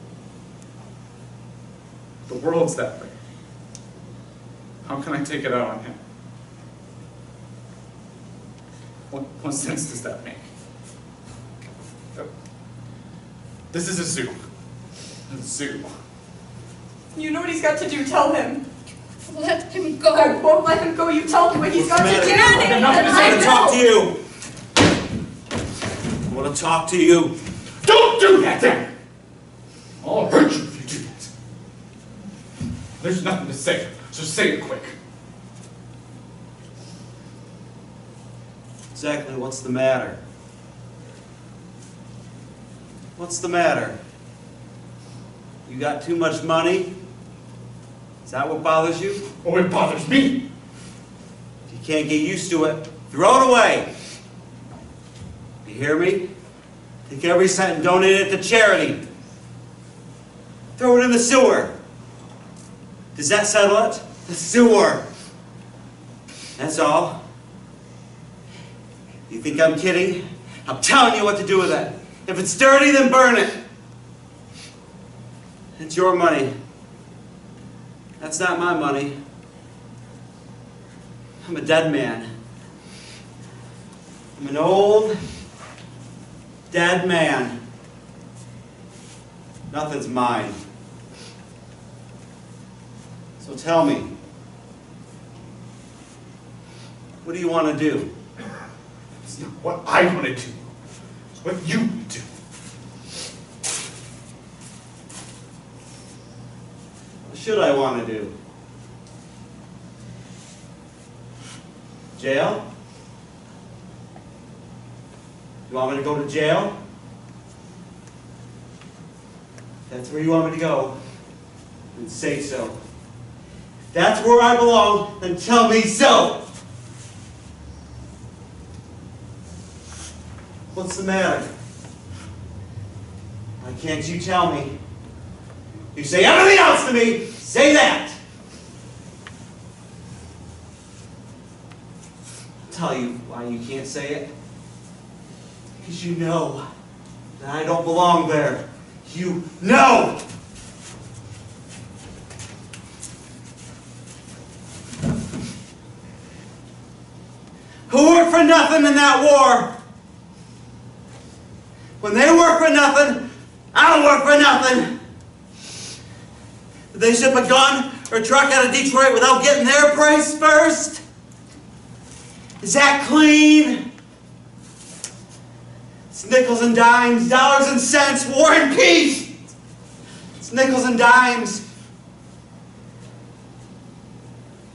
The world's that way. How can I take it out on him? What sense does that make? This is a zoo. A zoo. You know what he's got to do. Tell him. Let him go. I won't let him go. You tell me what he's got to do. I want to talk to you. I want to talk to you. Don't do that then! I'll hurt you if you do that. There's nothing to say, so say it quick. Exactly what's the matter? What's the matter? You got too much money? Is that what bothers you? Oh, it bothers me. If you can't get used to it, throw it away. You hear me? Take every cent and donate it to charity. Throw it in the sewer. Does that settle it? The sewer. That's all. You think I'm kidding? I'm telling you what to do with it. If it's dirty, then burn it. It's your money. That's not my money. I'm a dead man. I'm an old, dead man. Nothing's mine. So tell me, what do you want to do? It's not what I want to do. It's what you do. What should I want to do? Jail? You want me to go to jail? If that's where you want me to go, then say so. If that's where I belong, then tell me so. What's the matter? Why can't you tell me? You say everything else to me, say that. I'll tell you why you can't say it. Because you know that I don't belong there. You know! Who worked for nothing in that war? When they work for nothing, I don't work for nothing. Did they ship a gun or a truck out of Detroit without getting their price first? Is that clean? It's nickels and dimes, dollars and cents, war and peace. It's nickels and dimes.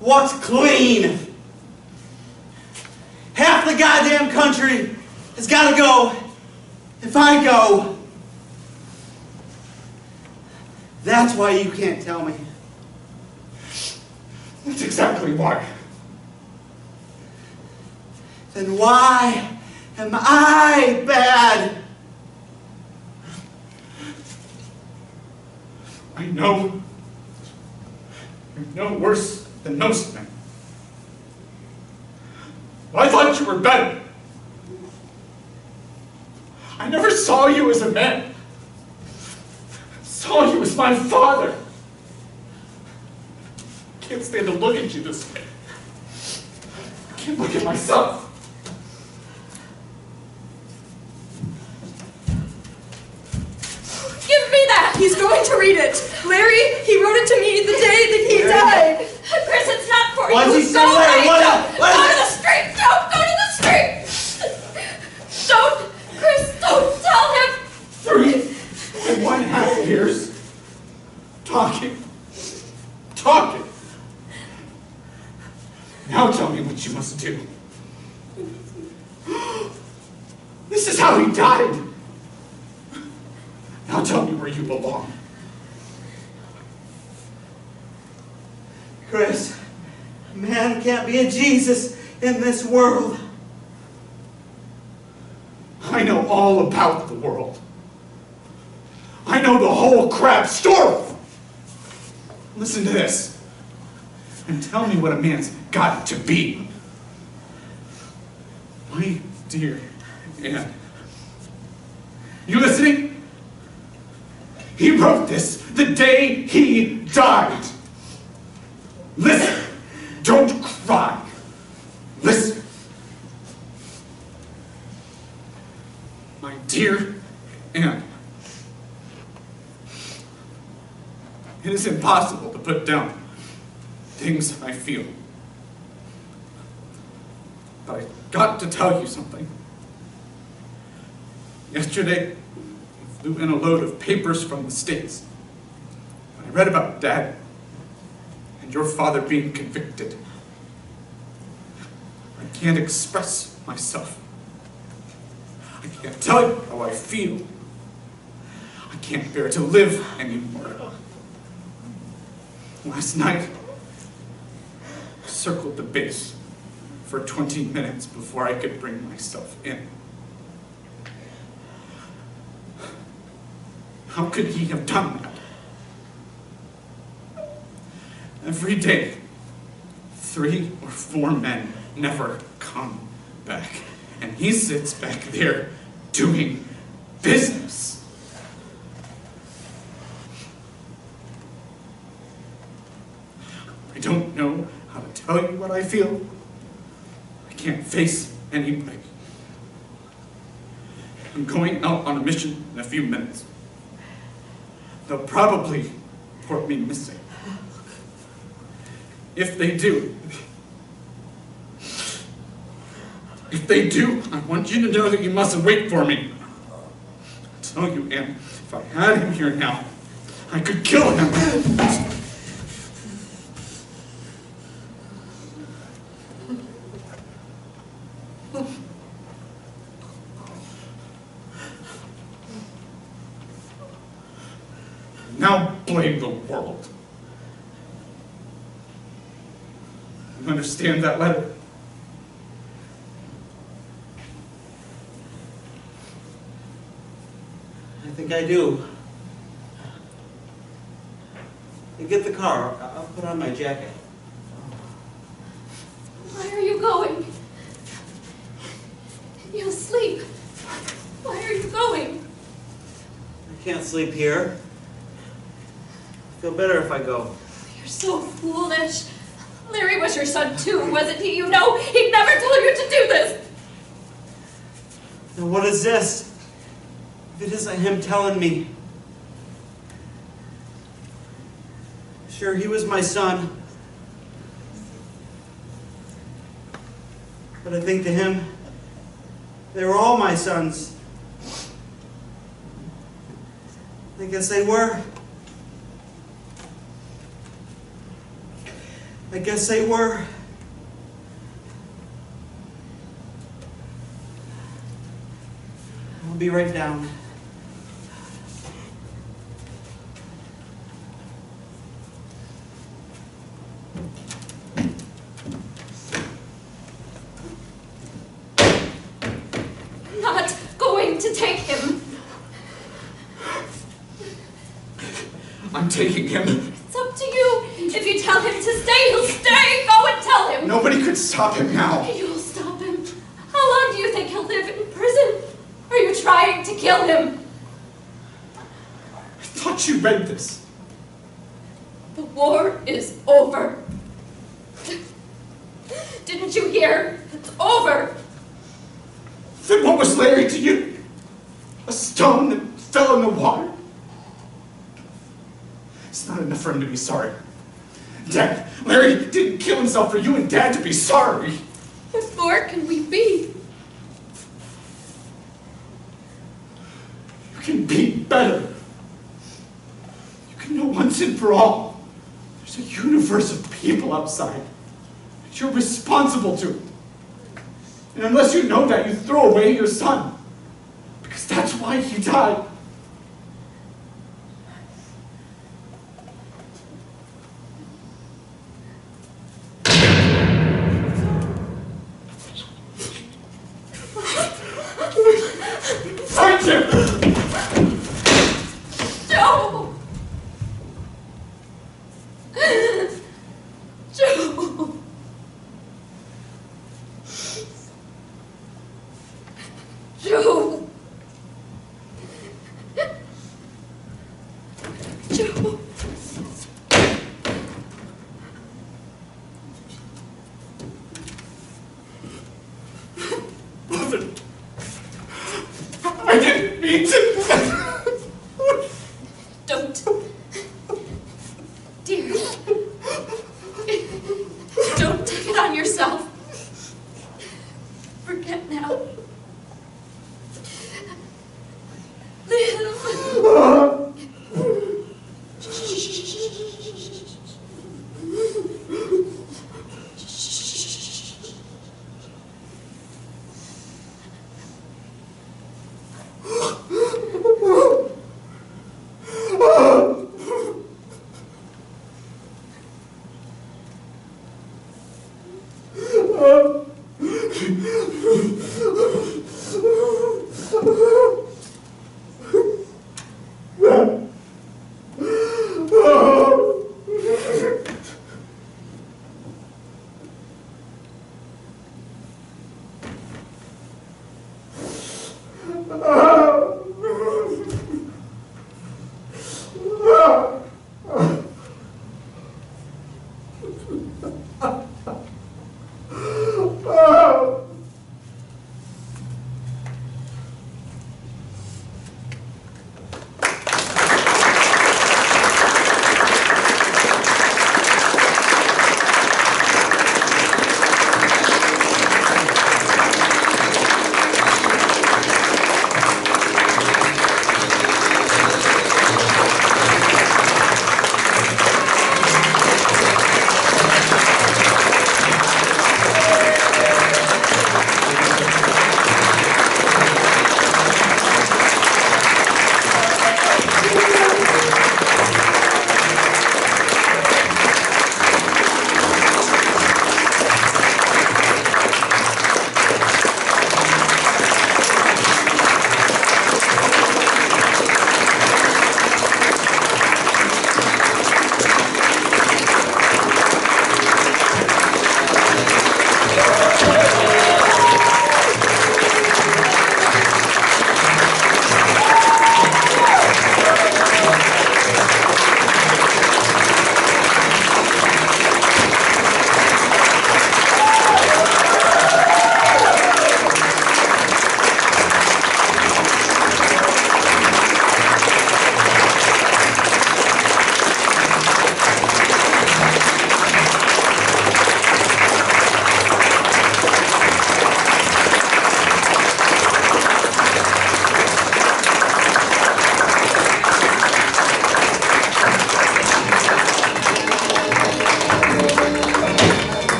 What's clean? Half the goddamn country has got to go. If I go, that's why you can't tell me. That's exactly why. Then why am I bad? I know you're no worse than most men. I thought you were better. I never saw you as a man. I saw you as my father. I can't stand to look at you this way. I can't look at myself. Give me that! He's going to read it. Larry, he wrote it to me the day that he died. Chris, it's not for Why you. does he say Go Larry? away. What- Don't what go is to the street. Don't go to the street. Don't, Chris, don't tell him. 3.5 years talking. Now tell me what you must do. This is how he died. Now tell me where you belong. Chris, man can't be a Jesus in this world. I know all about the world. I know the whole crap story. Listen to this. And tell me what a man's got to be. My dear Anne. You listening? He wrote this the day he died. Listen. Don't cry. Listen. My dear Anne. It is impossible to put down things I feel. But I got to tell you something. Yesterday, I flew in a load of papers from the States. I read about Dad and your father being convicted. I can't express myself. I can't tell you how I feel. I can't bear to live anymore. Last night, I circled the base for 20 minutes before I could bring myself in. How could he have done that? Every day, 3 or 4 men never come back. And he sits back there doing business. I don't know how to tell you what I feel. I can't face anybody. I'm going out on a mission in a few minutes. They'll probably report me missing. If they do, I want you to know that you mustn't wait for me. I tell you, Anne, if I had him here now, I could kill him. Now blame the world. You understand that letter? I think I do. Hey, get the car. I'll put on my jacket. Why are you going? You'll sleep. Why are you going? I can't sleep here. I feel better if I go. You're so foolish. Larry was your son too, wasn't he? You know, he'd never tell you to do this. Now what is this? If it isn't him telling me. Sure, he was my son. But I think to him, they were all my sons. I guess they were. I guess they were. I'll be right down. Not going to take him. I'm taking him. It's up to you. If you tell him to stay, he'll stay. Go and tell him. Nobody could stop him now. You'll stop him. How long do you think he'll live in prison? Are you trying to kill him? I thought you read this. The war is over. Didn't you hear? It's over. Then what was Larry to you? A stone that fell in the water? It's not enough for him to be sorry. Dad, Larry didn't kill himself for you and Dad to be sorry. What more can we be? You can be better. You can know once and for all, there's a universe of people outside that you're responsible to. And unless you know that, you throw away your son. Because that's why he died. Fight him! Joe! Joe! Joe! Joe! Mother, I didn't mean to. Don't. Dear. Don't take it on yourself. Forget now.